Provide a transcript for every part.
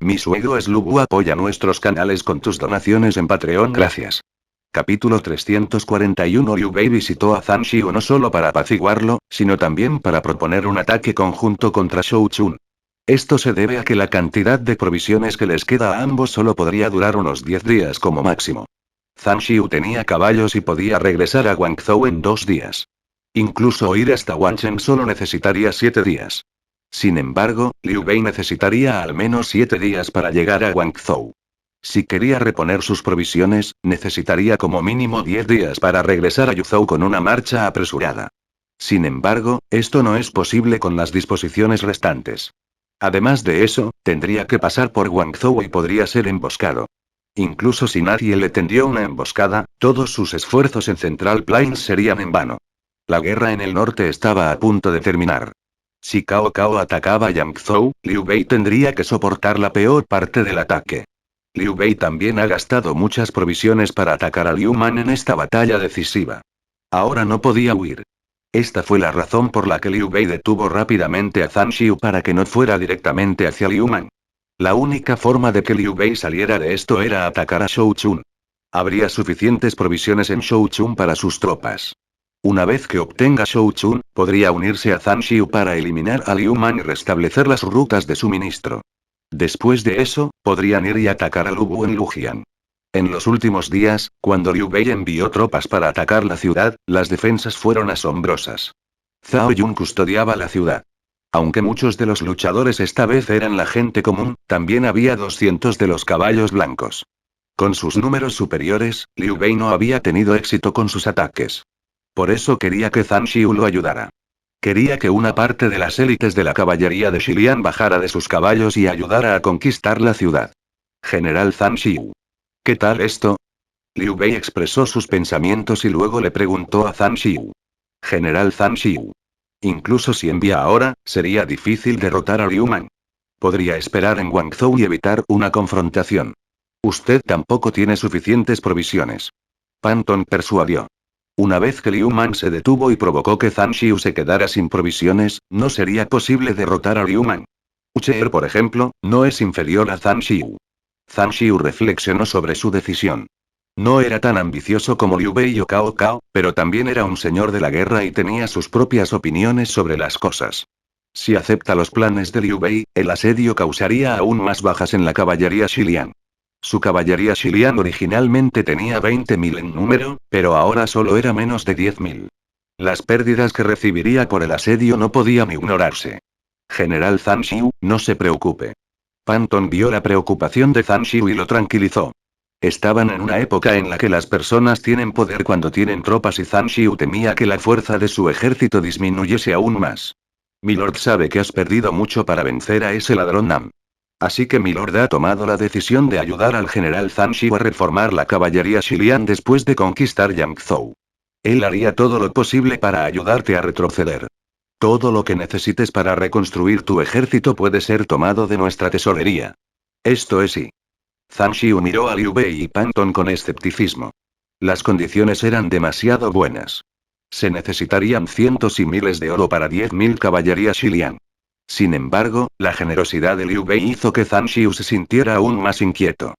Mi suegro es Lubu. Apoya nuestros canales con tus donaciones en Patreon. Gracias. Capítulo 341. Liu Bei visitó a Zhang Xiu no solo para apaciguarlo, sino también para proponer un ataque conjunto contra Shou Chun. Esto se debe a que la cantidad de provisiones que les queda a ambos solo podría durar unos 10 días como máximo. Zhang Xiu tenía caballos y podía regresar a Guangzhou en 2 días. Incluso ir hasta Wancheng solo necesitaría 7 días. Sin embargo, Liu Bei necesitaría al menos 7 días para llegar a Guangzhou. Si quería reponer sus provisiones, necesitaría como mínimo 10 días para regresar a Yuzhou con una marcha apresurada. Sin embargo, esto no es posible con las disposiciones restantes. Además de eso, tendría que pasar por Guangzhou y podría ser emboscado. Incluso si nadie le tendió una emboscada, todos sus esfuerzos en Central Plains serían en vano. La guerra en el norte estaba a punto de terminar. Si Cao Cao atacaba Yangzhou, Liu Bei tendría que soportar la peor parte del ataque. Liu Bei también ha gastado muchas provisiones para atacar a Liu Man en esta batalla decisiva. Ahora no podía huir. Esta fue la razón por la que Liu Bei detuvo rápidamente a Zhang Xiu para que no fuera directamente hacia Liu Man. La única forma de que Liu Bei saliera de esto era atacar a Shou Chun. Habría suficientes provisiones en Shou Chun para sus tropas. Una vez que obtenga Shou Chun, podría unirse a Zhang Xiu para eliminar a Liu Man y restablecer las rutas de suministro. Después de eso, podrían ir y atacar a Lubu en Lujian. En los últimos días, cuando Liu Bei envió tropas para atacar la ciudad, las defensas fueron asombrosas. Zhao Yun custodiaba la ciudad. Aunque muchos de los luchadores esta vez eran la gente común, también había 200 de los caballos blancos. Con sus números superiores, Liu Bei no había tenido éxito con sus ataques. Por eso quería que Zhang Xiu lo ayudara. Quería que una parte de las élites de la caballería de Xilian bajara de sus caballos y ayudara a conquistar la ciudad. General Zhang Xiu. ¿Qué tal esto? Liu Bei expresó sus pensamientos y luego le preguntó a Zhang Xiu. General Zhang Xiu. Incluso si envía ahora, sería difícil derrotar a Liu Man. Podría esperar en Guangzhou y evitar una confrontación. Usted tampoco tiene suficientes provisiones. Pan Tong persuadió. Una vez que Liu Man se detuvo y provocó que Zhang Xiu se quedara sin provisiones, no sería posible derrotar a Liu Man. Ucheer, por ejemplo, no es inferior a Zhang Xiu. Zhang Xiu reflexionó sobre su decisión. No era tan ambicioso como Liu Bei o Cao Cao, pero también era un señor de la guerra y tenía sus propias opiniones sobre las cosas. Si acepta los planes de Liu Bei, el asedio causaría aún más bajas en la caballería Xilian. Su caballería Xilian originalmente tenía 20.000 en número, pero ahora solo era menos de 10.000. Las pérdidas que recibiría por el asedio no podían ignorarse. General Zhang Xiu, no se preocupe. Pan Tong vio la preocupación de Zhang Xiu y lo tranquilizó. Estaban en una época en la que las personas tienen poder cuando tienen tropas y Zhang Xiu temía que la fuerza de su ejército disminuyese aún más. Milord sabe que has perdido mucho para vencer a ese ladrón Nam. Así que Milord ha tomado la decisión de ayudar al general Zhang Xiu a reformar la caballería Xilian después de conquistar Yangzhou. Él haría todo lo posible para ayudarte a retroceder. Todo lo que necesites para reconstruir tu ejército puede ser tomado de nuestra tesorería. Esto es sí. Zhang Xiu miró a Liu Bei y Pan Tong con escepticismo. Las condiciones eran demasiado buenas. Se necesitarían cientos y miles de oro para 10.000 caballería Xilian. Sin embargo, la generosidad de Liu Bei hizo que Zhang Xiu se sintiera aún más inquieto.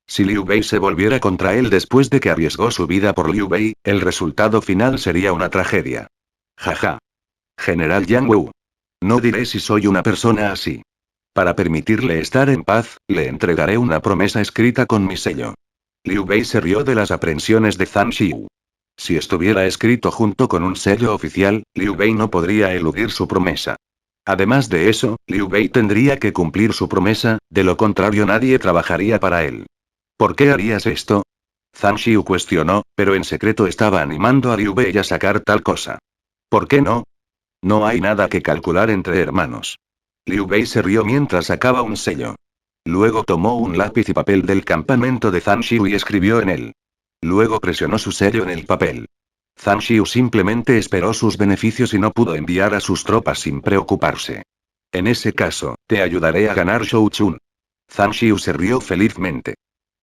Si Liu Bei se volviera contra él después de que arriesgó su vida por Liu Bei, el resultado final sería una tragedia. Jaja. General Yang Wu. No diré si soy una persona así. Para permitirle estar en paz, le entregaré una promesa escrita con mi sello. Liu Bei se rió de las aprensiones de Zhang Xiu. Si estuviera escrito junto con un sello oficial, Liu Bei no podría eludir su promesa. Además de eso, Liu Bei tendría que cumplir su promesa, de lo contrario nadie trabajaría para él. ¿Por qué harías esto? Zhang Xiu cuestionó, pero en secreto estaba animando a Liu Bei a sacar tal cosa. ¿Por qué no? No hay nada que calcular entre hermanos. Liu Bei se rió mientras sacaba un sello. Luego tomó un lápiz y papel del campamento de Zhang Xiu y escribió en él. Luego presionó su sello en el papel. Zhang Xiu simplemente esperó sus beneficios y no pudo enviar a sus tropas sin preocuparse. En ese caso, te ayudaré a ganar Shou Chun. Zhang Xiu se rió felizmente.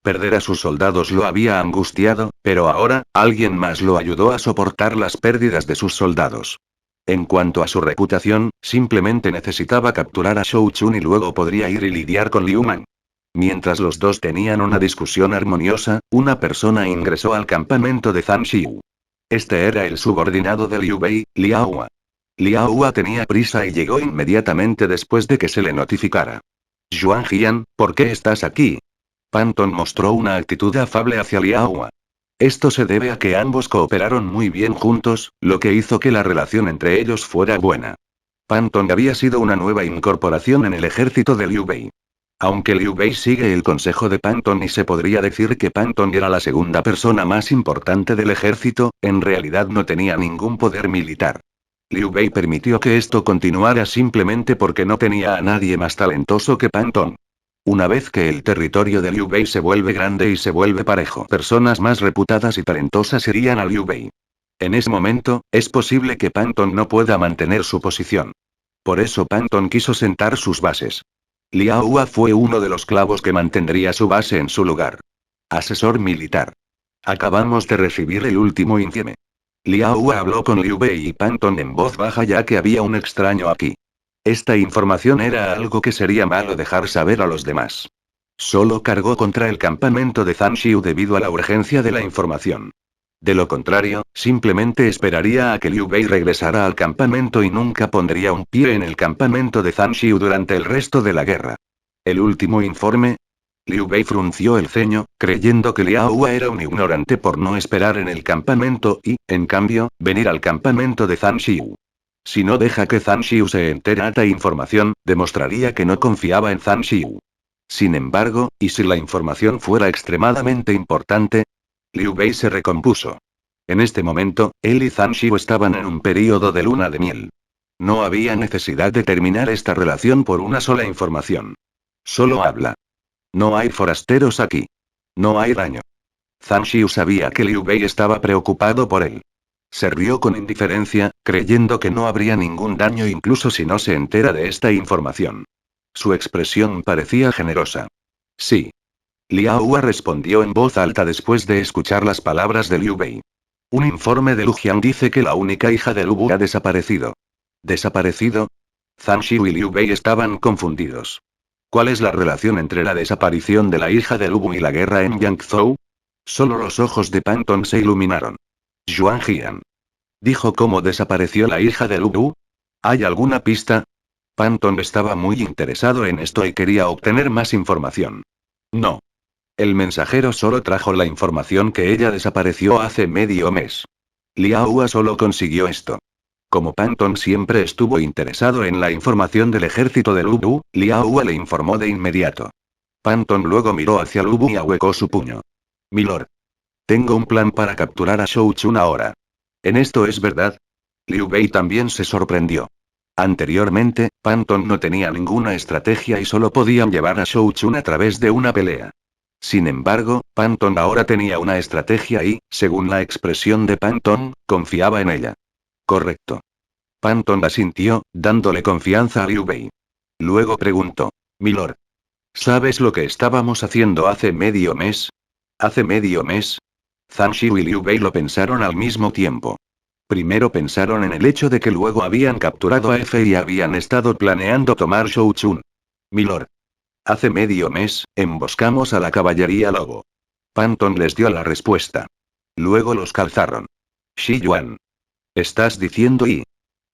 Perder a sus soldados lo había angustiado, pero ahora, alguien más lo ayudó a soportar las pérdidas de sus soldados. En cuanto a su reputación, simplemente necesitaba capturar a Shou Chun y luego podría ir y lidiar con Liu Man. Mientras los dos tenían una discusión armoniosa, una persona ingresó al campamento de Zhang Xiu. Este era el subordinado de Liu Bei, Liao Hua. Liao Hua tenía prisa y llegó inmediatamente después de que se le notificara. Juan Jian, ¿por qué estás aquí? Panton mostró una actitud afable hacia Liao Hua. Esto se debe a que ambos cooperaron muy bien juntos, lo que hizo que la relación entre ellos fuera buena. Panton había sido una nueva incorporación en el ejército de Liu Bei. Aunque Liu Bei sigue el consejo de Panton y se podría decir que Panton era la segunda persona más importante del ejército, en realidad no tenía ningún poder militar. Liu Bei permitió que esto continuara simplemente porque no tenía a nadie más talentoso que Panton. Una vez que el territorio de Liu Bei se vuelve grande y se vuelve parejo, personas más reputadas y talentosas irían a Liu Bei. En ese momento, es posible que Panton no pueda mantener su posición. Por eso Panton quiso sentar sus bases. Liao Hua fue uno de los clavos que mantendría su base en su lugar. Asesor militar. Acabamos de recibir el último informe. Liao Hua habló con Liu Bei y Panton en voz baja ya que había un extraño aquí. Esta información era algo que sería malo dejar saber a los demás. Solo cargó contra el campamento de Zhang Xiu debido a la urgencia de la información. De lo contrario, simplemente esperaría a que Liu Bei regresara al campamento y nunca pondría un pie en el campamento de Zhang Xiu durante el resto de la guerra. ¿El último informe? Liu Bei frunció el ceño, creyendo que Liao Hua era un ignorante por no esperar en el campamento y, en cambio, venir al campamento de Zhang Xiu. Si no deja que Zhang Xiu se entere de esta información, demostraría que no confiaba en Zhang Xiu. Sin embargo, ¿y si la información fuera extremadamente importante? Liu Bei se recompuso. En este momento, él y Zhang Xiu estaban en un período de luna de miel. No había necesidad de terminar esta relación por una sola información. Solo habla. No hay forasteros aquí. No hay daño. Zhang Xiu sabía que Liu Bei estaba preocupado por él. Se rió con indiferencia, creyendo que no habría ningún daño incluso si no se entera de esta información. Su expresión parecía generosa. Sí. Liao Hua respondió en voz alta después de escuchar las palabras de Liu Bei. Un informe de Lu Jian dice que la única hija de Lu Bu ha desaparecido. ¿Desaparecido? Zhang Xiu y Liu Bei estaban confundidos. ¿Cuál es la relación entre la desaparición de la hija de Lu Bu y la guerra en Yangzhou? Solo los ojos de Panton se iluminaron. Juan Jian. ¿Dijo cómo desapareció la hija de Lu Bu? ¿Hay alguna pista? Panton estaba muy interesado en esto y quería obtener más información. No. El mensajero solo trajo la información que ella desapareció hace medio mes. Liao Hua solo consiguió esto. Como Panton siempre estuvo interesado en la información del ejército de Lu Bu, Liao Hua le informó de inmediato. Panton luego miró hacia Lu Bu y ahuecó su puño. Milord. Tengo un plan para capturar a Shou Chun ahora. ¿En esto es verdad? Liu Bei también se sorprendió. Anteriormente, Panton no tenía ninguna estrategia y solo podían llevar a Shou Chun a través de una pelea. Sin embargo, Panton ahora tenía una estrategia y, según la expresión de Panton, confiaba en ella. Correcto. Panton asintió, dándole confianza a Liu Bei. Luego preguntó. Milord. ¿Sabes lo que estábamos haciendo hace medio mes? ¿Hace medio mes? Zhang Xiu y Liu Bei lo pensaron al mismo tiempo. Primero pensaron en el hecho de que luego habían capturado a F y habían estado planeando tomar Shou Chun. Milord. Hace medio mes, emboscamos a la caballería lobo. Panton les dio la respuesta. Luego los calzaron. Shi Yuan. ¿Estás diciendo y?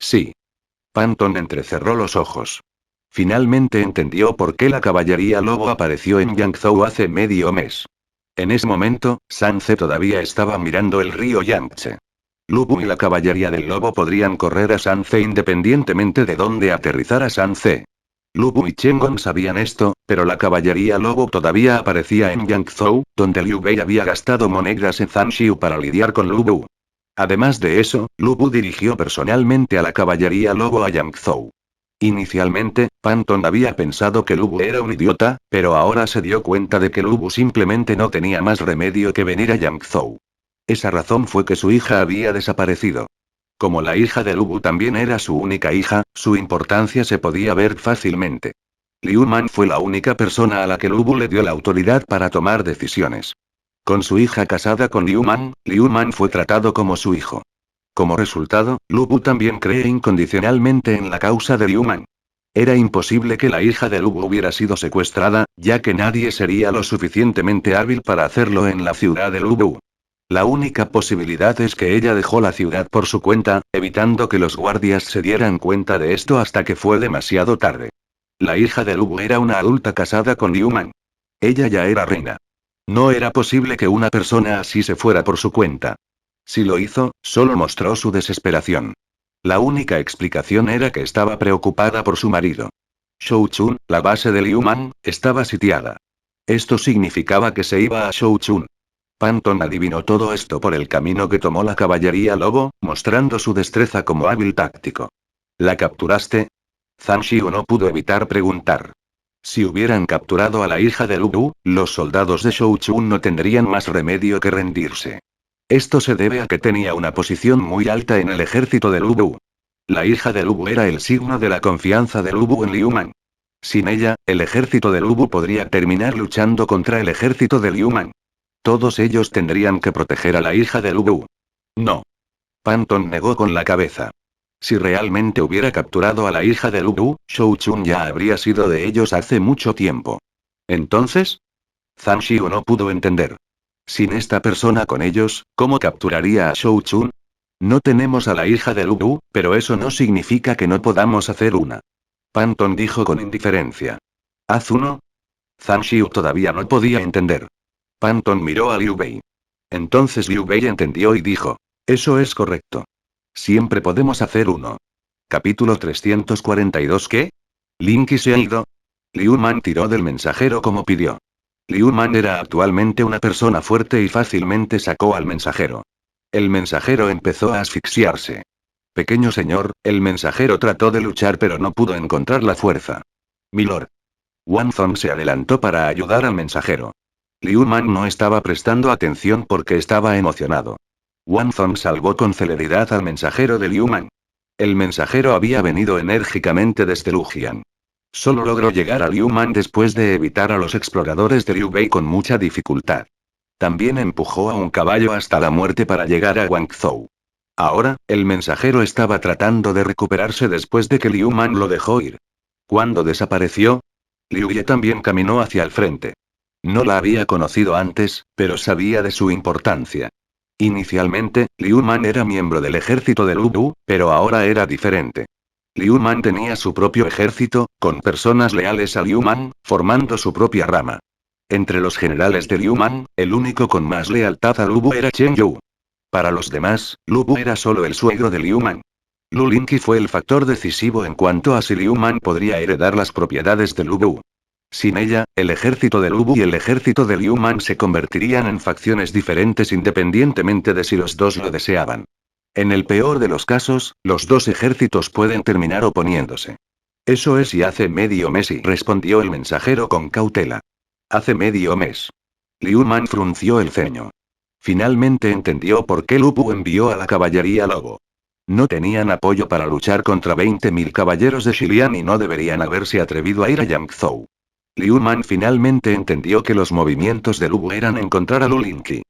Sí. Panton entrecerró los ojos. Finalmente entendió por qué la caballería lobo apareció en Yangzhou hace medio mes. En ese momento, Sanze todavía estaba mirando el río Yangtze. Lu Bu y la caballería del lobo podrían correr a Sanze independientemente de dónde aterrizara Sanze. Lu Bu y Chen Gong sabían esto, pero la caballería lobo todavía aparecía en Yangzhou, donde Liu Bei había gastado monedas en Zhang Xiu para lidiar con Lu Bu. Además de eso, Lu Bu dirigió personalmente a la caballería lobo a Yangzhou. Inicialmente, Panton había pensado que Lu Bu era un idiota, pero ahora se dio cuenta de que Lu Bu simplemente no tenía más remedio que venir a Yangzhou. Esa razón fue que su hija había desaparecido. Como la hija de Lu Bu también era su única hija, su importancia se podía ver fácilmente. Liu Man fue la única persona a la que Lu Bu le dio la autoridad para tomar decisiones. Con su hija casada con Liu Man fue tratado como su hijo. Como resultado, Lu Bu también cree incondicionalmente en la causa de Liu Man. Era imposible que la hija de Lu Bu hubiera sido secuestrada, ya que nadie sería lo suficientemente hábil para hacerlo en la ciudad de Lu Bu. La única posibilidad es que ella dejó la ciudad por su cuenta, evitando que los guardias se dieran cuenta de esto hasta que fue demasiado tarde. La hija de Lu Bu era una adulta casada con Liu Man. Ella ya era reina. No era posible que una persona así se fuera por su cuenta. Si lo hizo, solo mostró su desesperación. La única explicación era que estaba preocupada por su marido. Shouchun, la base de Liu Man, estaba sitiada. Esto significaba que se iba a Shouchun. Panton adivinó todo esto por el camino que tomó la caballería lobo, mostrando su destreza como hábil táctico. ¿La capturaste? Zhang Xiu no pudo evitar preguntar. Si hubieran capturado a la hija de Lu Bu, los soldados de Shouchun no tendrían más remedio que rendirse. Esto se debe a que tenía una posición muy alta en el ejército de Lu Bu. La hija de Lu Bu era el signo de la confianza de Lu Bu en Liu Man. Sin ella, el ejército de Lu Bu podría terminar luchando contra el ejército de Liu Man. Todos ellos tendrían que proteger a la hija de Lu Bu. No. Panton negó con la cabeza. Si realmente hubiera capturado a la hija de Lu Bu, Shouchun ya habría sido de ellos hace mucho tiempo. Entonces, Zhang Xiu no pudo entender. Sin esta persona con ellos, ¿cómo capturaría a Shouchun? No tenemos a la hija de Lu Bu, pero eso no significa que no podamos hacer una. Panton dijo con indiferencia. ¿Haz uno? Zhang Xiu todavía no podía entender. Panton miró a Liu Bei. Entonces Liu Bei entendió y dijo. Eso es correcto. Siempre podemos hacer uno. Capítulo 342. ¿Qué? ¿Linky se ha ido? Liu Man tiró del mensajero como pidió. Liu Man era actualmente una persona fuerte y fácilmente sacó al mensajero. El mensajero empezó a asfixiarse. Pequeño señor, el mensajero trató de luchar pero no pudo encontrar la fuerza. Milord. Wang Zong se adelantó para ayudar al mensajero. Liu Man no estaba prestando atención porque estaba emocionado. Wang Zong salvó con celeridad al mensajero de Liu Man. El mensajero había venido enérgicamente desde Lujian. Solo logró llegar a Liu Man después de evitar a los exploradores de Liu Bei con mucha dificultad. También empujó a un caballo hasta la muerte para llegar a Guangzhou. Ahora, el mensajero estaba tratando de recuperarse después de que Liu Man lo dejó ir. Cuando desapareció, Liu Ye también caminó hacia el frente. No la había conocido antes, pero sabía de su importancia. Inicialmente, Liu Man era miembro del ejército de Lu Bu, pero ahora era diferente. Liu Man tenía su propio ejército, con personas leales a Liu Man, formando su propia rama. Entre los generales de Liu Man, el único con más lealtad a Lu Bu era Chen Yu. Para los demás, Lu Bu era solo el suegro de Liu Man. Lu Linqi fue el factor decisivo en cuanto a si Liu Man podría heredar las propiedades de Lu Bu. Sin ella, el ejército de Lu Bu y el ejército de Liu Man se convertirían en facciones diferentes independientemente de si los dos lo deseaban. En el peor de los casos, los dos ejércitos pueden terminar oponiéndose. Eso es y hace medio mes y respondió el mensajero con cautela. Hace medio mes. Liu Man frunció el ceño. Finalmente entendió por qué Lu Bu envió a la caballería lobo. No tenían apoyo para luchar contra 20.000 caballeros de Xilian y no deberían haberse atrevido a ir a Yangzhou. Liu Man finalmente entendió que los movimientos de Lu Bu eran encontrar a Lu Linqi.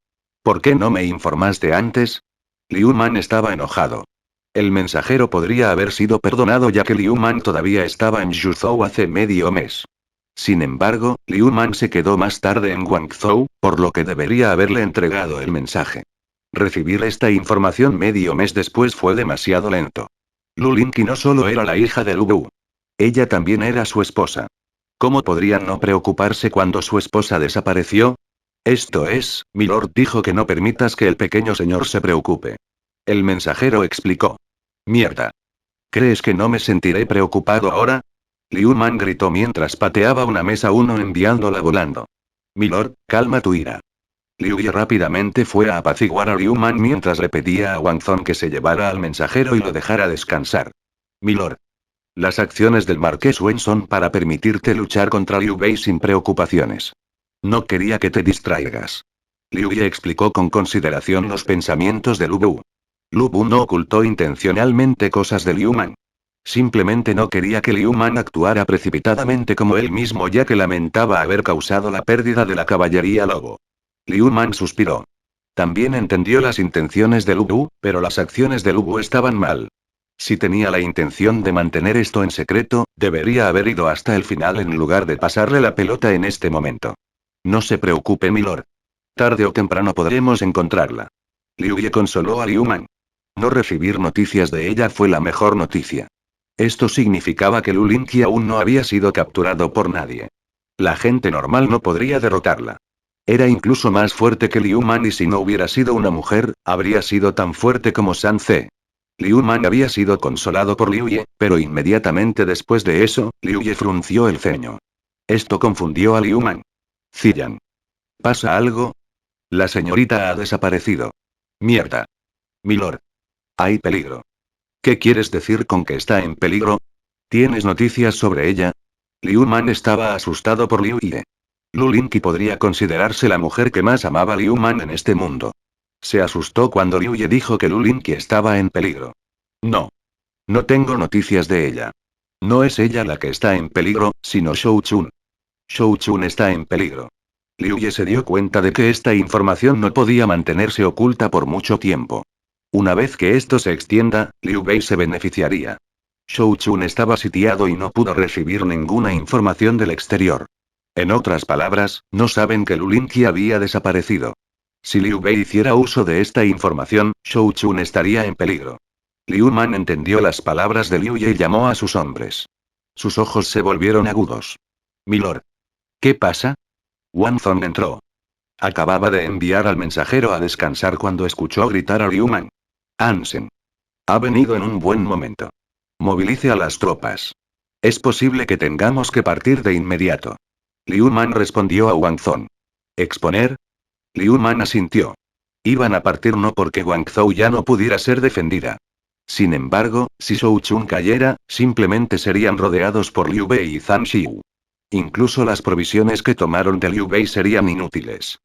¿Por qué no me informaste antes? Liu Man estaba enojado. El mensajero podría haber sido perdonado ya que Liu Man todavía estaba en Yuzhou hace medio mes. Sin embargo, Liu Man se quedó más tarde en Guangzhou, por lo que debería haberle entregado el mensaje. Recibir esta información medio mes después fue demasiado lento. Lu Linqi no solo era la hija de Lu Bu. Ella también era su esposa. ¿Cómo podrían no preocuparse cuando su esposa desapareció? Esto es, Milord dijo que no permitas que el pequeño señor se preocupe. El mensajero explicó. Mierda. ¿Crees que no me sentiré preocupado ahora? Liu Man gritó mientras pateaba una mesa uno enviándola volando. Milord, calma tu ira. Liu Ye rápidamente fue a apaciguar a Liu Man mientras le pedía a Wang Zong que se llevara al mensajero y lo dejara descansar. Milord. Las acciones del Marqués Wen son para permitirte luchar contra Liu Bei sin preocupaciones. No quería que te distraigas. Liu Ye explicó con consideración los pensamientos de Lu Bu. Lu Bu no ocultó intencionalmente cosas de Liu Man. Simplemente no quería que Liu Man actuara precipitadamente como él mismo ya que lamentaba haber causado la pérdida de la caballería lobo. Liu Man suspiró. También entendió las intenciones de Lu Bu, pero las acciones de Lu Bu estaban mal. Si tenía la intención de mantener esto en secreto, debería haber ido hasta el final en lugar de pasarle la pelota en este momento. No se preocupe, milord. Tarde o temprano podremos encontrarla. Liu Ye consoló a Liu Man. No recibir noticias de ella fue la mejor noticia. Esto significaba que Lu Lingqi aún no había sido capturado por nadie. La gente normal no podría derrotarla. Era incluso más fuerte que Liu Man y si no hubiera sido una mujer, habría sido tan fuerte como San Ce. Liu Man había sido consolado por Liu Ye, pero inmediatamente después de eso, Liu Ye frunció el ceño. Esto confundió a Liu Man. Ziyan. ¿Pasa algo? La señorita ha desaparecido. Mierda. Milord. Hay peligro. ¿Qué quieres decir con que está en peligro? ¿Tienes noticias sobre ella? Liu Man estaba asustado por Liu Ye. Lu Lingqi podría considerarse la mujer que más amaba a Liu Man en este mundo. Se asustó cuando Liu Ye dijo que Lu Lingqi estaba en peligro. No. No tengo noticias de ella. No es ella la que está en peligro, sino Shou Chun. Shou Chun está en peligro. Liu Ye se dio cuenta de que esta información no podía mantenerse oculta por mucho tiempo. Una vez que esto se extienda, Liu Bei se beneficiaría. Shou Chun estaba sitiado y no pudo recibir ninguna información del exterior. En otras palabras, no saben que Lu Lingqi había desaparecido. Si Liu Bei hiciera uso de esta información, Shou Chun estaría en peligro. Liu Man entendió las palabras de Liu Ye y llamó a sus hombres. Sus ojos se volvieron agudos. Milord. ¿Qué pasa? Wang Zong entró. Acababa de enviar al mensajero a descansar cuando escuchó gritar a Liu Man. Hansen. Ha venido en un buen momento. Movilice a las tropas. Es posible que tengamos que partir de inmediato. Liu Man respondió a Wang Zong. ¿Exponer? Liu Man asintió. Iban a partir no porque Guangzhou ya no pudiera ser defendida. Sin embargo, si Shou Chun cayera, simplemente serían rodeados por Liu Bei y Zhang Xiu. Incluso las provisiones que tomaron de Liu Bei serían inútiles.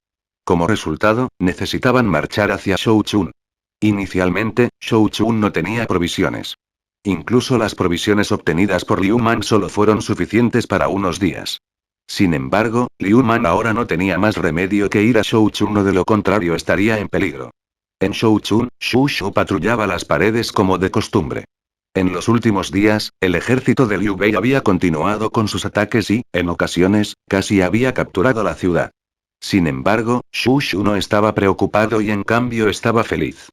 Como resultado, necesitaban marchar hacia Shou Chun. Inicialmente, Shou Chun no tenía provisiones. Incluso las provisiones obtenidas por Liu Man solo fueron suficientes para unos días. Sin embargo, Liu Man ahora no tenía más remedio que ir a Shou Chun o de lo contrario estaría en peligro. En Shou Chun, Shu Shu patrullaba las paredes como de costumbre. En los últimos días, el ejército de Liu Bei había continuado con sus ataques y, en ocasiones, casi había capturado la ciudad. Sin embargo, Shu Shu no estaba preocupado y en cambio estaba feliz.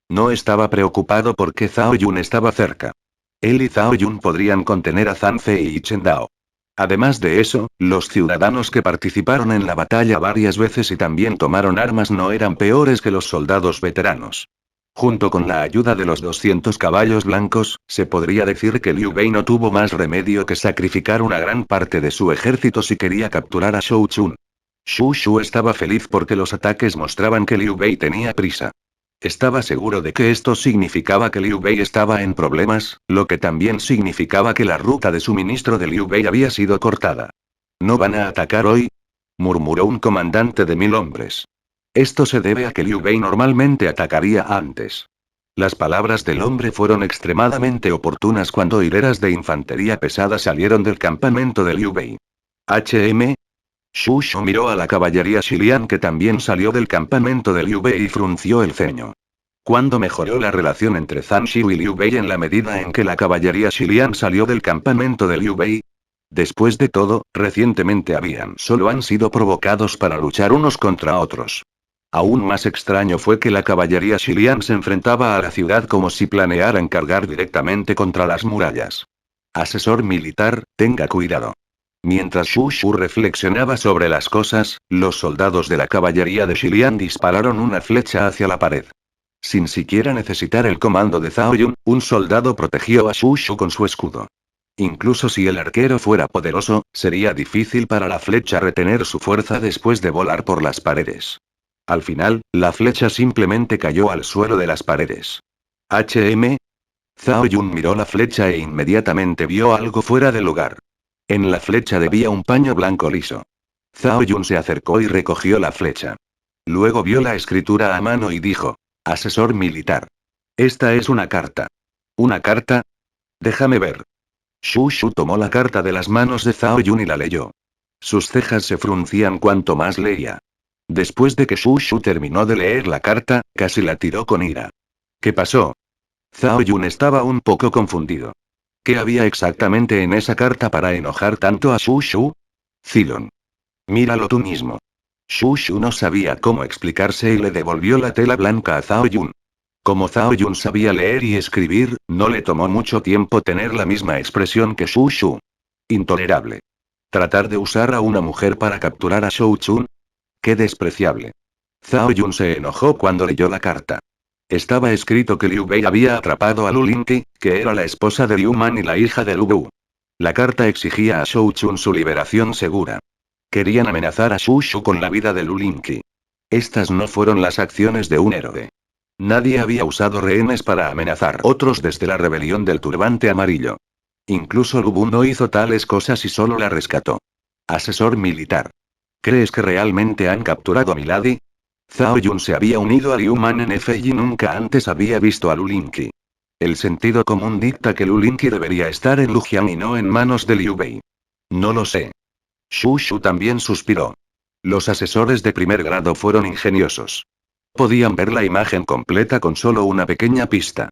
No estaba preocupado porque Zhao Yun estaba cerca. Él y Zhao Yun podrían contener a Zhang Fei y Chen Dao. Además de eso, los ciudadanos que participaron en la batalla varias veces y también tomaron armas no eran peores que los soldados veteranos. Junto con la ayuda de los 200 caballos blancos, se podría decir que Liu Bei no tuvo más remedio que sacrificar una gran parte de su ejército si quería capturar a Shou Chun. Shu Shu estaba feliz porque los ataques mostraban que Liu Bei tenía prisa. Estaba seguro de que esto significaba que Liu Bei estaba en problemas, lo que también significaba que la ruta de suministro de Liu Bei había sido cortada. ¿No van a atacar hoy? Murmuró un comandante de 1000 hombres. Esto se debe a que Liu Bei normalmente atacaría antes. Las palabras del hombre fueron extremadamente oportunas cuando hileras de infantería pesada salieron del campamento de Liu Bei. HM. Shu Shu miró a la caballería Xilian que también salió del campamento de Liu Bei y frunció el ceño. ¿Cuándo mejoró la relación entre Zhang Xiu y Liu Bei en la medida en que la caballería Xilian salió del campamento de Liu Bei? Después de todo, recientemente solo han sido provocados para luchar unos contra otros. Aún más extraño fue que la caballería Xilian se enfrentaba a la ciudad como si planearan cargar directamente contra las murallas. Asesor militar, tenga cuidado. Mientras Shu Shu reflexionaba sobre las cosas, los soldados de la caballería de Xilian dispararon una flecha hacia la pared. Sin siquiera necesitar el comando de Zhao Yun, un soldado protegió a Shu Shu con su escudo. Incluso si el arquero fuera poderoso, sería difícil para la flecha retener su fuerza después de volar por las paredes. Al final, la flecha simplemente cayó al suelo de las paredes. HM. Zhao Yun miró la flecha e inmediatamente vio algo fuera de lugar. En la flecha debía un paño blanco liso. Zhao Yun se acercó y recogió la flecha. Luego vio la escritura a mano y dijo: Asesor militar. Esta es una carta. ¿Una carta? Déjame ver. Shu Shu tomó la carta de las manos de Zhao Yun y la leyó. Sus cejas se fruncían cuanto más leía. Después de que Shu Shu terminó de leer la carta, casi la tiró con ira. ¿Qué pasó? Zhao Yun estaba un poco confundido. ¿Qué había exactamente en esa carta para enojar tanto a Shu Shu? Zilon. Míralo tú mismo. Shu Shu no sabía cómo explicarse y le devolvió la tela blanca a Zhao Yun. Como Zhao Yun sabía leer y escribir, no le tomó mucho tiempo tener la misma expresión que Shu Shu. Intolerable. ¿Tratar de usar a una mujer para capturar a Shou Chun? ¡Qué despreciable! Zhao Yun se enojó cuando leyó la carta. Estaba escrito que Liu Bei había atrapado a Lu Lingqi, que era la esposa de Liu Man y la hija de Lu Bu. La carta exigía a Shou Chun su liberación segura. Querían amenazar a Shu Shu con la vida de Lu Lingqi. Estas no fueron las acciones de un héroe. Nadie había usado rehenes para amenazar a otros desde la rebelión del turbante amarillo. Incluso Lu Bu no hizo tales cosas y solo la rescató. Asesor militar. ¿Crees que realmente han capturado a Milady? Zhao Yun se había unido a Liu Man en F y nunca antes había visto a Lu Lingqi. El sentido común dicta que Lu Lingqi debería estar en Lujiang y no en manos de Liu Bei. No lo sé. Shu Shu también suspiró. Los asesores de primer grado fueron ingeniosos. Podían ver la imagen completa con solo una pequeña pista.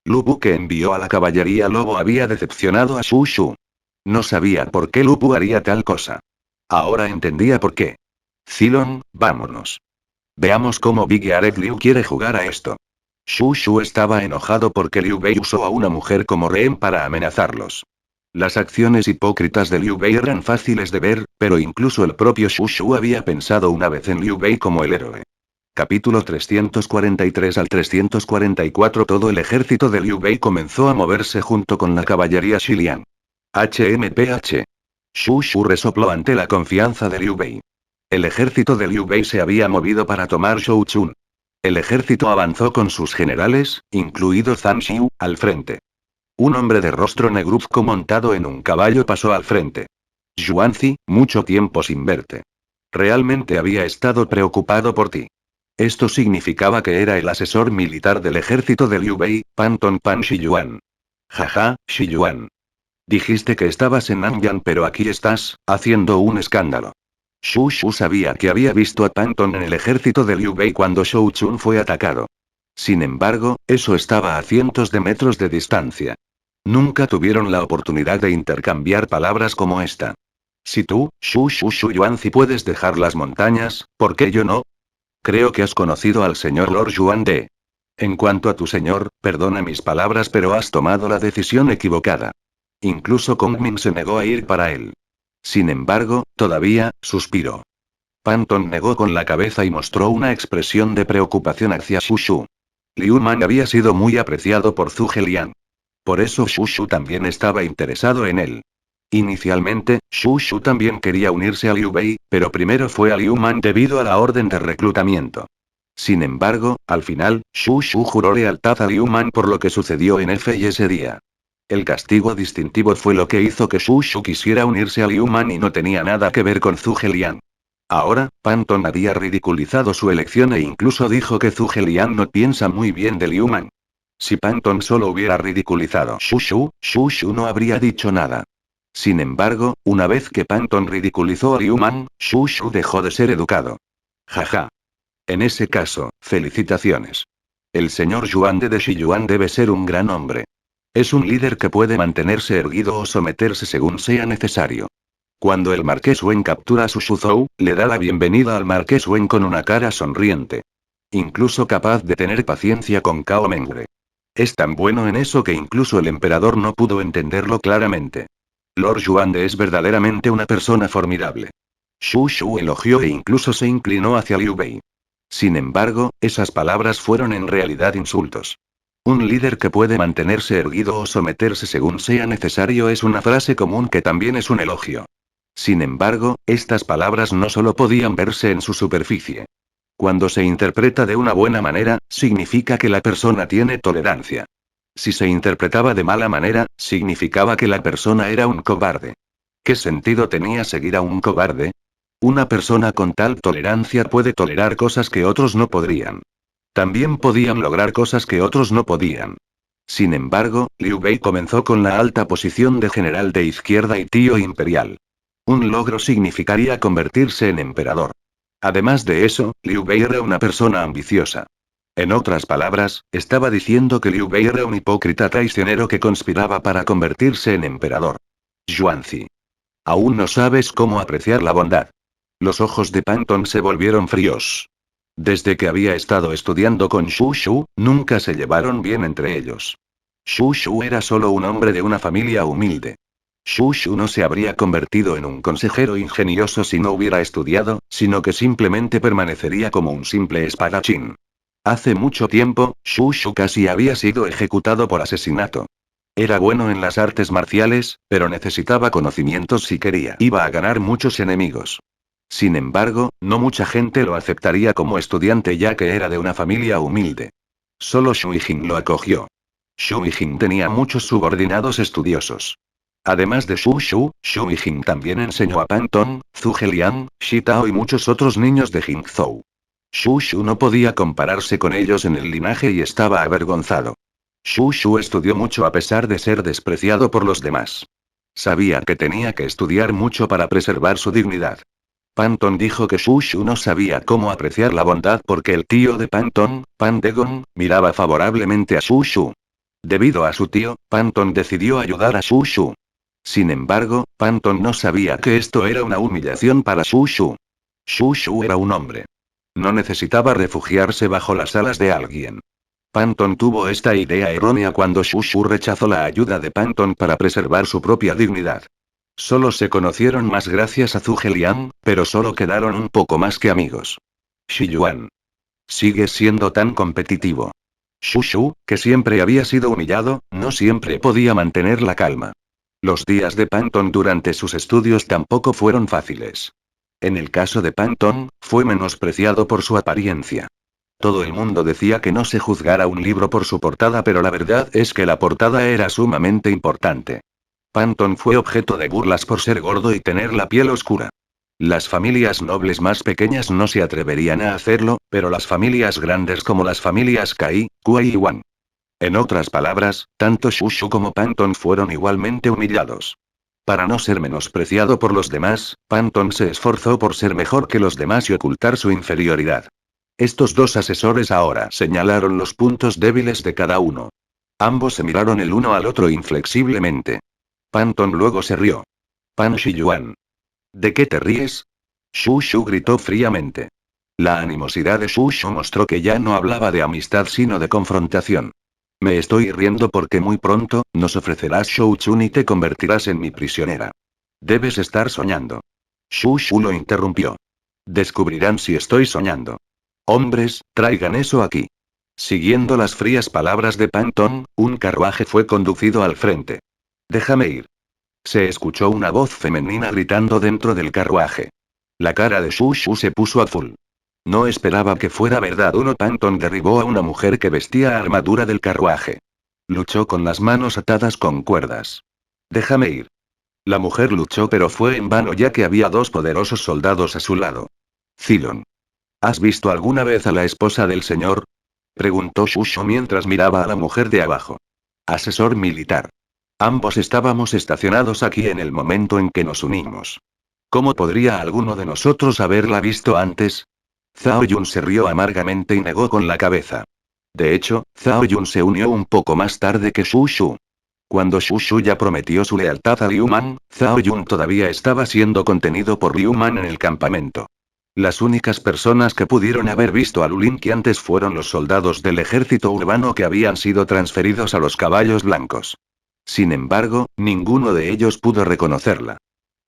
Lu Bu que envió a la caballería lobo había decepcionado a Shu Shu. No sabía por qué Lu Bu haría tal cosa. Ahora entendía por qué. Zilon, vámonos. Veamos cómo Big Aret Liu quiere jugar a esto. Shu Shu estaba enojado porque Liu Bei usó a una mujer como rehén para amenazarlos. Las acciones hipócritas de Liu Bei eran fáciles de ver, pero incluso el propio Shu Shu había pensado una vez en Liu Bei como el héroe. Capítulo 343 al 344. Todo el ejército de Liu Bei comenzó a moverse junto con la caballería Xiliang. HMPH. Shu Shu resopló ante la confianza de Liu Bei. El ejército de Liu Bei se había movido para tomar Shou Chun. El ejército avanzó con sus generales, incluido Zhang Xiu, al frente. Un hombre de rostro negruzco montado en un caballo pasó al frente. Xuanzi, mucho tiempo sin verte. Realmente había estado preocupado por ti. Esto significaba que era el asesor militar del ejército de Liu Bei, Panton Pan Shiyuan. Jaja, Shiyuan. Dijiste que estabas en Nanyang pero aquí estás, haciendo un escándalo. Shu Shu sabía que había visto a Panton en el ejército de Liu Bei cuando Shou Chun fue atacado. Sin embargo, eso estaba a cientos de metros de distancia. Nunca tuvieron la oportunidad de intercambiar palabras como esta. Si tú, Shu Shu Shuyuanzi puedes dejar las montañas, ¿por qué yo no? Creo que has conocido al señor Lord Yuan De. En cuanto a tu señor, perdona mis palabras pero has tomado la decisión equivocada. Incluso Kong Min se negó a ir para él. Sin embargo, todavía, suspiró. Panton negó con la cabeza y mostró una expresión de preocupación hacia Shu Shu. Liu Man había sido muy apreciado por Zhuge Liang. Por eso Shu Shu también estaba interesado en él. Inicialmente, Shu Shu también quería unirse a Liu Bei, pero primero fue a Liu Man debido a la orden de reclutamiento. Sin embargo, al final, Shu Shu juró lealtad a Liu Man por lo que sucedió en F y ese día. El castigo distintivo fue lo que hizo que Shu Shu quisiera unirse a Liu Man y no tenía nada que ver con Zhuge Liang. Ahora, Panton había ridiculizado su elección e incluso dijo que Zhuge Liang no piensa muy bien de Liu Man. Si Panton solo hubiera ridiculizado a Shu Shu no habría dicho nada. Sin embargo, una vez que Panton ridiculizó a Liu Man, Shu Shu dejó de ser educado. Jaja. En ese caso, felicitaciones. El señor Yuan de Shiyuan debe ser un gran hombre. Es un líder que puede mantenerse erguido o someterse según sea necesario. Cuando el marqués Wen captura a Su Shuzhou, le da la bienvenida al marqués Wen con una cara sonriente. Incluso capaz de tener paciencia con Cao Mengre. Es tan bueno en eso que incluso el emperador no pudo entenderlo claramente. Lord Yuan De es verdaderamente una persona formidable. Shu Shu elogió e incluso se inclinó hacia Liu Bei. Sin embargo, esas palabras fueron en realidad insultos. Un líder que puede mantenerse erguido o someterse según sea necesario es una frase común que también es un elogio. Sin embargo, estas palabras no solo podían verse en su superficie. Cuando se interpreta de una buena manera, significa que la persona tiene tolerancia. Si se interpretaba de mala manera, significaba que la persona era un cobarde. ¿Qué sentido tenía seguir a un cobarde? Una persona con tal tolerancia puede tolerar cosas que otros no podrían. También podían lograr cosas que otros no podían. Sin embargo, Liu Bei comenzó con la alta posición de general de izquierda y tío imperial. Un logro significaría convertirse en emperador. Además de eso, Liu Bei era una persona ambiciosa. En otras palabras, estaba diciendo que Liu Bei era un hipócrita traicionero que conspiraba para convertirse en emperador. Xuanzi. Aún no sabes cómo apreciar la bondad. Los ojos de Panton se volvieron fríos. Desde que había estado estudiando con Shu Shu, nunca se llevaron bien entre ellos. Shu Shu era solo un hombre de una familia humilde. Shu Shu no se habría convertido en un consejero ingenioso si no hubiera estudiado, sino que simplemente permanecería como un simple espadachín. Hace mucho tiempo, Shu Shu casi había sido ejecutado por asesinato. Era bueno en las artes marciales, pero necesitaba conocimientos si quería. Iba a ganar muchos enemigos. Sin embargo, no mucha gente lo aceptaría como estudiante ya que era de una familia humilde. Solo Shui Jing lo acogió. Shui Jing tenía muchos subordinados estudiosos. Además de Shu Shu, Shui Jing también enseñó a Panton, Zhuge Liang, Shi Tao y muchos otros niños de Jingzhou. Shu Shu no podía compararse con ellos en el linaje y estaba avergonzado. Shu Shu estudió mucho a pesar de ser despreciado por los demás. Sabía que tenía que estudiar mucho para preservar su dignidad. Panton dijo que Shu Shu no sabía cómo apreciar la bondad porque el tío de Panton, Pan Degon, miraba favorablemente a Shu Shu. Debido a su tío, Panton decidió ayudar a Shu Shu. Sin embargo, Panton no sabía que esto era una humillación para Shu Shu. Shu Shu era un hombre. No necesitaba refugiarse bajo las alas de alguien. Panton tuvo esta idea errónea cuando Shu Shu rechazó la ayuda de Panton para preservar su propia dignidad. Solo se conocieron más gracias a Zhuge Liang, pero solo quedaron un poco más que amigos. Shi Yuan. Sigues siendo tan competitivo. Shu Shu, que siempre había sido humillado, no siempre podía mantener la calma. Los días de Panton durante sus estudios tampoco fueron fáciles. En el caso de Panton, fue menospreciado por su apariencia. Todo el mundo decía que no se juzgara un libro por su portada, pero la verdad es que la portada era sumamente importante. Panton fue objeto de burlas por ser gordo y tener la piel oscura. Las familias nobles más pequeñas no se atreverían a hacerlo, pero las familias grandes como las familias Kai, Kuai y Wan. En otras palabras, tanto Shu Shu como Panton fueron igualmente humillados. Para no ser menospreciado por los demás, Panton se esforzó por ser mejor que los demás y ocultar su inferioridad. Estos dos asesores ahora señalaron los puntos débiles de cada uno. Ambos se miraron el uno al otro inflexiblemente. Panton luego se rió. Pan Shiyuan. ¿De qué te ríes? Shu Shu gritó fríamente. La animosidad de Shu Shu mostró que ya no hablaba de amistad sino de confrontación. Me estoy riendo porque muy pronto, nos ofrecerás Shou Chun y te convertirás en mi prisionera. Debes estar soñando. Shu Shu lo interrumpió. Descubrirán si estoy soñando. Hombres, traigan eso aquí. Siguiendo las frías palabras de Panton, un carruaje fue conducido al frente. Déjame ir. Se escuchó una voz femenina gritando dentro del carruaje. La cara de Shu Shu se puso azul. No esperaba que fuera verdad. Panton derribó a una mujer que vestía armadura del carruaje. Luchó con las manos atadas con cuerdas. Déjame ir. La mujer luchó pero fue en vano ya que había dos poderosos soldados a su lado. Zilon. ¿Has visto alguna vez a la esposa del señor? Preguntó Shu Shu mientras miraba a la mujer de abajo. Asesor militar. Ambos estábamos estacionados aquí en el momento en que nos unimos. ¿Cómo podría alguno de nosotros haberla visto antes? Zhao Yun se rió amargamente y negó con la cabeza. De hecho, Zhao Yun se unió un poco más tarde que Shu Shu. Cuando Shu Shu ya prometió su lealtad a Liu Man, Zhao Yun todavía estaba siendo contenido por Liu Man en el campamento. Las únicas personas que pudieron haber visto a Lu Lingqi antes fueron los soldados del ejército urbano que habían sido transferidos a los caballos blancos. Sin embargo, ninguno de ellos pudo reconocerla.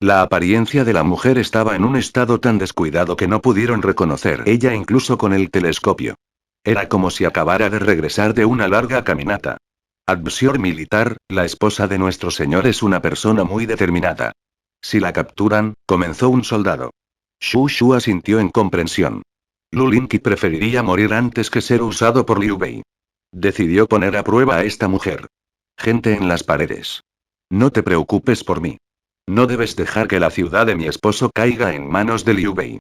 La apariencia de la mujer estaba en un estado tan descuidado que no pudieron reconocer ella incluso con el telescopio. Era como si acabara de regresar de una larga caminata. Advisor militar, la esposa de nuestro señor es una persona muy determinada. Si la capturan, comenzó un soldado. Shu Shu asintió en comprensión. Lu Lingqi preferiría morir antes que ser usado por Liu Bei. Decidió poner a prueba a esta mujer. Gente en las paredes. No te preocupes por mí. No debes dejar que la ciudad de mi esposo caiga en manos de Liu Bei.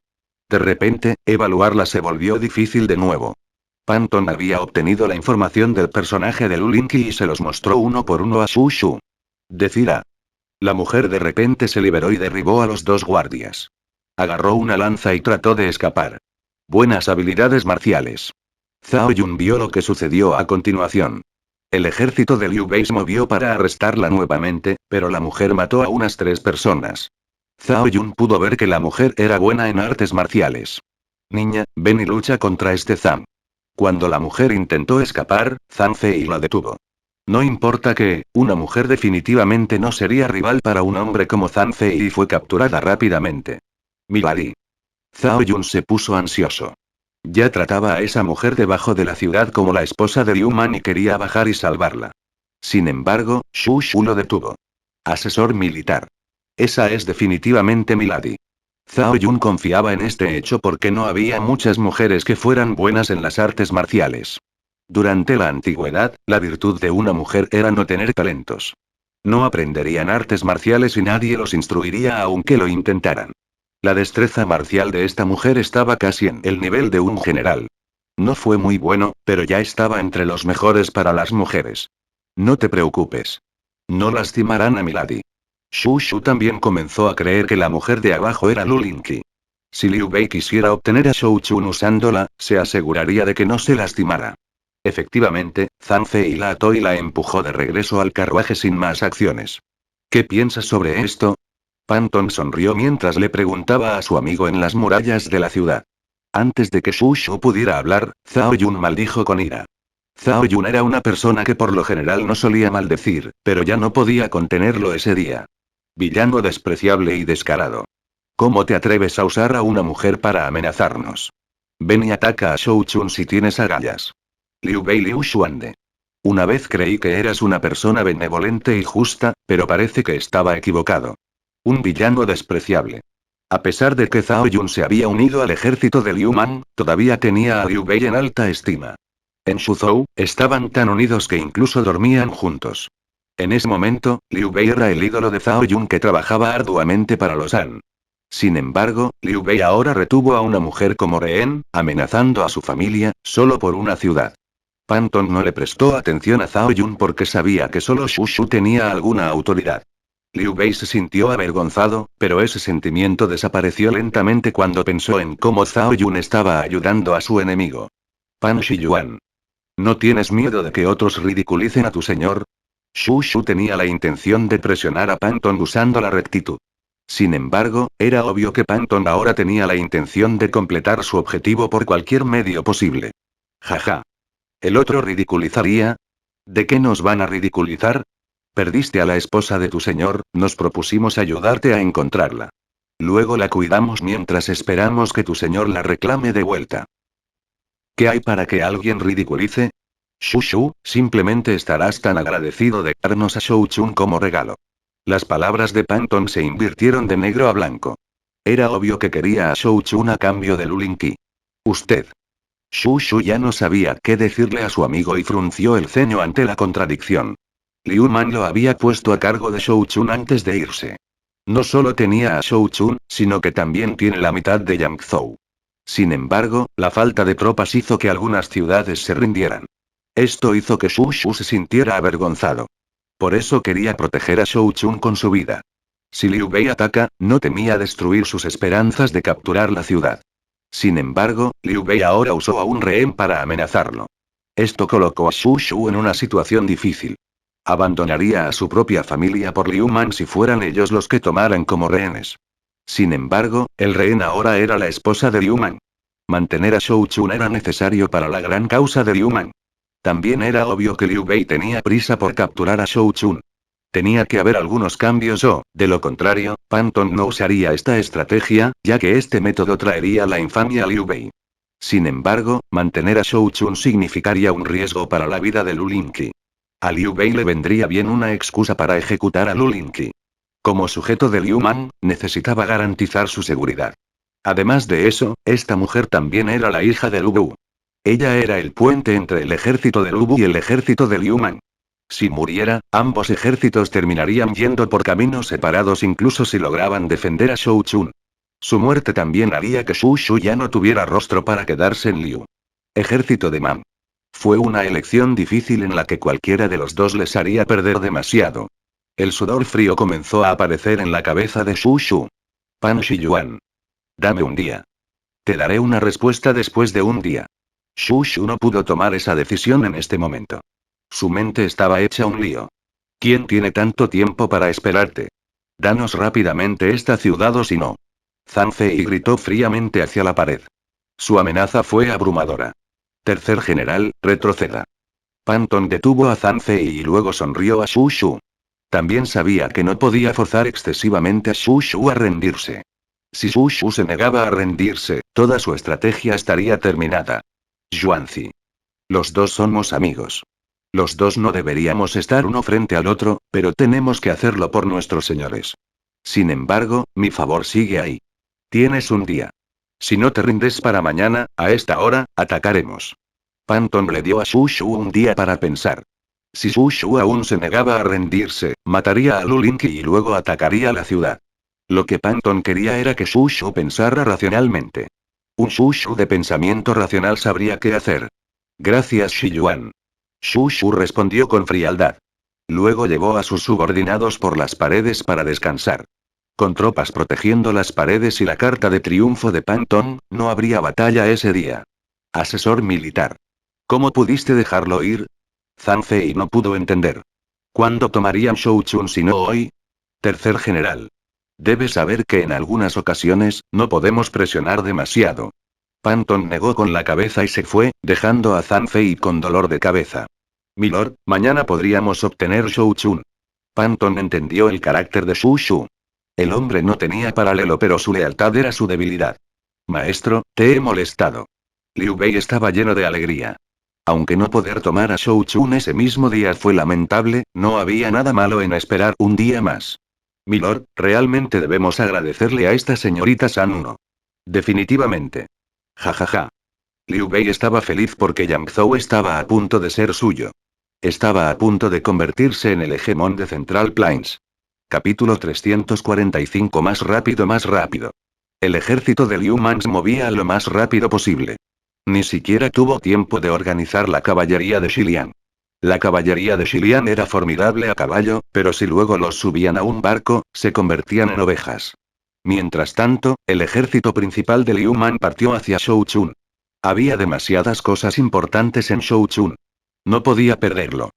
De repente, evaluarla se volvió difícil de nuevo. Panton había obtenido la información del personaje de Lu Lingqi y se los mostró uno por uno a Shu Shu. Decida. La mujer de repente se liberó y derribó a los dos guardias. Agarró una lanza y trató de escapar. Buenas habilidades marciales. Zhao Yun vio lo que sucedió a continuación. El ejército de Liu Bei se movió para arrestarla nuevamente, pero la mujer mató a unas 3 personas. Zhao Yun pudo ver que la mujer era buena en artes marciales. Niña, ven y lucha contra este Zhang. Cuando la mujer intentó escapar, Zhang Fei la detuvo. No importa que, una mujer definitivamente no sería rival para un hombre como Zhang Fei y fue capturada rápidamente. Milady. Zhao Yun se puso ansioso. Ya trataba a esa mujer debajo de la ciudad como la esposa de Liu Man y quería bajar y salvarla. Sin embargo, Xu Shu lo detuvo. Asesor militar. Esa es definitivamente Milady. Zhao Yun confiaba en este hecho porque no había muchas mujeres que fueran buenas en las artes marciales. Durante la antigüedad, la virtud de una mujer era no tener talentos. No aprenderían artes marciales y nadie los instruiría aunque lo intentaran. La destreza marcial de esta mujer estaba casi en el nivel de un general. No fue muy bueno, pero ya estaba entre los mejores para las mujeres. No te preocupes. No lastimarán a Milady. Xu Shu también comenzó a creer que la mujer de abajo era Lu Lingqi. Si Liu Bei quisiera obtener a Shou Chun usándola, se aseguraría de que no se lastimara. Efectivamente, Zhang Fei la ató y la empujó de regreso al carruaje sin más acciones. ¿Qué piensas sobre esto? Panton sonrió mientras le preguntaba a su amigo en las murallas de la ciudad. Antes de que Xu Shu pudiera hablar, Zhao Yun maldijo con ira. Zhao Yun era una persona que por lo general no solía maldecir, pero ya no podía contenerlo ese día. Villano despreciable y descarado. ¿Cómo te atreves a usar a una mujer para amenazarnos? Ven y ataca a Shou Chun si tienes agallas. Liu Bei Liu Xuande. Una vez creí que eras una persona benevolente y justa, pero parece que estaba equivocado. Un villano despreciable. A pesar de que Zhao Yun se había unido al ejército de Liu Man, todavía tenía a Liu Bei en alta estima. En Shuzhou, estaban tan unidos que incluso dormían juntos. En ese momento, Liu Bei era el ídolo de Zhao Yun que trabajaba arduamente para los Han. Sin embargo, Liu Bei ahora retuvo a una mujer como rehén, amenazando a su familia, solo por una ciudad. Panton no le prestó atención a Zhao Yun porque sabía que solo Xu Shu tenía alguna autoridad. Liu Bei se sintió avergonzado, pero ese sentimiento desapareció lentamente cuando pensó en cómo Zhao Yun estaba ayudando a su enemigo. Pan Shiyuan. ¿No tienes miedo de que otros ridiculicen a tu señor? Xu Shu tenía la intención de presionar a Panton usando la rectitud. Sin embargo, era obvio que Panton ahora tenía la intención de completar su objetivo por cualquier medio posible. Jaja. ¿El otro ridiculizaría? ¿De qué nos van a ridiculizar? Perdiste a la esposa de tu señor, nos propusimos ayudarte a encontrarla. Luego la cuidamos mientras esperamos que tu señor la reclame de vuelta. ¿Qué hay para que alguien ridiculice? Xu Shu, simplemente estarás tan agradecido de darnos a Shou Chun como regalo. Las palabras de Panton se invirtieron de negro a blanco. Era obvio que quería a Shou Chun a cambio de Lu Lingqi. Usted. Xu Shu ya no sabía qué decirle a su amigo y frunció el ceño ante la contradicción. Liu Man lo había puesto a cargo de Shou Chun antes de irse. No solo tenía a Shou Chun, sino que también tiene la mitad de Yangzhou. Sin embargo, la falta de tropas hizo que algunas ciudades se rindieran. Esto hizo que Xu Shu se sintiera avergonzado. Por eso quería proteger a Shou Chun con su vida. Si Liu Bei ataca, no temía destruir sus esperanzas de capturar la ciudad. Sin embargo, Liu Bei ahora usó a un rehén para amenazarlo. Esto colocó a Xu Shu en una situación difícil. Abandonaría a su propia familia por Liu Man si fueran ellos los que tomaran como rehenes. Sin embargo, el rehén ahora era la esposa de Liu Man. Mantener a Shou Chun era necesario para la gran causa de Liu Man. También era obvio que Liu Bei tenía prisa por capturar a Shou Chun. Tenía que haber algunos cambios o, de lo contrario, Panton no usaría esta estrategia, ya que este método traería la infamia a Liu Bei. Sin embargo, mantener a Shou Chun significaría un riesgo para la vida de Lu Lingqi. A Liu Bei le vendría bien una excusa para ejecutar a Lu Lingqi. Como sujeto de Liu Man, necesitaba garantizar su seguridad. Además de eso, esta mujer también era la hija de Lu Bu. Ella era el puente entre el ejército de Lu Bu y el ejército de Liu Man. Si muriera, ambos ejércitos terminarían yendo por caminos separados incluso si lograban defender a Shou Chun. Su muerte también haría que Xu Shu ya no tuviera rostro para quedarse en Liu. Ejército de Man. Fue una elección difícil en la que cualquiera de los dos les haría perder demasiado. El sudor frío comenzó a aparecer en la cabeza de Xu Shu. Pan Shiyuan. Dame un día. Te daré una respuesta después de un día. Shu Shu no pudo tomar esa decisión en este momento. Su mente estaba hecha un lío. ¿Quién tiene tanto tiempo para esperarte? Danos rápidamente esta ciudad o si no. Zhang Fei gritó fríamente hacia la pared. Su amenaza fue abrumadora. Tercer general, retroceda. Panton detuvo a Zhang Fei y luego sonrió a Shu Shu. También sabía que no podía forzar excesivamente a Shu Shu a rendirse. Si Shu Shu se negaba a rendirse, toda su estrategia estaría terminada. Xuanzi. Los dos somos amigos. Los dos no deberíamos estar uno frente al otro, pero tenemos que hacerlo por nuestros señores. Sin embargo, mi favor sigue ahí. Tienes un día. Si no te rindes para mañana, a esta hora, atacaremos. Panton le dio a Shu Shu un día para pensar. Si Shu Shu aún se negaba a rendirse, mataría a Lu Lingqi y luego atacaría la ciudad. Lo que Panton quería era que Shu Shu pensara racionalmente. Un Shu Shu de pensamiento racional sabría qué hacer. Gracias Shi Yuan. Shu Shu respondió con frialdad. Luego llevó a sus subordinados por las paredes para descansar. Con tropas protegiendo las paredes y la carta de triunfo de Panton, no habría batalla ese día. Asesor militar. ¿Cómo pudiste dejarlo ir? Zhang Fei no pudo entender. ¿Cuándo tomarían Shou Chun si no hoy? Tercer general. Debes saber que en algunas ocasiones, no podemos presionar demasiado. Panton negó con la cabeza y se fue, dejando a Zhang Fei con dolor de cabeza. Milord, mañana podríamos obtener Shou Chun. Panton entendió el carácter de Shu Shu. El hombre no tenía paralelo pero su lealtad era su debilidad. Maestro, te he molestado. Liu Bei estaba lleno de alegría. Aunque no poder tomar a Shou Chun ese mismo día fue lamentable, no había nada malo en esperar un día más. Milord, realmente debemos agradecerle a esta señorita San Uno. Definitivamente. Jajaja. Liu Bei estaba feliz porque Yang Zhou estaba a punto de ser suyo. Estaba a punto de convertirse en el hegemón de Central Plains. Capítulo 345. Más rápido, más rápido. El ejército de Liu Man se movía lo más rápido posible. Ni siquiera tuvo tiempo de organizar la caballería de Xiliang. La caballería de Xiliang era formidable a caballo, pero si luego los subían a un barco, se convertían en ovejas. Mientras tanto, el ejército principal de Liu Man partió hacia Shou Chun. Había demasiadas cosas importantes en Shou Chun. No podía perderlo.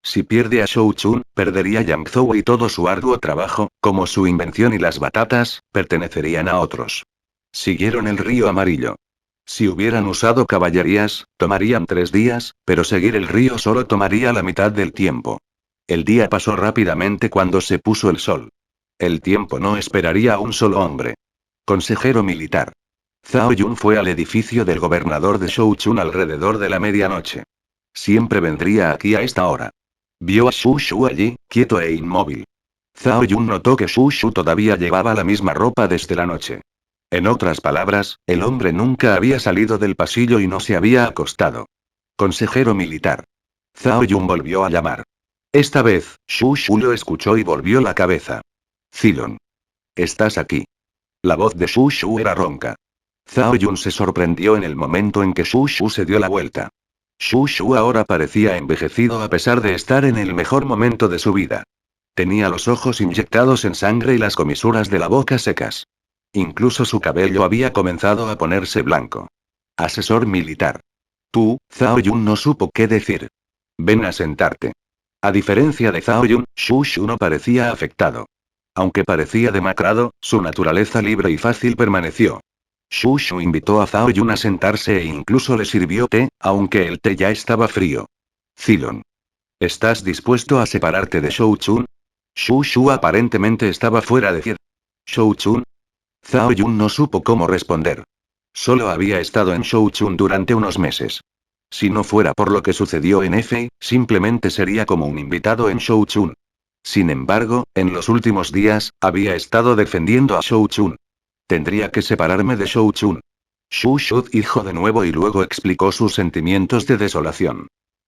Si pierde a Shou Chun, perdería Yang Zhou y todo su arduo trabajo, como su invención y las batatas, pertenecerían a otros. Siguieron el río amarillo. Si hubieran usado caballerías, tomarían 3 días, pero seguir el río solo tomaría la mitad del tiempo. El día pasó rápidamente cuando se puso el sol. El tiempo no esperaría a un solo hombre. Consejero militar. Zhao Yun fue al edificio del gobernador de Shou Chun alrededor de la medianoche. Siempre vendría aquí a esta hora. Vio a Shu Shu allí, quieto e inmóvil. Zhao Yun notó que Shu Shu todavía llevaba la misma ropa desde la noche. En otras palabras, el hombre nunca había salido del pasillo y no se había acostado. Consejero militar. Zhao Yun volvió a llamar. Esta vez, Shu Shu lo escuchó y volvió la cabeza. Zilong. ¿Estás aquí? La voz de Shu Shu era ronca. Zhao Yun se sorprendió en el momento en que Shu Shu se dio la vuelta. Shu Shu ahora parecía envejecido a pesar de estar en el mejor momento de su vida. Tenía los ojos inyectados en sangre y las comisuras de la boca secas. Incluso su cabello había comenzado a ponerse blanco. Asesor militar. Tú, Zhao Yun no supo qué decir. Ven a sentarte. A diferencia de Zhao Yun, Shu Shu no parecía afectado. Aunque parecía demacrado, su naturaleza libre y fácil permaneció. Shu Shu invitó a Zhao Yun a sentarse e incluso le sirvió té, aunque el té ya estaba frío. Zilong. ¿Estás dispuesto a separarte de Shou Chun? Shu Shu aparentemente estaba fuera de sí. ¿Shou Chun? Zhao Yun no supo cómo responder. Solo había estado en Shou Chun durante unos meses. Si no fuera por lo que sucedió en Efei, simplemente sería como un invitado en Shou Chun. Sin embargo, en los últimos días, había estado defendiendo a Shou Chun. Tendría que separarme de Shou Chun. Shu Shu dijo de nuevo y luego explicó sus sentimientos de desolación.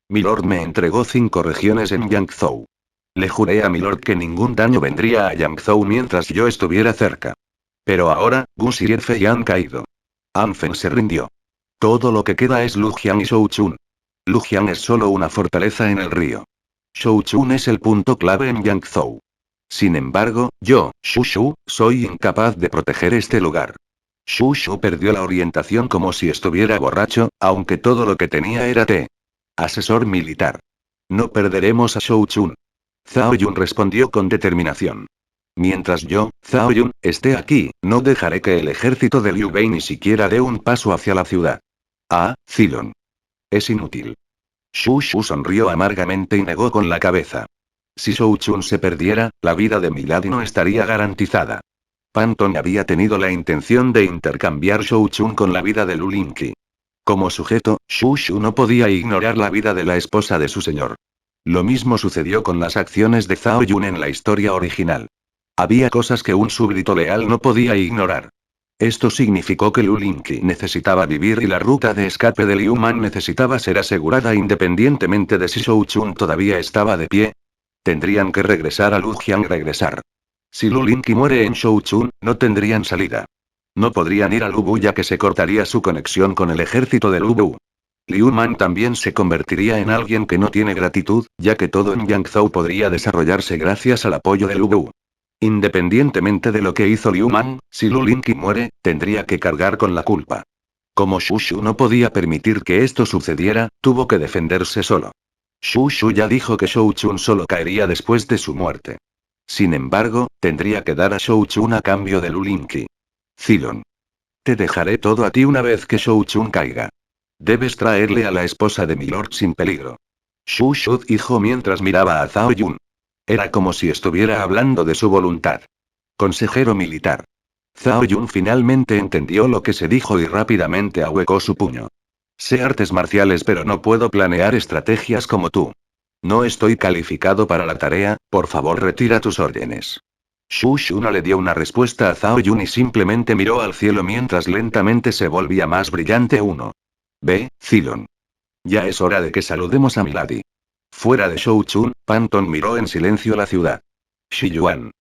Milord me entregó 5 regiones en Yangzhou. Le juré a Milord que ningún daño vendría a Yangzhou mientras yo estuviera cerca. Pero ahora, Gu Xi y Fei han caído. Anfen se rindió. Todo lo que queda es Lujiang y Shou Chun. Lujiang es solo una fortaleza en el río. Shou Chun es el punto clave en Yangzhou. Sin embargo, yo, Shu Shu, soy incapaz de proteger este lugar. Shu perdió la orientación como si estuviera borracho, aunque todo lo que tenía era té. Asesor militar. No perderemos a Shou Chun. Zhao Yun respondió con determinación. Mientras yo, Zhao Yun, esté aquí, no dejaré que el ejército de Liu Bei ni siquiera dé un paso hacia la ciudad. Ah, Zilong. Es inútil. Shu sonrió amargamente y negó con la cabeza. Si Shou Chun se perdiera, la vida de Milady no estaría garantizada. Panton había tenido la intención de intercambiar Shou Chun con la vida de Lu Lingqi. Como sujeto, Shu no podía ignorar la vida de la esposa de su señor. Lo mismo sucedió con las acciones de Zhao Yun en la historia original. Había cosas que un súbdito leal no podía ignorar. Esto significó que Lu Lingqi necesitaba vivir y la ruta de escape de Liu Man necesitaba ser asegurada independientemente de si Shou Chun todavía estaba de pie. Tendrían que regresar a Lujiang regresar. Si Lu Lingqi muere en Shou Chun, no tendrían salida. No podrían ir a Lubu ya que se cortaría su conexión con el ejército de Lubu. Liu Man también se convertiría en alguien que no tiene gratitud, ya que todo en Yangzhou podría desarrollarse gracias al apoyo de Lubu. Independientemente de lo que hizo Liu Man, si Lu Lingqi muere, tendría que cargar con la culpa. Como Shu no podía permitir que esto sucediera, tuvo que defenderse solo. Shu ya dijo que Shou Chun solo caería después de su muerte. Sin embargo, tendría que dar a Shou Chun a cambio de Lu Lingqi. Zilong. Te dejaré todo a ti una vez que Shou Chun caiga. Debes traerle a la esposa de Milord sin peligro. Shu dijo mientras miraba a Zhao Yun. Era como si estuviera hablando de su voluntad. Consejero militar. Zhao Yun finalmente entendió lo que se dijo y rápidamente ahuecó su puño. Sé artes marciales pero no puedo planear estrategias como tú. No estoy calificado para la tarea, por favor retira tus órdenes. Shu no le dio una respuesta a Zhao Yun y simplemente miró al cielo mientras lentamente se volvía más brillante uno. Ve, Zilong. Ya es hora de que saludemos a Milady. Fuera de Shou Chun, Panton miró en silencio la ciudad. Shi Yuan.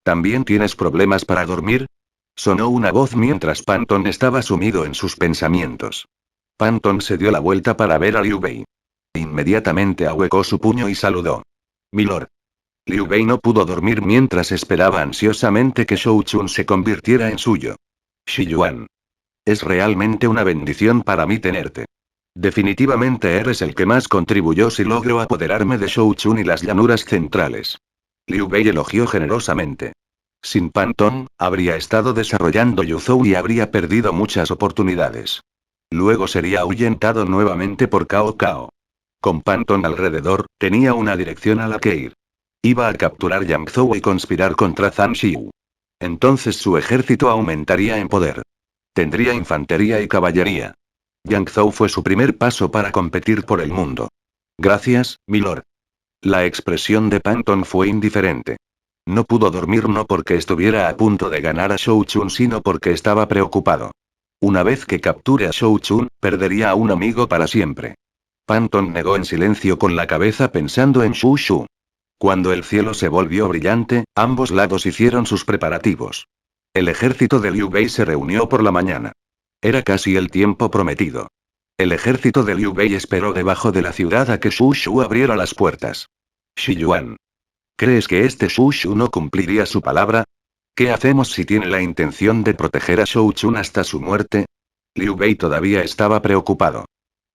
¿También tienes problemas para dormir? Sonó una voz mientras Panton estaba sumido en sus pensamientos. Panton se dio la vuelta para ver a Liu Bei. Inmediatamente ahuecó su puño y saludó. Milord. Liu Bei no pudo dormir mientras esperaba ansiosamente que Shou Chun se convirtiera en suyo. Shi Yuan. Es realmente una bendición para mí tenerte. Definitivamente eres el que más contribuyó si logro apoderarme de Shou Chun y las llanuras centrales. Liu Bei elogió generosamente. Sin Panton, habría estado desarrollando Yuzhou y habría perdido muchas oportunidades. Luego sería ahuyentado nuevamente por Cao Cao. Con Panton alrededor, tenía una dirección a la que ir. Iba a capturar Yangzhou y conspirar contra Zhang Xiu. Entonces su ejército aumentaría en poder. Tendría infantería y caballería. Yangzhou fue su primer paso para competir por el mundo. Gracias, milord. La expresión de Panton fue indiferente. No pudo dormir no porque estuviera a punto de ganar a Shou Chun sino porque estaba preocupado. Una vez que capture a Shou Chun, perdería a un amigo para siempre. Panton negó en silencio con la cabeza pensando en Shu. Cuando el cielo se volvió brillante, ambos lados hicieron sus preparativos. El ejército de Liu Bei se reunió por la mañana. Era casi el tiempo prometido. El ejército de Liu Bei esperó debajo de la ciudad a que Shu abriera las puertas. Shi Yuan. ¿Crees que este Shu no cumpliría su palabra? ¿Qué hacemos si tiene la intención de proteger a Shou Chun hasta su muerte? Liu Bei todavía estaba preocupado.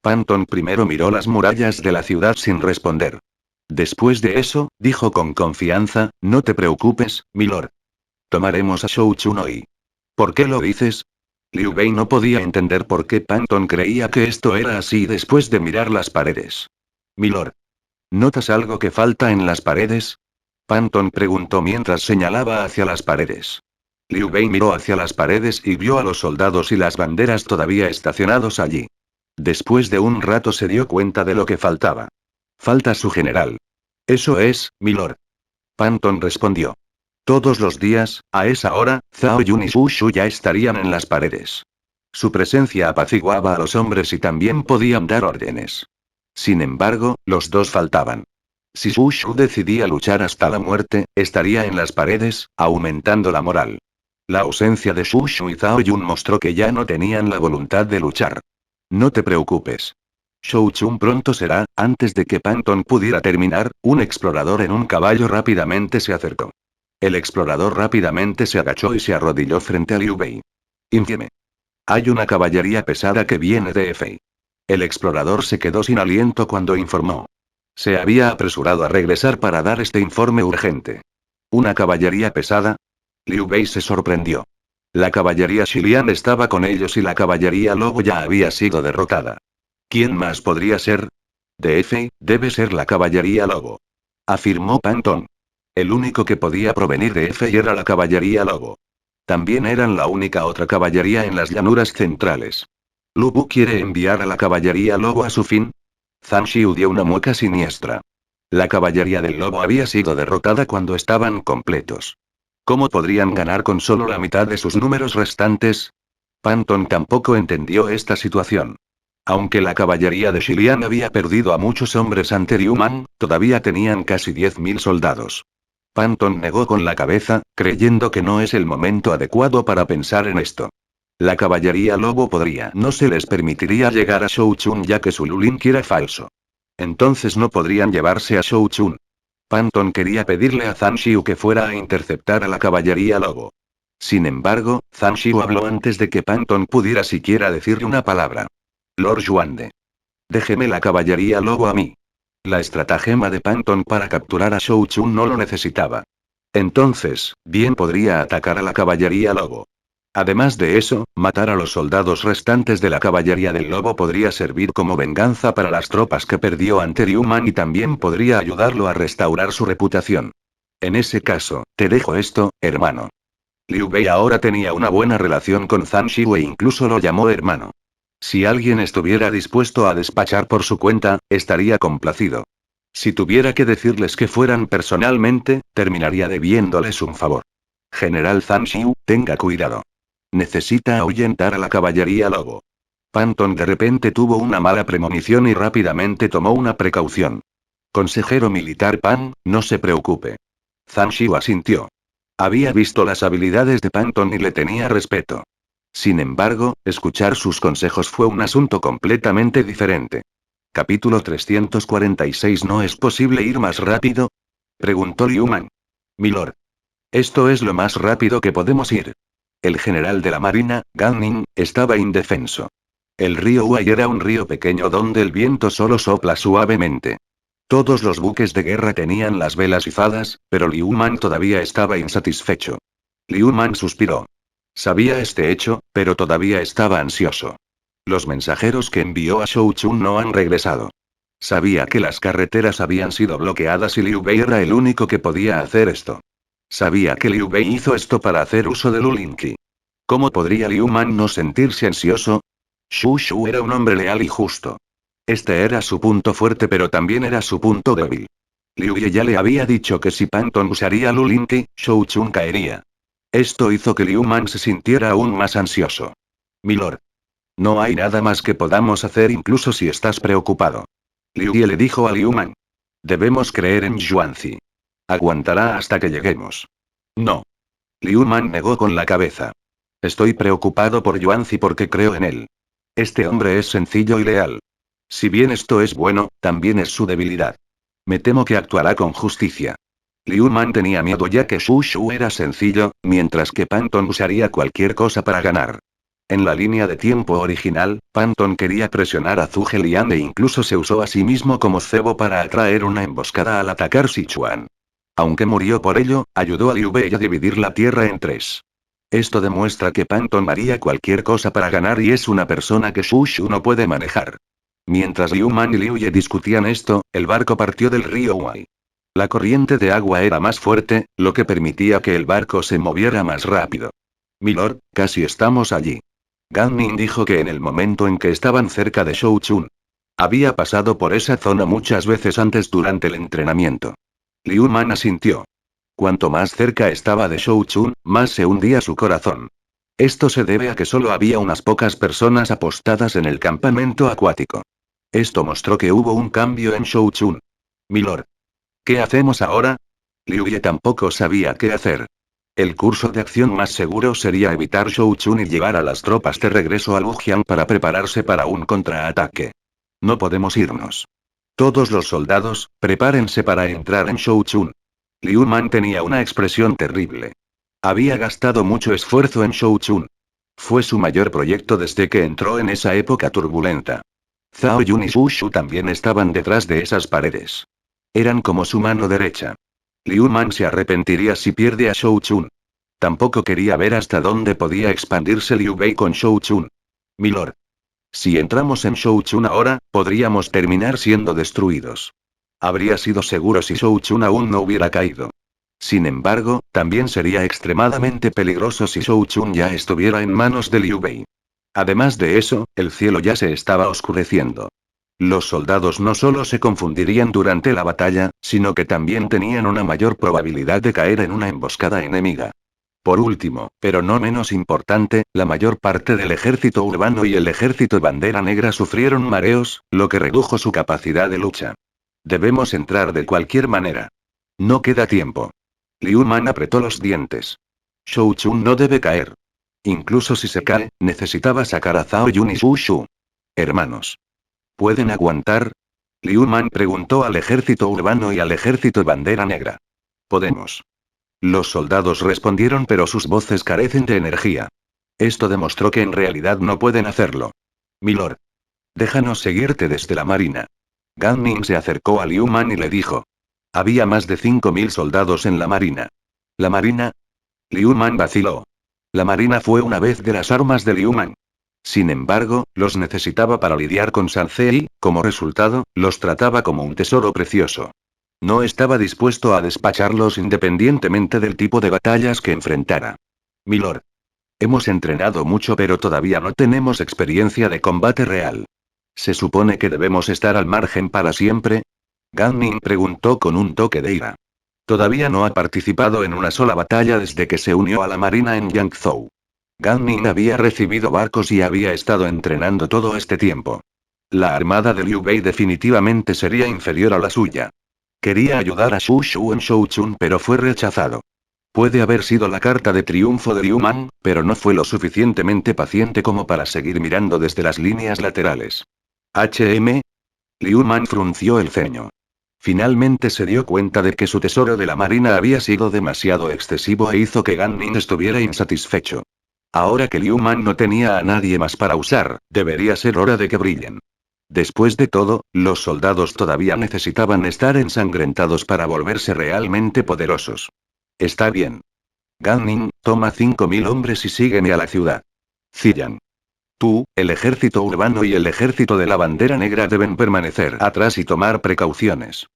Panton primero miró las murallas de la ciudad sin responder. Después de eso, dijo con confianza, no te preocupes, milord. Tomaremos a Shou Chun hoy. ¿Por qué lo dices? Liu Bei no podía entender por qué Panton creía que esto era así después de mirar las paredes. Milord. ¿Notas algo que falta en las paredes? Panton preguntó mientras señalaba hacia las paredes. Liu Bei miró hacia las paredes y vio a los soldados y las banderas todavía estacionados allí. Después de un rato se dio cuenta de lo que faltaba. Falta su general. Eso es, milord. Panton respondió. Todos los días, a esa hora, Zhao Yun y Shu ya estarían en las paredes. Su presencia apaciguaba a los hombres y también podían dar órdenes. Sin embargo, los dos faltaban. Si Shu decidía luchar hasta la muerte, estaría en las paredes, aumentando la moral. La ausencia de Shu y Zhao Yun mostró que ya no tenían la voluntad de luchar. No te preocupes. Shou Chun pronto será. Antes de que Panton pudiera terminar, un explorador en un caballo rápidamente se acercó. El explorador rápidamente se agachó y se arrodilló frente a Liu Bei. Infieme. Hay una caballería pesada que viene de Efei. El explorador se quedó sin aliento cuando informó. Se había apresurado a regresar para dar este informe urgente. ¿Una caballería pesada? Liu Bei se sorprendió. La caballería Xilian estaba con ellos y la caballería Lobo ya había sido derrotada. ¿Quién más podría ser? De Efei, debe ser la caballería Lobo. Afirmó Pantón. El único que podía provenir de Efei era la caballería Lobo. También eran la única otra caballería en las llanuras centrales. ¿Lu Bu quiere enviar a la caballería Lobo a su fin? Zhang Xiu dio una mueca siniestra. La caballería del Lobo había sido derrotada cuando estaban completos. ¿Cómo podrían ganar con solo la mitad de sus números restantes? Pantón tampoco entendió esta situación. Aunque la caballería de Xilian había perdido a muchos hombres ante Liu Man, todavía tenían casi 10.000 soldados. Pantón negó con la cabeza, creyendo que no es el momento adecuado para pensar en esto. La caballería Lobo no se les permitiría llegar a Shouchun ya que su Lulink era falso. Entonces no podrían llevarse a Shouchun. Pantón quería pedirle a Zhang Xiu que fuera a interceptar a la caballería Lobo. Sin embargo, Zhang Xiu habló antes de que Pantón pudiera siquiera decirle una palabra. Lord Yuande. Déjeme la caballería Lobo a mí. La estratagema de Pantón para capturar a Shouchun no lo necesitaba. Entonces, bien podría atacar a la caballería Lobo. Además de eso, matar a los soldados restantes de la caballería del Lobo podría servir como venganza para las tropas que perdió ante Liu Man y también podría ayudarlo a restaurar su reputación. En ese caso, te dejo esto, hermano. Liu Bei ahora tenía una buena relación con Zhang Xiu e incluso lo llamó hermano. Si alguien estuviera dispuesto a despachar por su cuenta, estaría complacido. Si tuviera que decirles que fueran personalmente, terminaría debiéndoles un favor. General Zhang Xiu, tenga cuidado. Necesita ahuyentar a la caballería Lobo. Pantón de repente tuvo una mala premonición y rápidamente tomó una precaución. Consejero militar Pan, no se preocupe. Zhang Xiu asintió. Había visto las habilidades de Pantón y le tenía respeto. Sin embargo, escuchar sus consejos fue un asunto completamente diferente. Capítulo 346. ¿No es posible ir más rápido? Preguntó Liu Man. Milord. Esto es lo más rápido que podemos ir. El general de la marina, Gan Ning, estaba indefenso. El río Huai era un río pequeño donde el viento solo sopla suavemente. Todos los buques de guerra tenían las velas izadas, pero Liu Man todavía estaba insatisfecho. Liu Man suspiró. Sabía este hecho, pero todavía estaba ansioso. Los mensajeros que envió a Shouchun no han regresado. Sabía que las carreteras habían sido bloqueadas y Liu Bei era el único que podía hacer esto. Sabía que Liu Bei hizo esto para hacer uso de Lulinki. ¿Cómo podría Liu Man no sentirse ansioso? Shu Shu era un hombre leal y justo. Este era su punto fuerte pero también era su punto débil. Liu Ye ya le había dicho que si Pantón usaría Lulinki, Shouchun caería. Esto hizo que Liu Man se sintiera aún más ansioso. Milord. No hay nada más que podamos hacer incluso si estás preocupado. Liu Ye le dijo a Liu Man. Debemos creer en Yuanzi. Aguantará hasta que lleguemos. No. Liu Man negó con la cabeza. Estoy preocupado por Yuanzi porque creo en él. Este hombre es sencillo y leal. Si bien esto es bueno, también es su debilidad. Me temo que actuará con justicia. Liu Man tenía miedo ya que Shu Shu era sencillo, mientras que Pantón usaría cualquier cosa para ganar. En la línea de tiempo original, Pantón quería presionar a Zhuge Liang e incluso se usó a sí mismo como cebo para atraer una emboscada al atacar Sichuan. Aunque murió por ello, ayudó a Liu Bei a dividir la tierra en tres. Esto demuestra que Pantón haría cualquier cosa para ganar y es una persona que Shu Shu no puede manejar. Mientras Liu Man y Liu Ye discutían esto, el barco partió del río Huai. La corriente de agua era más fuerte, lo que permitía que el barco se moviera más rápido. Milord, casi estamos allí. Gan Ning dijo que en el momento en que estaban cerca de Shouchun. Había pasado por esa zona muchas veces antes durante el entrenamiento. Liu Man asintió. Cuanto más cerca estaba de Shouchun, más se hundía su corazón. Esto se debe a que solo había unas pocas personas apostadas en el campamento acuático. Esto mostró que hubo un cambio en Shouchun. Milord. ¿Qué hacemos ahora? Liu Ye tampoco sabía qué hacer. El curso de acción más seguro sería evitar Shouchun y llevar a las tropas de regreso a Lujiang para prepararse para un contraataque. No podemos irnos. Todos los soldados, prepárense para entrar en Shouchun. Liu Man tenía una expresión terrible. Había gastado mucho esfuerzo en Shouchun. Fue su mayor proyecto desde que entró en esa época turbulenta. Zhao Yun y Su Shu también estaban detrás de esas paredes. Eran como su mano derecha. Liu Man se arrepentiría si pierde a Shou Chun. Tampoco quería ver hasta dónde podía expandirse Liu Bei con Shou Chun. Milord. Si entramos en Shou Chun ahora, podríamos terminar siendo destruidos. Habría sido seguro si Shou Chun aún no hubiera caído. Sin embargo, también sería extremadamente peligroso si Shou Chun ya estuviera en manos de Liu Bei. Además de eso, el cielo ya se estaba oscureciendo. Los soldados no solo se confundirían durante la batalla, sino que también tenían una mayor probabilidad de caer en una emboscada enemiga. Por último, pero no menos importante, la mayor parte del ejército urbano y el ejército bandera negra sufrieron mareos, lo que redujo su capacidad de lucha. Debemos entrar de cualquier manera. No queda tiempo. Liu Man apretó los dientes. Shou Chun no debe caer. Incluso si se cae, necesitaba sacar a Zhao Yun y Su Shu. Hermanos. ¿Pueden aguantar? Liu Man preguntó al ejército urbano y al ejército bandera negra. Podemos. Los soldados respondieron, pero sus voces carecen de energía. Esto demostró que en realidad no pueden hacerlo. Milord. Déjanos seguirte desde la marina. Gan Ning se acercó a Liu Man y le dijo. Había más de 5.000 soldados en la marina. ¿La marina? Liu Man vaciló. La marina fue una vez de las armas de Liu Man. Sin embargo, los necesitaba para lidiar con San Ce y, como resultado, los trataba como un tesoro precioso. No estaba dispuesto a despacharlos independientemente del tipo de batallas que enfrentara. Milord. Hemos entrenado mucho pero todavía no tenemos experiencia de combate real. ¿Se supone que debemos estar al margen para siempre? Gan Ning preguntó con un toque de ira. Todavía no ha participado en una sola batalla desde que se unió a la marina en Yangzhou. Gan Ning había recibido barcos y había estado entrenando todo este tiempo. La armada de Liu Bei definitivamente sería inferior a la suya. Quería ayudar a Su Shu en Shou Chun pero fue rechazado. Puede haber sido la carta de triunfo de Liu Man, pero no fue lo suficientemente paciente como para seguir mirando desde las líneas laterales. Liu Man frunció el ceño. Finalmente se dio cuenta de que su tesoro de la marina había sido demasiado excesivo e hizo que Gan Ning estuviera insatisfecho. Ahora que Liu Man no tenía a nadie más para usar, debería ser hora de que brillen. Después de todo, los soldados todavía necesitaban estar ensangrentados para volverse realmente poderosos. Está bien. Gan Ning, toma 5.000 hombres y sígueme a la ciudad. Ziyan. Tú, el ejército urbano y el ejército de la bandera negra deben permanecer atrás y tomar precauciones.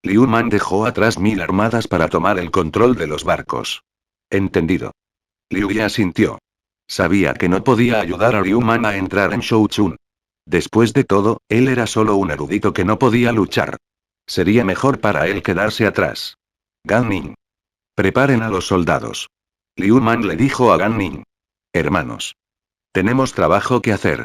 Liu Man dejó atrás 1.000 armadas para tomar el control de los barcos. Entendido. Liu Ya asintió. Sabía que no podía ayudar a Liu Man a entrar en Shou Chun. Después de todo, él era solo un erudito que no podía luchar. Sería mejor para él quedarse atrás. Gan Ning. Preparen a los soldados. Liu Man le dijo a Gan Ning. Hermanos. Tenemos trabajo que hacer.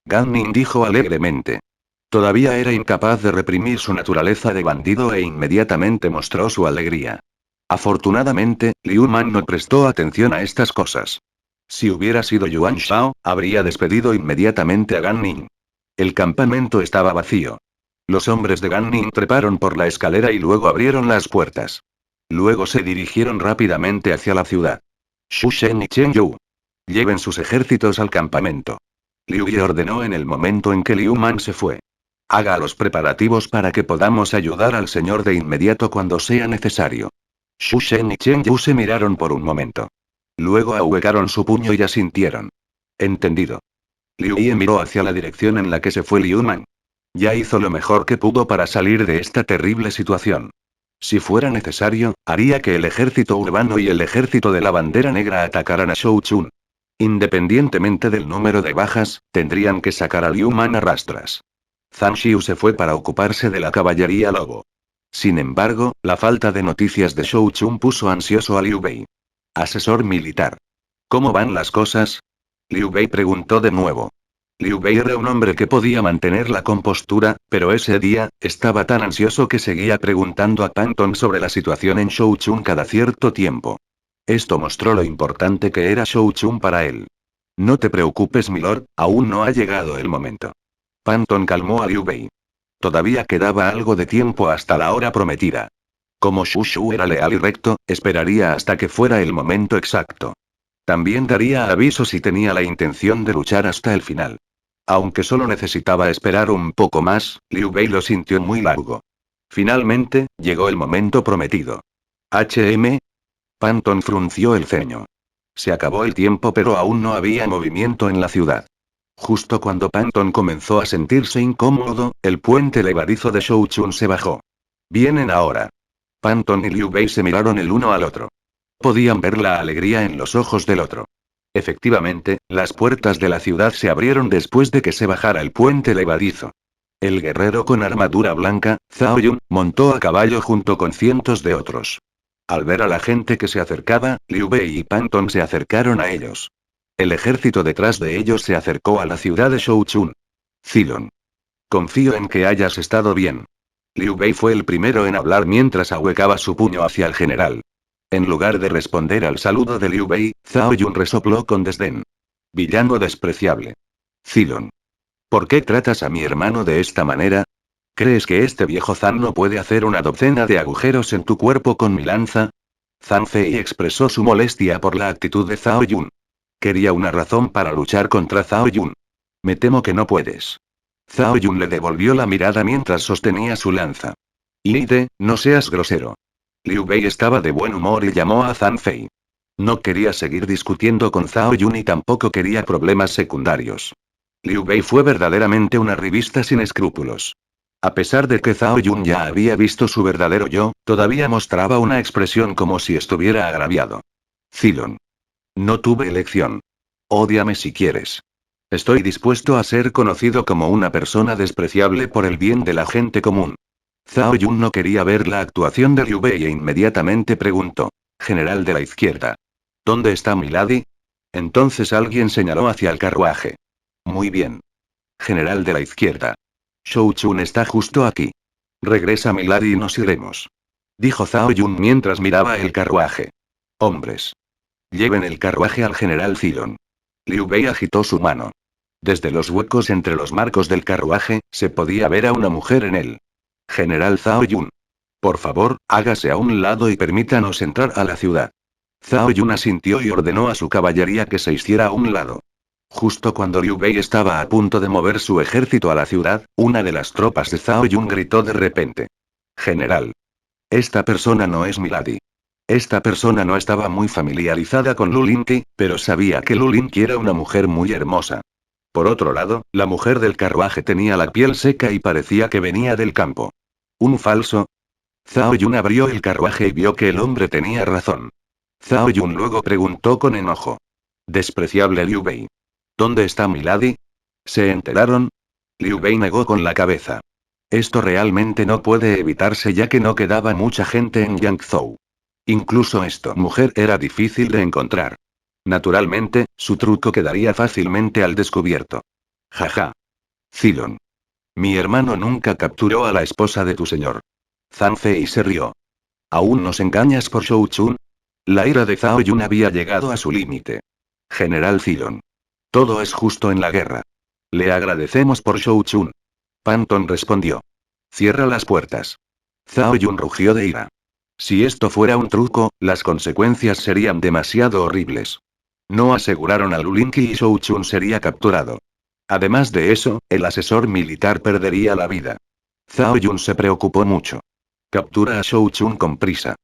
Gan Ning dijo alegremente. Todavía era incapaz de reprimir su naturaleza de bandido e inmediatamente mostró su alegría. Afortunadamente, Liu Man no prestó atención a estas cosas. Si hubiera sido Yuan Shao, habría despedido inmediatamente a Gan Ning. El campamento estaba vacío. Los hombres de Gan Ning treparon por la escalera y luego abrieron las puertas. Luego se dirigieron rápidamente hacia la ciudad. Xu Shen y Chen Yu. Lleven sus ejércitos al campamento. Liu Ye ordenó en el momento en que Liu Man se fue. Haga los preparativos para que podamos ayudar al señor de inmediato cuando sea necesario. Xu Shen y Chen Yu se miraron por un momento. Luego ahuecaron su puño y asintieron. Entendido. Liu Ye miró hacia la dirección en la que se fue Liu Man. Ya hizo lo mejor que pudo para salir de esta terrible situación. Si fuera necesario, haría que el ejército urbano y el ejército de la bandera negra atacaran a Shou Chun. Independientemente del número de bajas, tendrían que sacar a Liu Man a rastras. Zhang Xiu se fue para ocuparse de la caballería lobo. Sin embargo, la falta de noticias de Shou Chun puso ansioso a Liu Bei. Asesor militar. ¿Cómo van las cosas? Liu Bei preguntó de nuevo. Liu Bei era un hombre que podía mantener la compostura, pero ese día, estaba tan ansioso que seguía preguntando a Pan Tong sobre la situación en Shou Chun cada cierto tiempo. Esto mostró lo importante que era Shou Chun para él. No te preocupes, milord, aún no ha llegado el momento. Pan Tong calmó a Liu Bei. Todavía quedaba algo de tiempo hasta la hora prometida. Como Xu Shu era leal y recto, esperaría hasta que fuera el momento exacto. También daría aviso si tenía la intención de luchar hasta el final. Aunque solo necesitaba esperar un poco más, Liu Bei lo sintió muy largo. Finalmente, llegó el momento prometido. HM. Panton frunció el ceño. Se acabó el tiempo, pero aún no había movimiento en la ciudad. Justo cuando Panton comenzó a sentirse incómodo, el puente levadizo de Shouchun se bajó. Vienen ahora. Panton y Liu Bei se miraron el uno al otro. Podían ver la alegría en los ojos del otro. Efectivamente, las puertas de la ciudad se abrieron después de que se bajara el puente levadizo. El guerrero con armadura blanca, Zhao Yun, montó a caballo junto con cientos de otros. Al ver a la gente que se acercaba, Liu Bei y Panton se acercaron a ellos. El ejército detrás de ellos se acercó a la ciudad de Shouchun. Zilong. Confío en que hayas estado bien. Liu Bei fue el primero en hablar mientras ahuecaba su puño hacia el general. En lugar de responder al saludo de Liu Bei, Zhao Yun resopló con desdén. Villano despreciable. Zilong. ¿Por qué tratas a mi hermano de esta manera? ¿Crees que este viejo Zan no puede hacer una docena de agujeros en tu cuerpo con mi lanza? Zhang Fei expresó su molestia por la actitud de Zhao Yun. Quería una razón para luchar contra Zhao Yun. Me temo que no puedes. Zhao Yun le devolvió la mirada mientras sostenía su lanza. Ide, no seas grosero. Liu Bei estaba de buen humor y llamó a Zhang Fei. No quería seguir discutiendo con Zhao Yun y tampoco quería problemas secundarios. Liu Bei fue verdaderamente una revista sin escrúpulos. A pesar de que Zhao Yun ya había visto su verdadero yo, todavía mostraba una expresión como si estuviera agraviado. Zilong. No tuve elección. Ódiame si quieres. Estoy dispuesto a ser conocido como una persona despreciable por el bien de la gente común. Zhao Yun no quería ver la actuación de Liu Bei e inmediatamente preguntó. General de la izquierda. ¿Dónde está Milady? Entonces alguien señaló hacia el carruaje. Muy bien. General de la izquierda. Shouchun está justo aquí. Regresa Milady y nos iremos. Dijo Zhao Yun mientras miraba el carruaje. Hombres. Lleven el carruaje al general Zilong. Liu Bei agitó su mano. Desde los huecos entre los marcos del carruaje, se podía ver a una mujer en él. General Zhao Yun. Por favor, hágase a un lado y permítanos entrar a la ciudad. Zhao Yun asintió y ordenó a su caballería que se hiciera a un lado. Justo cuando Liu Bei estaba a punto de mover su ejército a la ciudad, una de las tropas de Zhao Yun gritó de repente. General. Esta persona no es Milady. Esta persona no estaba muy familiarizada con Lu Linqi, pero sabía que Lu Linqi era una mujer muy hermosa. Por otro lado, la mujer del carruaje tenía la piel seca y parecía que venía del campo. ¿Un falso? Zhao Yun abrió el carruaje y vio que el hombre tenía razón. Zhao Yun luego preguntó con enojo. Despreciable Liu Bei. ¿Dónde está Milady? ¿Se enteraron? Liu Bei negó con la cabeza. Esto realmente no puede evitarse ya que no quedaba mucha gente en Yangzhou. Incluso esta mujer era difícil de encontrar. Naturalmente, su truco quedaría fácilmente al descubierto. Jaja. Zilong. Mi hermano nunca capturó a la esposa de tu señor. Zhang Fei se rió. ¿Aún nos engañas por Shouchun? La ira de Zhao Yun había llegado a su límite. General Zilong. Todo es justo en la guerra. Le agradecemos por Shouchun. Panton respondió. Cierra las puertas. Zhao Yun rugió de ira. Si esto fuera un truco, las consecuencias serían demasiado horribles. No aseguraron a Lu Linqi y Shouchun sería capturado. Además de eso, el asesor militar perdería la vida. Zhao Yun se preocupó mucho. Captura a Shouchun con prisa.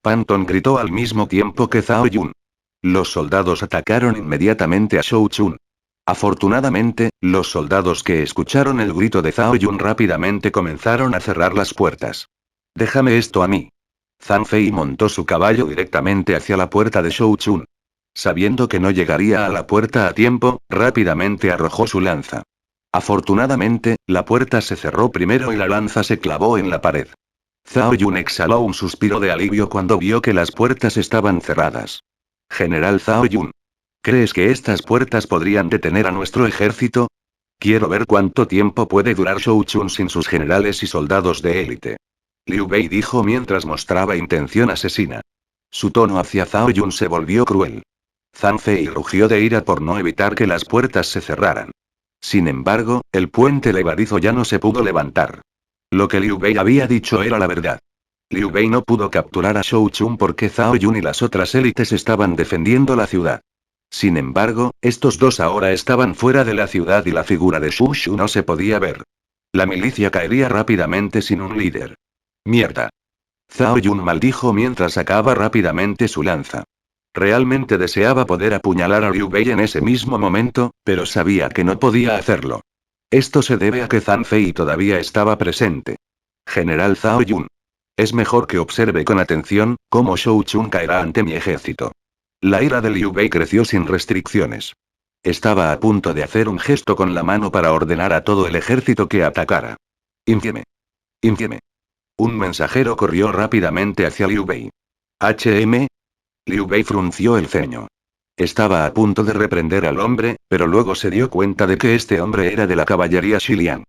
Panton gritó al mismo tiempo que Zhao Yun. Los soldados atacaron inmediatamente a Shouchun. Afortunadamente, los soldados que escucharon el grito de Zhao Yun rápidamente comenzaron a cerrar las puertas. Déjame esto a mí. Zhang Fei montó su caballo directamente hacia la puerta de Shouchun. Sabiendo que no llegaría a la puerta a tiempo, rápidamente arrojó su lanza. Afortunadamente, la puerta se cerró primero y la lanza se clavó en la pared. Zhao Yun exhaló un suspiro de alivio cuando vio que las puertas estaban cerradas. General Zhao Yun. ¿Crees que estas puertas podrían detener a nuestro ejército? Quiero ver cuánto tiempo puede durar Shouchun sin sus generales y soldados de élite. Liu Bei dijo mientras mostraba intención asesina. Su tono hacia Zhao Yun se volvió cruel. Zhang Fei rugió de ira por no evitar que las puertas se cerraran. Sin embargo, el puente levadizo ya no se pudo levantar. Lo que Liu Bei había dicho era la verdad. Liu Bei no pudo capturar a Shouchun porque Zhao Yun y las otras élites estaban defendiendo la ciudad. Sin embargo, estos dos ahora estaban fuera de la ciudad y la figura de Shu Shu no se podía ver. La milicia caería rápidamente sin un líder. Mierda. Zhao Yun maldijo mientras sacaba rápidamente su lanza. Realmente deseaba poder apuñalar a Liu Bei en ese mismo momento, pero sabía que no podía hacerlo. Esto se debe a que Zhang Fei todavía estaba presente. General Zhao Yun. Es mejor que observe con atención cómo Shou Chun caerá ante mi ejército. La ira de Liu Bei creció sin restricciones. Estaba a punto de hacer un gesto con la mano para ordenar a todo el ejército que atacara. Infieme. Infieme. Un mensajero corrió rápidamente hacia Liu Bei. HM. Liu Bei frunció el ceño. Estaba a punto de reprender al hombre, pero luego se dio cuenta de que este hombre era de la caballería Xiliang.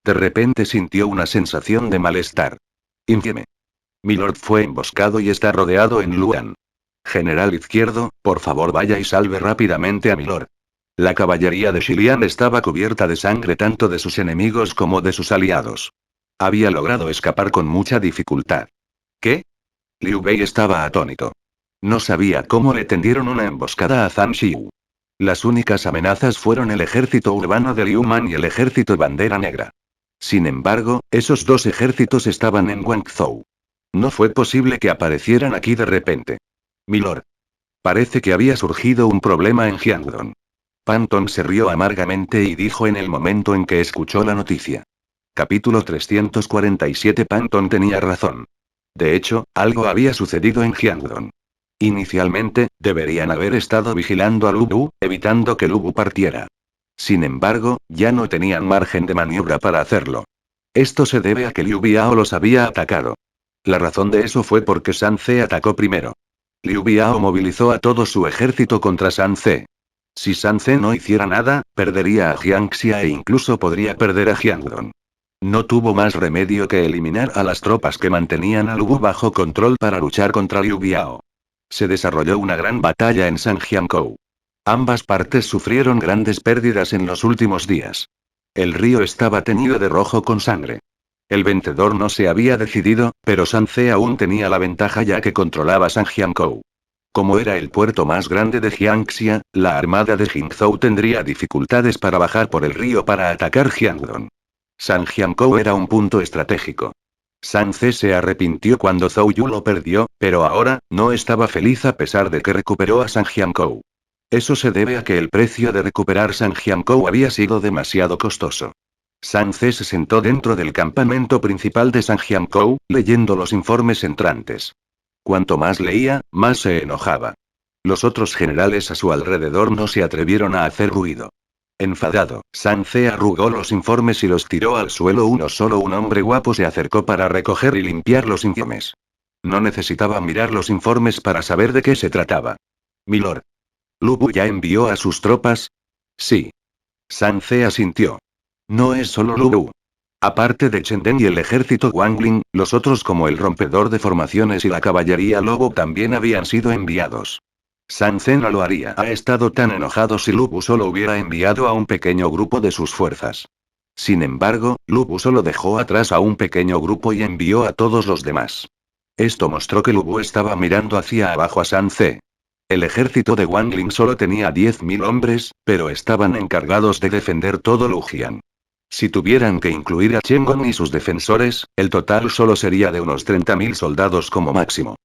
De repente sintió una sensación de malestar. Infieme. Milord fue emboscado y está rodeado en Luan. General izquierdo, por favor vaya y salve rápidamente a Milord. La caballería de Xiliang estaba cubierta de sangre tanto de sus enemigos como de sus aliados. Había logrado escapar con mucha dificultad. ¿Qué? Liu Bei estaba atónito. No sabía cómo le tendieron una emboscada a Zhang Xiu. Las únicas amenazas fueron el ejército urbano de Liu Man y el ejército Bandera Negra. Sin embargo, esos dos ejércitos estaban en Guangzhou. No fue posible que aparecieran aquí de repente. Milord. Parece que había surgido un problema en Jiangdong. Panton se rió amargamente y dijo en el momento en que escuchó la noticia. Capítulo 347. Panton tenía razón. De hecho, algo había sucedido en Jiangdong. Inicialmente, deberían haber estado vigilando a Lu Bu, evitando que Lu Bu partiera. Sin embargo, ya no tenían margen de maniobra para hacerlo. Esto se debe a que Liu Biao los había atacado. La razón de eso fue porque San Ce atacó primero. Liu Biao movilizó a todo su ejército contra San Ce. Si San Ce no hiciera nada, perdería a Jiangxia e incluso podría perder a Jiangdong. No tuvo más remedio que eliminar a las tropas que mantenían a Lu Bu bajo control para luchar contra Liu Biao. Se desarrolló una gran batalla en Sanjiankou. Ambas partes sufrieron grandes pérdidas en los últimos días. El río estaba teñido de rojo con sangre. El vencedor no se había decidido, pero San Ce aún tenía la ventaja ya que controlaba Sanjiankou. Como era el puerto más grande de Jiangxia, la armada de Jingzhou tendría dificultades para bajar por el río para atacar Jiangdong. Sanjiankou era un punto estratégico. San Ce se arrepintió cuando Zhou Yu lo perdió, pero ahora, no estaba feliz a pesar de que recuperó a Sanjiankou. Eso se debe a que el precio de recuperar Sanjiankou había sido demasiado costoso. San Ce se sentó dentro del campamento principal de Sanjiankou, leyendo los informes entrantes. Cuanto más leía, más se enojaba. Los otros generales a su alrededor no se atrevieron a hacer ruido. Enfadado, San Ce arrugó los informes y los tiró al suelo. Solo un hombre guapo se acercó para recoger y limpiar los informes. No necesitaba mirar los informes para saber de qué se trataba. Milord. ¿Lu Bu ya envió a sus tropas? Sí. San Ce asintió. No es solo Lu Bu. Aparte de Chengden y el ejército Wangling, los otros como el rompedor de formaciones y la caballería lobo también habían sido enviados. San Ce no lo haría. Ha estado tan enojado si Lu Bu solo hubiera enviado a un pequeño grupo de sus fuerzas. Sin embargo, Lu Bu solo dejó atrás a un pequeño grupo y envió a todos los demás. Esto mostró que Lu Bu estaba mirando hacia abajo a San Ce. El ejército de Wangling solo tenía 10.000 hombres, pero estaban encargados de defender todo Lujian. Si tuvieran que incluir a Chen Gong y sus defensores, el total solo sería de unos 30.000 soldados como máximo.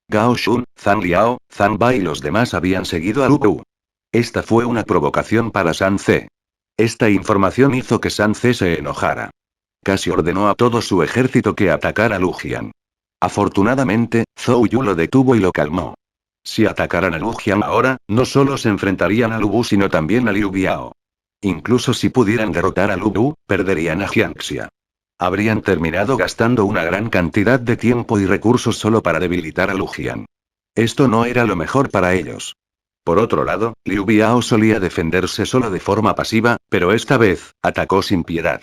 Gao Shun, Zhang Liao, Zhang Bai y los demás habían seguido a Lu Bu. Esta fue una provocación para San Ce. Esta información hizo que San Ce se enojara. Casi ordenó a todo su ejército que atacara a Lujian. Afortunadamente, Zhou Yu lo detuvo y lo calmó. Si atacaran a Lujian ahora, no solo se enfrentarían a Lu Bu sino también a Liu Biao. Incluso si pudieran derrotar a Lu Bu, perderían a Jiangxia. Habrían terminado gastando una gran cantidad de tiempo y recursos solo para debilitar a Lujian. Esto no era lo mejor para ellos. Por otro lado, Liu Biao solía defenderse solo de forma pasiva, pero esta vez, atacó sin piedad.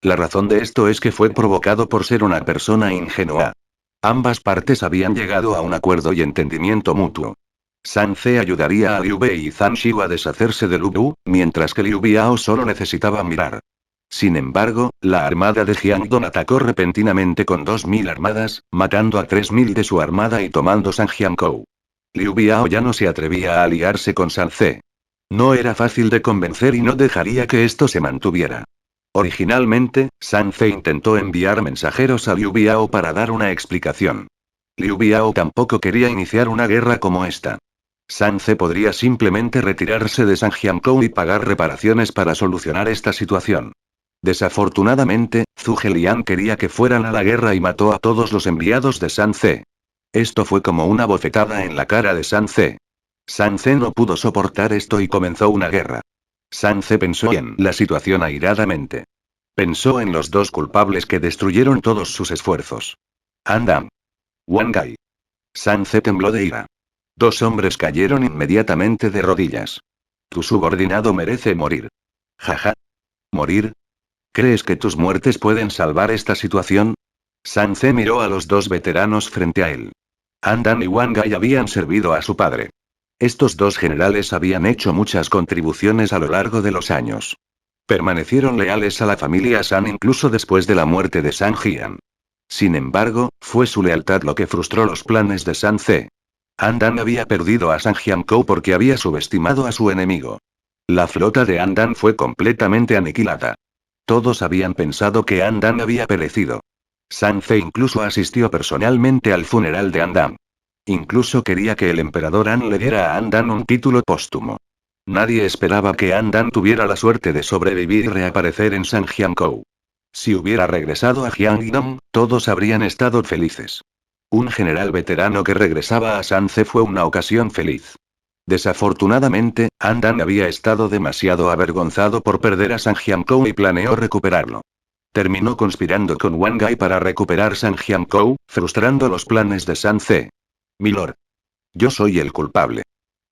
La razón de esto es que fue provocado por ser una persona ingenua. Ambas partes habían llegado a un acuerdo y entendimiento mutuo. San Ce ayudaría a Liu Bei y Zhang Xiu a deshacerse de Lu Bu, mientras que Liu Biao solo necesitaba mirar. Sin embargo, la armada de Jiangdong atacó repentinamente con 2.000 armadas, matando a 3.000 de su armada y tomando Sanjiankou. Liu Biao ya no se atrevía a aliarse con San Ce. No era fácil de convencer y no dejaría que esto se mantuviera. Originalmente, Sun Ce intentó enviar mensajeros a Liu Biao para dar una explicación. Liu Biao tampoco quería iniciar una guerra como esta. Sun Ce podría simplemente retirarse de Sanjiankou y pagar reparaciones para solucionar esta situación. Desafortunadamente, Zhuge Liang quería que fueran a la guerra y mató a todos los enviados de Sun Ce. Esto fue como una bofetada en la cara de Sun Ce. Sun Ce no pudo soportar esto y comenzó una guerra. Sun Ce pensó en la situación airadamente. Pensó en los dos culpables que destruyeron todos sus esfuerzos. Andam. Wang Gai. Sun Ce tembló de ira. Dos hombres cayeron inmediatamente de rodillas. Tu subordinado merece morir. Jaja. ¿Morir? ¿Crees que tus muertes pueden salvar esta situación? Sun Ce miró a los dos veteranos frente a él. Andan y Wang Gai habían servido a su padre. Estos dos generales habían hecho muchas contribuciones a lo largo de los años. Permanecieron leales a la familia San incluso después de la muerte de San Jian. Sin embargo, fue su lealtad lo que frustró los planes de Sun Ce. Andan había perdido a Sanjiankou porque había subestimado a su enemigo. La flota de Andan fue completamente aniquilada. Todos habían pensado que Andan había perecido. Sun Ce incluso asistió personalmente al funeral de Andan. Incluso quería que el emperador An le diera a Andan un título póstumo. Nadie esperaba que Andan tuviera la suerte de sobrevivir y reaparecer en Sanjiankou. Si hubiera regresado a Jiangnan, todos habrían estado felices. Un general veterano que regresaba a Sanze fue una ocasión feliz. Desafortunadamente, Andan había estado demasiado avergonzado por perder a Sanjiankou y planeó recuperarlo. Terminó conspirando con Wang Gai para recuperar Sanjiankou, frustrando los planes de Sanze. Milord. Yo soy el culpable.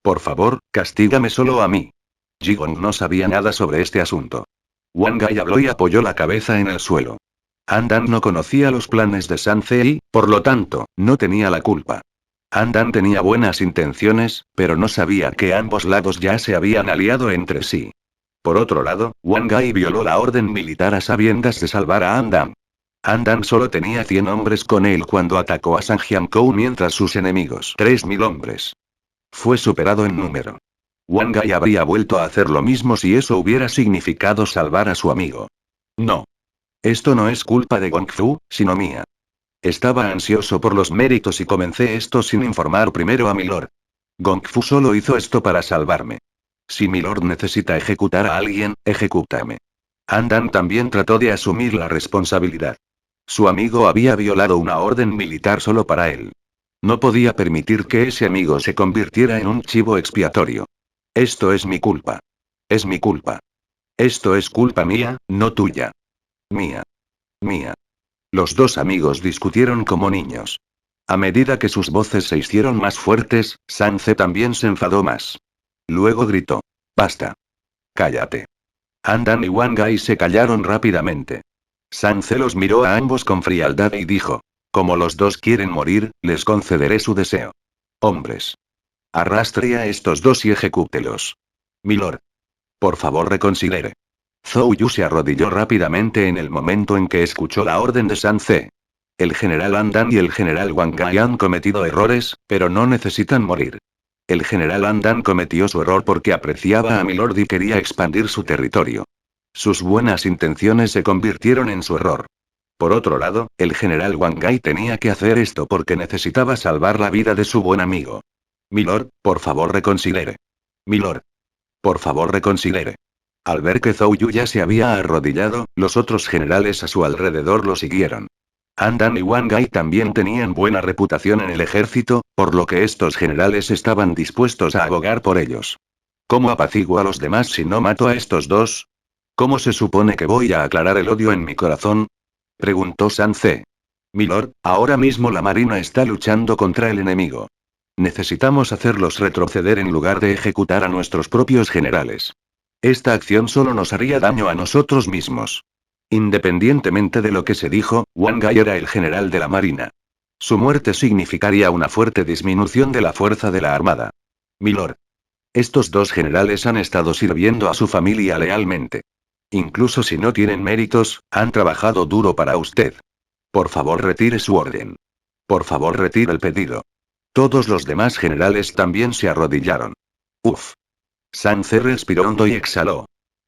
Por favor, castígame solo a mí. Jigong no sabía nada sobre este asunto. Wang Gai habló y apoyó la cabeza en el suelo. Andan no conocía los planes de Sanze y, por lo tanto, no tenía la culpa. Andan tenía buenas intenciones, pero no sabía que ambos lados ya se habían aliado entre sí. Por otro lado, Wang Gai violó la orden militar a sabiendas de salvar a Andan. Andan solo tenía 100 hombres con él cuando atacó a Sanjiankou mientras sus enemigos 3000 hombres. Fue superado en número. Wang Gai habría vuelto a hacer lo mismo si eso hubiera significado salvar a su amigo. No. Esto no es culpa de Gong Fu, sino mía. Estaba ansioso por los méritos y comencé esto sin informar primero a Milord. Gong Fu solo hizo esto para salvarme. Si Milord necesita ejecutar a alguien, ejecútame. Andan también trató de asumir la responsabilidad. Su amigo había violado una orden militar solo para él. No podía permitir que ese amigo se convirtiera en un chivo expiatorio. Esto es mi culpa. Es mi culpa. Esto es culpa mía, no tuya. Mía. Mía. Los dos amigos discutieron como niños. A medida que sus voces se hicieron más fuertes, Sanze también se enfadó más. Luego gritó. Basta. Cállate. Andan y Wang Gai se callaron rápidamente. Sanze los miró a ambos con frialdad y dijo. Como los dos quieren morir, les concederé su deseo. Hombres. Arrastre a estos dos y ejecútelos. Milord. Por favor reconsidere. Zhou Yu se arrodilló rápidamente en el momento en que escuchó la orden de Sanze. El general Andan y el general Wang Gai han cometido errores, pero no necesitan morir. El general Andan cometió su error porque apreciaba a Milord y quería expandir su territorio. Sus buenas intenciones se convirtieron en su error. Por otro lado, el general Wang Gai tenía que hacer esto porque necesitaba salvar la vida de su buen amigo. Milord, por favor reconsidere. Milord. Por favor reconsidere. Al ver que Zhou Yu ya se había arrodillado, los otros generales a su alrededor lo siguieron. Andan y Wang Gai también tenían buena reputación en el ejército, por lo que estos generales estaban dispuestos a abogar por ellos. ¿Cómo apaciguo a los demás si no mato a estos dos? ¿Cómo se supone que voy a aclarar el odio en mi corazón? Preguntó Sanze. Milord, ahora mismo la marina está luchando contra el enemigo. Necesitamos hacerlos retroceder en lugar de ejecutar a nuestros propios generales. Esta acción solo nos haría daño a nosotros mismos. Independientemente de lo que se dijo, Wang Gai era el general de la marina. Su muerte significaría una fuerte disminución de la fuerza de la armada. Milord. Estos dos generales han estado sirviendo a su familia lealmente. Incluso si no tienen méritos, han trabajado duro para usted. Por favor retire su orden. Por favor retire el pedido. Todos los demás generales también se arrodillaron. Uf. Sanze respiró hondo y exhaló.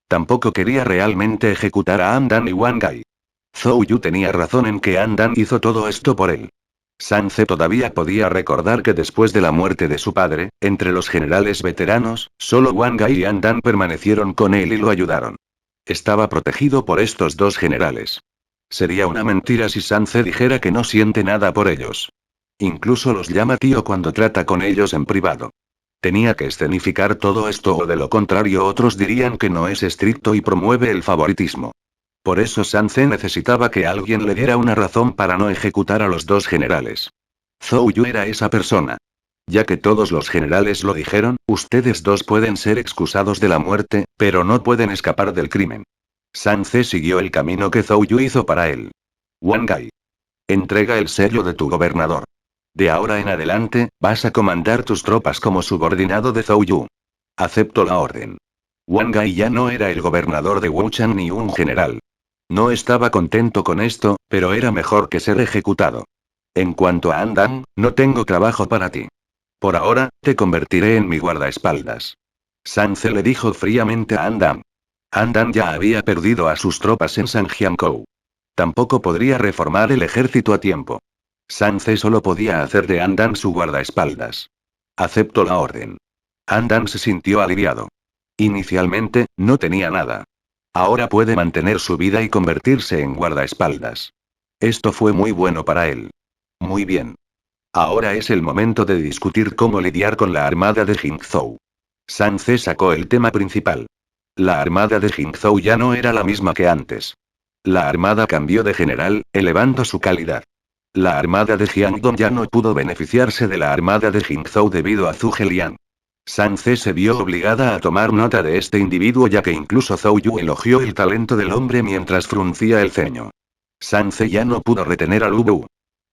Tampoco quería realmente ejecutar a Andan y Wang Gai. Zhou Yu tenía razón en que Andan hizo todo esto por él. Sanze todavía podía recordar que después de la muerte de su padre, entre los generales veteranos, solo Wang Gai y Andan permanecieron con él y lo ayudaron. Estaba protegido por estos dos generales. Sería una mentira si Sanze dijera que no siente nada por ellos. Incluso los llama tío cuando trata con ellos en privado. Tenía que escenificar todo esto o de lo contrario otros dirían que no es estricto y promueve el favoritismo. Por eso Sanze necesitaba que alguien le diera una razón para no ejecutar a los dos generales. Zhou Yu era esa persona. Ya que todos los generales lo dijeron, ustedes dos pueden ser excusados de la muerte, pero no pueden escapar del crimen. Sanze siguió el camino que Zhou Yu hizo para él. Wang Gai. Entrega el sello de tu gobernador. De ahora en adelante, vas a comandar tus tropas como subordinado de Zhou Yu. Acepto la orden. Wang Gai ya no era el gobernador de Wuchan ni un general. No estaba contento con esto, pero era mejor que ser ejecutado. En cuanto a Andan, no tengo trabajo para ti. Por ahora, te convertiré en mi guardaespaldas. Sanze le dijo fríamente a Andan. Andan ya había perdido a sus tropas en Sanjiankou. Tampoco podría reformar el ejército a tiempo. Sanze solo podía hacer de Andan su guardaespaldas. Acepto la orden. Andan se sintió aliviado. Inicialmente, no tenía nada. Ahora puede mantener su vida y convertirse en guardaespaldas. Esto fue muy bueno para él. Muy bien. Ahora es el momento de discutir cómo lidiar con la armada de Jingzhou. Sanze sacó el tema principal. La armada de Jingzhou ya no era la misma que antes. La armada cambió de general, elevando su calidad. La armada de Jiangdong ya no pudo beneficiarse de la armada de Jingzhou debido a Zhuge Liang. Sanze se vio obligada a tomar nota de este individuo ya que incluso Zhou Yu elogió el talento del hombre mientras fruncía el ceño. Sanze ya no pudo retener a Lu Bu.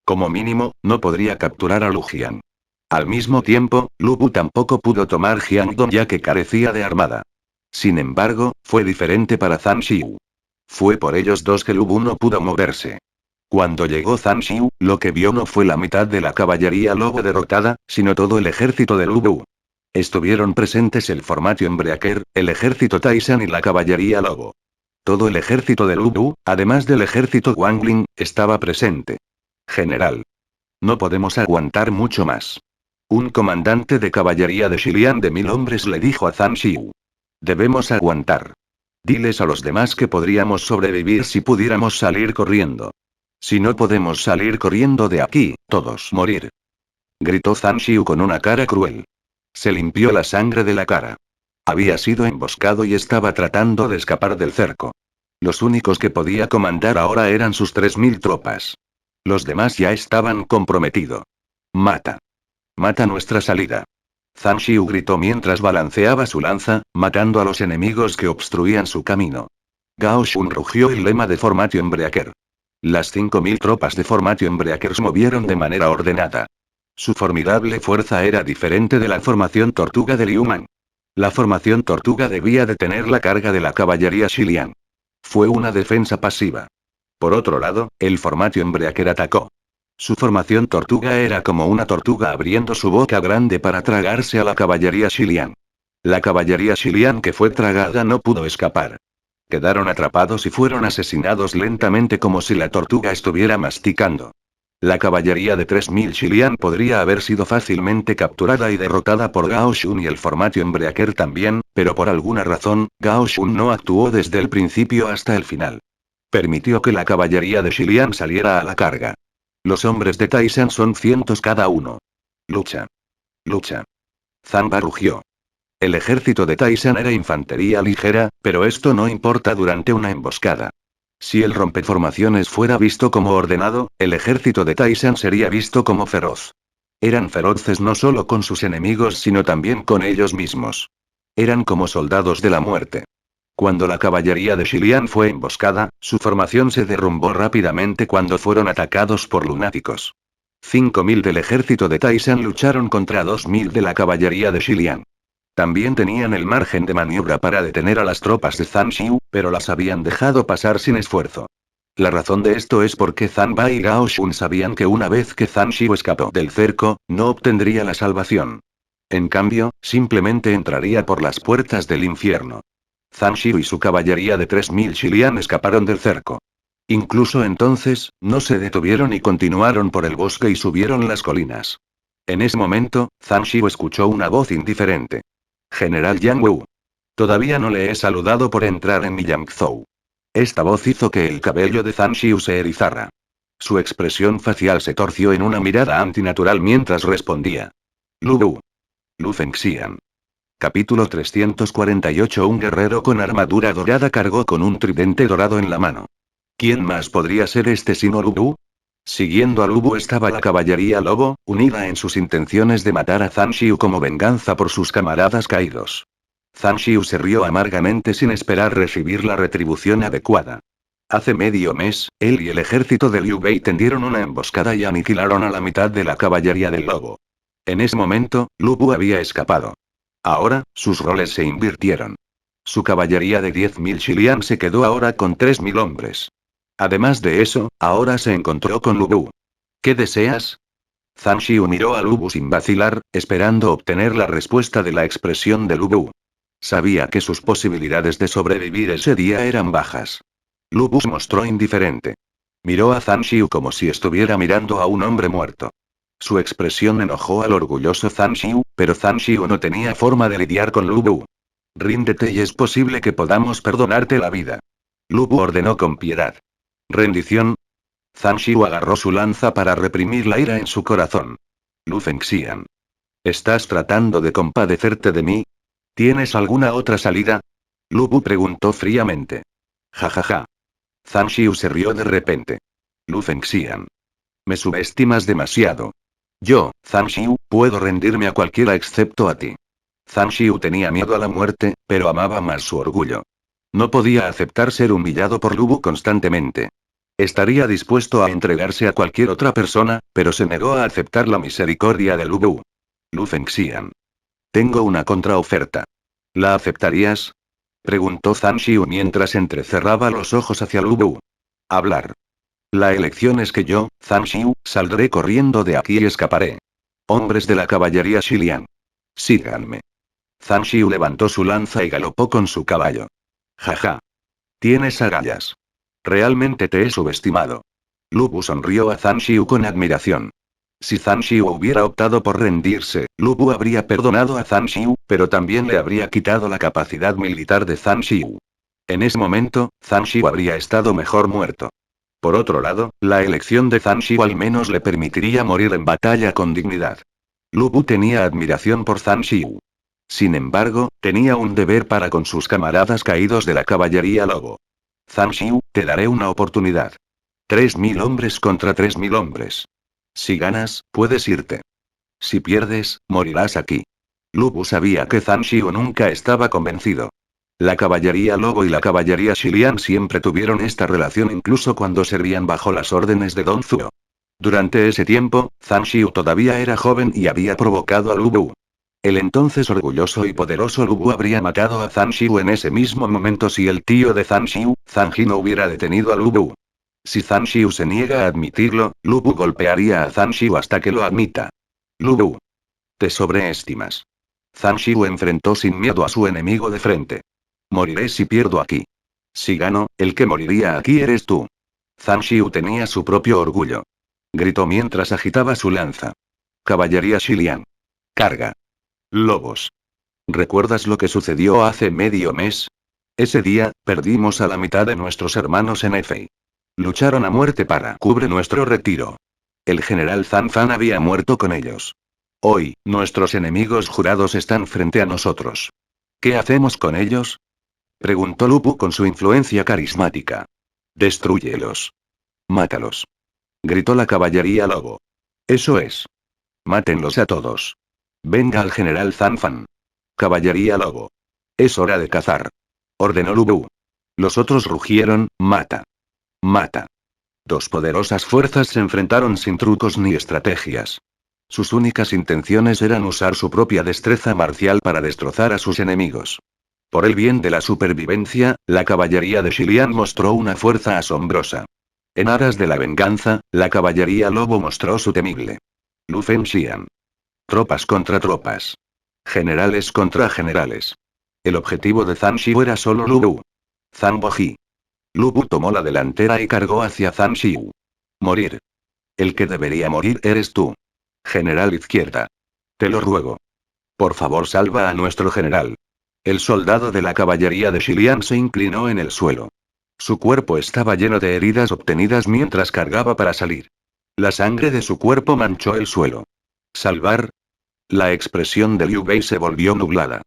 Como mínimo, no podría capturar a Lu Jian. Al mismo tiempo, Lu Bu tampoco pudo tomar Jiangdong ya que carecía de armada. Sin embargo, fue diferente para Zhang Xiu. Fue por ellos dos que Lu Bu no pudo moverse. Cuando llegó Zhang Xiu, lo que vio no fue la mitad de la caballería lobo derrotada, sino todo el ejército de Lu Bu. Estuvieron presentes el Formation Breaker, el ejército Taisan y la caballería lobo. Todo el ejército de Lu Bu, además del ejército Wangling, estaba presente. General. No podemos aguantar mucho más. Un comandante de caballería de Xilian de 1000 hombres le dijo a Zhang Xiu. Debemos aguantar. Diles a los demás que podríamos sobrevivir si pudiéramos salir corriendo. Si no podemos salir corriendo de aquí, todos morir. Gritó Zhang Xiu con una cara cruel. Se limpió la sangre de la cara. Había sido emboscado y estaba tratando de escapar del cerco. Los únicos que podía comandar ahora eran sus 3000 tropas. Los demás ya estaban comprometidos. Mata. Mata nuestra salida. Zhang Xiu gritó mientras balanceaba su lanza, matando a los enemigos que obstruían su camino. Gao Shun rugió el lema de Formation Breaker. Las 5000 tropas de Formation Breaker se movieron de manera ordenada. Su formidable fuerza era diferente de la formación Tortuga de Liu Man. La formación Tortuga debía detener la carga de la caballería Xiliang. Fue una defensa pasiva. Por otro lado, el Formation Breaker atacó. Su formación Tortuga era como una tortuga abriendo su boca grande para tragarse a la caballería Xiliang. La caballería Xiliang que fue tragada no pudo escapar. Quedaron atrapados y fueron asesinados lentamente como si la tortuga estuviera masticando. La caballería de 3000 Xiliang podría haber sido fácilmente capturada y derrotada por Gao Shun y el Formation Breaker también, pero por alguna razón, Gao Shun no actuó desde el principio hasta el final. Permitió que la caballería de Xiliang saliera a la carga. Los hombres de Taisan son cientos cada uno. Lucha. Lucha. Zamba rugió. El ejército de Taisan era infantería ligera, pero esto no importa durante una emboscada. Si el rompeformaciones fuera visto como ordenado, el ejército de Taisan sería visto como feroz. Eran feroces no solo con sus enemigos sino también con ellos mismos. Eran como soldados de la muerte. Cuando la caballería de Xiliang fue emboscada, su formación se derrumbó rápidamente cuando fueron atacados por lunáticos. 5000 del ejército de Taisan lucharon contra 2000 de la caballería de Xiliang. También tenían el margen de maniobra para detener a las tropas de Zhang Xiu, pero las habían dejado pasar sin esfuerzo. La razón de esto es porque Zanba y Gao Shun sabían que una vez que Zhang Xiu escapó del cerco, no obtendría la salvación. En cambio, simplemente entraría por las puertas del infierno. Zhang Xiu y su caballería de 3000 Xilian escaparon del cerco. Incluso entonces, no se detuvieron y continuaron por el bosque y subieron las colinas. En ese momento, Zhang Xiu escuchó una voz indiferente. General Yang Wu. Todavía no le he saludado por entrar en mi Yangzhou. Esta voz hizo que el cabello de Zhang Xiu se erizara. Su expresión facial se torció en una mirada antinatural mientras respondía. Lu Wu. Lu Fengxian. Capítulo 348. Un guerrero con armadura dorada cargó con un tridente dorado en la mano. ¿Quién más podría ser este sino Lu Wu? Siguiendo a Lu Wu estaba la caballería lobo, unida en sus intenciones de matar a Zhang Xiu como venganza por sus camaradas caídos. Zhang Xiu se rió amargamente sin esperar recibir la retribución adecuada. Hace medio mes, él y el ejército de Liu Bei tendieron una emboscada y aniquilaron a la mitad de la caballería del lobo. En ese momento, Lu Bu había escapado. Ahora, sus roles se invirtieron. Su caballería de 10.000 Xilian se quedó ahora con 3.000 hombres. Además de eso, ahora se encontró con Lu Bu. ¿Qué deseas? Zhang Xiu miró a Lu Bu sin vacilar, esperando obtener la respuesta de la expresión de Lu Bu. Sabía que sus posibilidades de sobrevivir ese día eran bajas. Lu Bu se mostró indiferente. Miró a Zhang Xiu como si estuviera mirando a un hombre muerto. Su expresión enojó al orgulloso Zhang Xiu, pero Zhang Xiu no tenía forma de lidiar con Lu Bu. Ríndete y es posible que podamos perdonarte la vida. Lu Bu ordenó con piedad. ¿Rendición? Zhang Xiu agarró su lanza para reprimir la ira en su corazón. Lu Fengxian. ¿Estás tratando de compadecerte de mí? ¿Tienes alguna otra salida? Lu Bu preguntó fríamente. Ja ja ja. Zhang Xiu se rió de repente. Lu Fengxian. Me subestimas demasiado. Yo, Zhang Xiu, puedo rendirme a cualquiera excepto a ti. Zhang Xiu tenía miedo a la muerte, pero amaba más su orgullo. No podía aceptar ser humillado por Lu Bu constantemente. Estaría dispuesto a entregarse a cualquier otra persona, pero se negó a aceptar la misericordia de Lu Bu. Lu Fengxian. Tengo una contraoferta. ¿La aceptarías? Preguntó Zhang Xiu mientras entrecerraba los ojos hacia Lu Bu. Hablar. La elección es que yo, Zhang Xiu, saldré corriendo de aquí y escaparé. Hombres de la caballería Xilian. Síganme. Zhang Xiu levantó su lanza y galopó con su caballo. Jaja. Tienes agallas. Realmente te he subestimado. Lu Bu sonrió a Zhang Xiu con admiración. Si Zhang Xiu hubiera optado por rendirse, Lu Bu habría perdonado a Zhang Xiu, pero también le habría quitado la capacidad militar de Zhang Xiu. En ese momento, Zhang Xiu habría estado mejor muerto. Por otro lado, la elección de Zhang Xiu al menos le permitiría morir en batalla con dignidad. Lu Bu tenía admiración por Zhang Xiu. Sin embargo, tenía un deber para con sus camaradas caídos de la caballería lobo. Zhang Xiu, te daré una oportunidad. 3000 hombres contra 3000 hombres. Si ganas, puedes irte. Si pierdes, morirás aquí. Lu Bu sabía que Zhang Xiu nunca estaba convencido. La caballería lobo y la caballería Xilian siempre tuvieron esta relación incluso cuando servían bajo las órdenes de Dong Zhuo. Durante ese tiempo, Zhang Xiu todavía era joven y había provocado a Lu Bu. El entonces orgulloso y poderoso Lu Bu habría matado a Zhang Xiu en ese mismo momento si el tío de Zhang Xiu, Zhang He, no hubiera detenido a Lu Bu. Si Zhang Xiu se niega a admitirlo, Lu Bu golpearía a Zhang Xiu hasta que lo admita. Lu Bu. Te sobreestimas. Zhang Xiu enfrentó sin miedo a su enemigo de frente. Moriré si pierdo aquí. Si gano, el que moriría aquí eres tú. Zhang Xiu tenía su propio orgullo. Gritó mientras agitaba su lanza. Caballería Xilian. Carga. Lobos. ¿Recuerdas lo que sucedió hace medio mes? Ese día, perdimos a la mitad de nuestros hermanos en Efei. Lucharon a muerte para cubrir nuestro retiro. El general Zhang Fan había muerto con ellos. Hoy, nuestros enemigos jurados están frente a nosotros. ¿Qué hacemos con ellos? Preguntó Lu Bu con su influencia carismática. Destrúyelos. Mátalos. Gritó la caballería lobo. Eso es. Mátenlos a todos. Venga al general Zhang Fan. Caballería lobo. Es hora de cazar. Ordenó Lu Bu. Los otros rugieron, mata. Mata. Dos poderosas fuerzas se enfrentaron sin trucos ni estrategias. Sus únicas intenciones eran usar su propia destreza marcial para destrozar a sus enemigos. Por el bien de la supervivencia, la caballería de Xilian mostró una fuerza asombrosa. En aras de la venganza, la caballería lobo mostró su temible. Lu Fengxian. Tropas contra tropas. Generales contra generales. El objetivo de Zhang Xiu era solo Lu Bu. Zhang Boji. Lu Bu tomó la delantera y cargó hacia Zhang Xiu. Morir. El que debería morir eres tú. General izquierda. Te lo ruego. Por favor, salva a nuestro general. El soldado de la caballería de Xiliang se inclinó en el suelo. Su cuerpo estaba lleno de heridas obtenidas mientras cargaba para salir. La sangre de su cuerpo manchó el suelo. ¿Salvar? La expresión de Liu Bei se volvió nublada.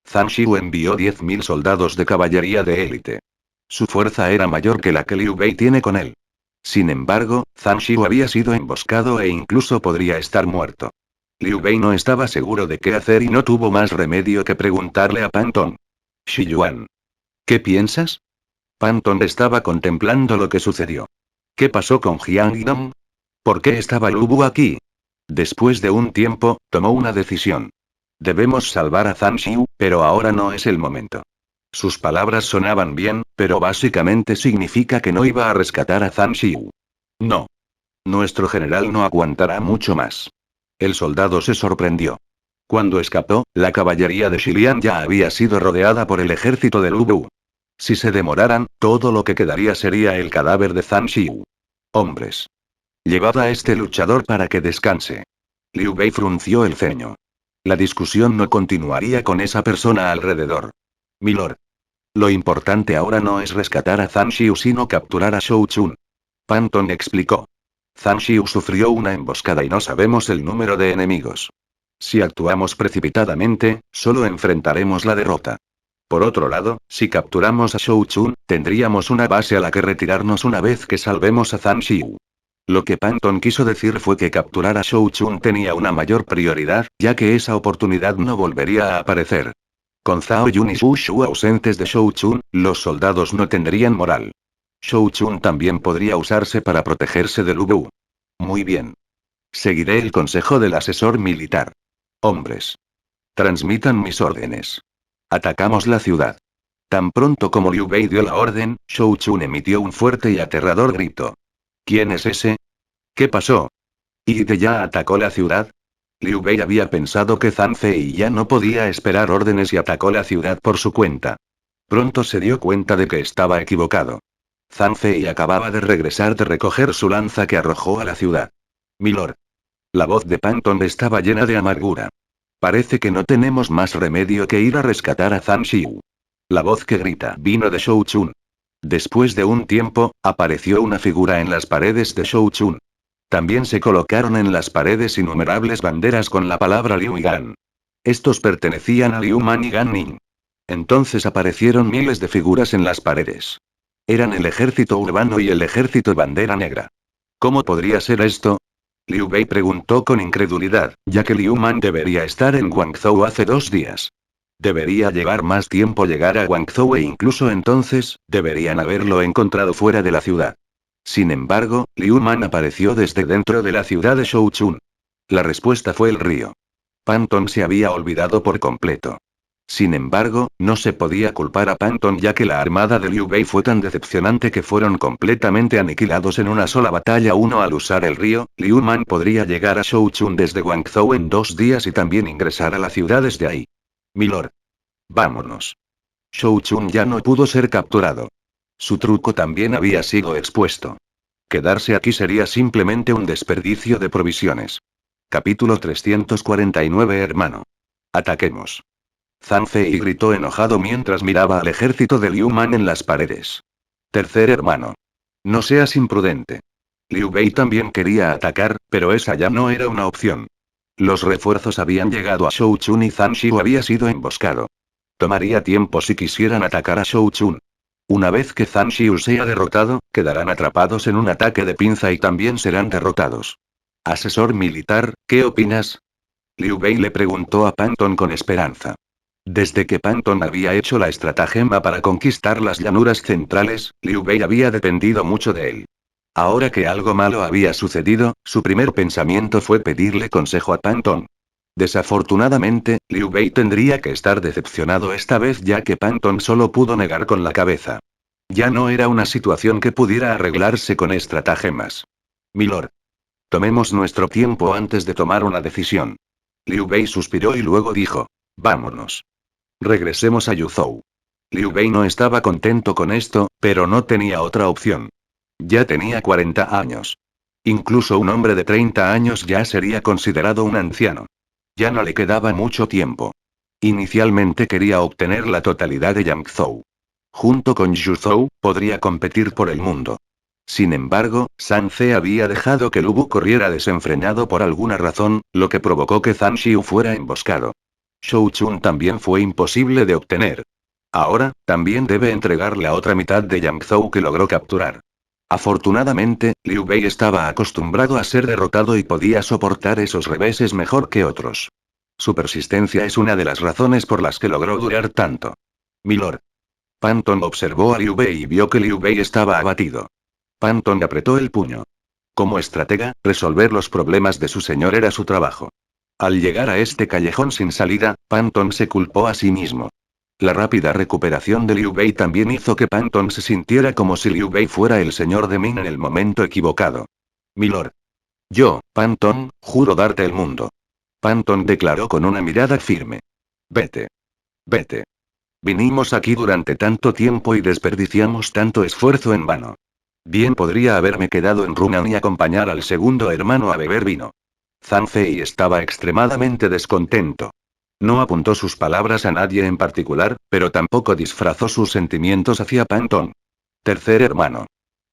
Zhang Xiu envió 10.000 soldados de caballería de élite. Su fuerza era mayor que la que Liu Bei tiene con él. Sin embargo, Zhang Xiu había sido emboscado e incluso podría estar muerto. Liu Bei no estaba seguro de qué hacer y no tuvo más remedio que preguntarle a Pan Tong. Xi Yuan. ¿Qué piensas? Pan Tong estaba contemplando lo que sucedió. ¿Qué pasó con Jiang Yidong? ¿Por qué estaba Lu Bu aquí? Después de un tiempo, tomó una decisión. Debemos salvar a Zhang Xiu, pero ahora no es el momento. Sus palabras sonaban bien, pero básicamente significa que no iba a rescatar a Zhang Xiu. No. Nuestro general no aguantará mucho más. El soldado se sorprendió. Cuando escapó, la caballería de Xiliang ya había sido rodeada por el ejército de Lu Bu. Si se demoraran, todo lo que quedaría sería el cadáver de Zhang Xiu. Hombres. Llevad a este luchador para que descanse. Liu Bei frunció el ceño. La discusión no continuaría con esa persona alrededor. Milord. Lo importante ahora no es rescatar a Zhang Xiu sino capturar a Shou Chun. Pan Tong explicó. Zhang Xiu sufrió una emboscada y no sabemos el número de enemigos. Si actuamos precipitadamente, solo enfrentaremos la derrota. Por otro lado, si capturamos a Shou Chun, tendríamos una base a la que retirarnos una vez que salvemos a Zhang Xiu. Lo que Pan Tong quiso decir fue que capturar a Shou Chun tenía una mayor prioridad, ya que esa oportunidad no volvería a aparecer. Con Zhao Yun y Xu Shu ausentes de Shou Chun, los soldados no tendrían moral. Shou Chun también podría usarse para protegerse de Lu Bu. Muy bien. Seguiré el consejo del asesor militar. Hombres. Transmitan mis órdenes. Atacamos la ciudad. Tan pronto como Liu Bei dio la orden, Shou Chun emitió un fuerte y aterrador grito. ¿Quién es ese? ¿Qué pasó? ¿Yi Te ya atacó la ciudad? Liu Bei había pensado que Zhang Fei ya no podía esperar órdenes y atacó la ciudad por su cuenta. Pronto se dio cuenta de que estaba equivocado. Zhang Fei acababa de regresar de recoger su lanza que arrojó a la ciudad. Milord. La voz de Pan Tong estaba llena de amargura. Parece que no tenemos más remedio que ir a rescatar a Zhang Xiu. La voz que grita vino de Shou Chun. Después de un tiempo, apareció una figura en las paredes de Shou Chun. También se colocaron en las paredes innumerables banderas con la palabra Liu Gan. Estos pertenecían a Liu Man y Gan Ning. Entonces aparecieron miles de figuras en las paredes. Eran el ejército urbano y el ejército bandera negra. ¿Cómo podría ser esto? Liu Bei preguntó con incredulidad, ya que Liu Man debería estar en Guangzhou hace 2 días. Debería llevar más tiempo llegar a Guangzhou e incluso entonces, deberían haberlo encontrado fuera de la ciudad. Sin embargo, Liu Man apareció desde dentro de la ciudad de Shou Chun. La respuesta fue el río. Pan Tong se había olvidado por completo. Sin embargo, no se podía culpar a Pan Tong ya que la armada de Liu Bei fue tan decepcionante que fueron completamente aniquilados en una sola batalla. Al usar el río, Liu Man podría llegar a Shou Chun desde Guangzhou en 2 días y también ingresar a la ciudad desde ahí. Milord. Vámonos. Shou Chun ya no pudo ser capturado. Su truco también había sido expuesto. Quedarse aquí sería simplemente un desperdicio de provisiones. Capítulo 349 Hermano. Ataquemos. Zhang Fei gritó enojado mientras miraba al ejército de Liu Man en las paredes. Tercer hermano. No seas imprudente. Liu Bei también quería atacar, pero esa ya no era una opción. Los refuerzos habían llegado a Shou Chun y Zhang Xiu había sido emboscado. Tomaría tiempo si quisieran atacar a Shou Chun. Una vez que Zhang Xiu sea derrotado, quedarán atrapados en un ataque de pinza y también serán derrotados. Asesor militar, ¿qué opinas? Liu Bei le preguntó a Pan Tong con esperanza. Desde que Pan Tong había hecho la estratagema para conquistar las llanuras centrales, Liu Bei había dependido mucho de él. Ahora que algo malo había sucedido, su primer pensamiento fue pedirle consejo a Pan Tong. Desafortunadamente, Liu Bei tendría que estar decepcionado esta vez ya que Pan Tong solo pudo negar con la cabeza. Ya no era una situación que pudiera arreglarse con estratagemas. Milord. Tomemos nuestro tiempo antes de tomar una decisión. Liu Bei suspiró y luego dijo. Vámonos. Regresemos a Yuzhou. Liu Bei no estaba contento con esto, pero no tenía otra opción. Ya tenía 40 años. Incluso un hombre de 30 años ya sería considerado un anciano. Ya no le quedaba mucho tiempo. Inicialmente quería obtener la totalidad de Yangzhou. Junto con Yuzhou, podría competir por el mundo. Sin embargo, San Ce había dejado que Lubu corriera desenfrenado por alguna razón, lo que provocó que Zhang Xiu fuera emboscado. Shou Chun también fue imposible de obtener. Ahora, también debe entregar la otra mitad de Yangzhou que logró capturar. Afortunadamente, Liu Bei estaba acostumbrado a ser derrotado y podía soportar esos reveses mejor que otros. Su persistencia es una de las razones por las que logró durar tanto. Milord. Panton observó a Liu Bei y vio que Liu Bei estaba abatido. Panton apretó el puño. Como estratega, resolver los problemas de su señor era su trabajo. Al llegar a este callejón sin salida, Panton se culpó a sí mismo. La rápida recuperación de Liu Bei también hizo que Panton se sintiera como si Liu Bei fuera el señor de Ming en el momento equivocado. Milord. Yo, Panton, juro darte el mundo. Panton declaró con una mirada firme. Vete. Vete. Vinimos aquí durante tanto tiempo y desperdiciamos tanto esfuerzo en vano. Bien podría haberme quedado en Runan y acompañar al segundo hermano a beber vino. Zhang Fei estaba extremadamente descontento. No apuntó sus palabras a nadie en particular, pero tampoco disfrazó sus sentimientos hacia Panton. Tercer hermano.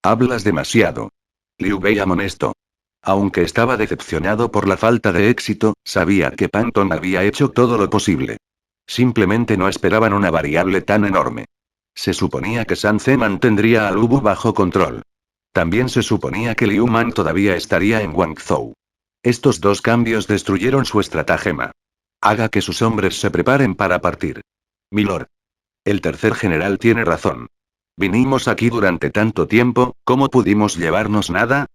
Hablas demasiado. Liu Bei amonestó. Aunque estaba decepcionado por la falta de éxito, sabía que Panton había hecho todo lo posible. Simplemente no esperaban una variable tan enorme. Se suponía que San Ce mantendría a Lubu bajo control. También se suponía que Liu Man todavía estaría en Guangzhou. Estos dos cambios destruyeron su estratagema. Haga que sus hombres se preparen para partir. Milord. El tercer general tiene razón. Vinimos aquí durante tanto tiempo, ¿cómo pudimos llevarnos nada?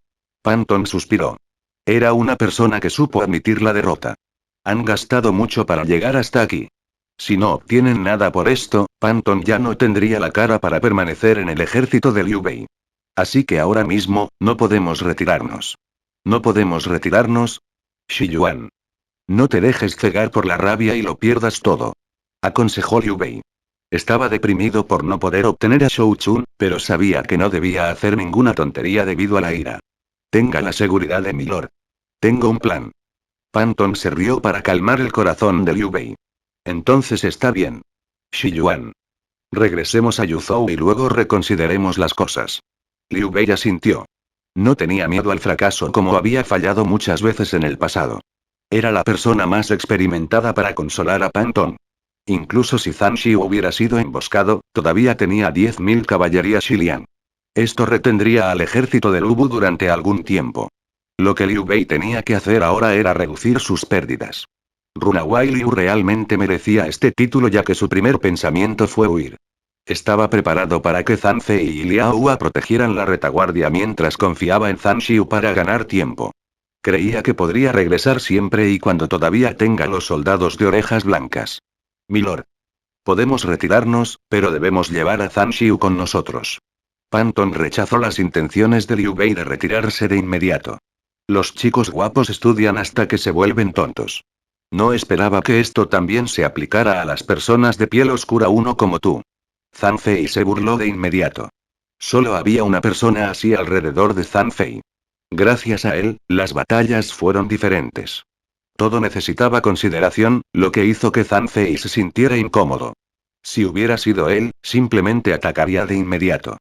Panton suspiró. Era una persona que supo admitir la derrota. Han gastado mucho para llegar hasta aquí. Si no obtienen nada por esto, Panton ya no tendría la cara para permanecer en el ejército de Liu Bei. Así que ahora mismo, no podemos retirarnos. ¿No podemos retirarnos? Shi Yuan. No te dejes cegar por la rabia y lo pierdas todo. Aconsejó Liu Bei. Estaba deprimido por no poder obtener a Shou Chun, pero sabía que no debía hacer ninguna tontería debido a la ira. Tenga la seguridad de mi lord. Tengo un plan. Panton se rió para calmar el corazón de Liu Bei. Entonces está bien. Shi Yuan. Regresemos a Yuzhou y luego reconsideremos las cosas. Liu Bei asintió. No tenía miedo al fracaso como había fallado muchas veces en el pasado. Era la persona más experimentada para consolar a Panton. Incluso si Zhang Xiu hubiera sido emboscado, todavía tenía 10.000 caballería Xiliang. Esto retendría al ejército de Lubu durante algún tiempo. Lo que Liu Bei tenía que hacer ahora era reducir sus pérdidas. Runaway Liu realmente merecía este título ya que su primer pensamiento fue huir. Estaba preparado para que Zhang Fei y Liao Hua protegieran la retaguardia mientras confiaba en Zhang Xiu para ganar tiempo. Creía que podría regresar siempre y cuando todavía tenga los soldados de orejas blancas. Milord. Podemos retirarnos, pero debemos llevar a Zhang Xiu con nosotros. Panton rechazó las intenciones de Liu Bei de retirarse de inmediato. Los chicos guapos estudian hasta que se vuelven tontos. No esperaba que esto también se aplicara a las personas de piel oscura uno como tú. Zhang Fei se burló de inmediato. Solo había una persona así alrededor de Zhang Fei. Gracias a él, las batallas fueron diferentes. Todo necesitaba consideración, lo que hizo que Zhang Fei se sintiera incómodo. Si hubiera sido él, simplemente atacaría de inmediato.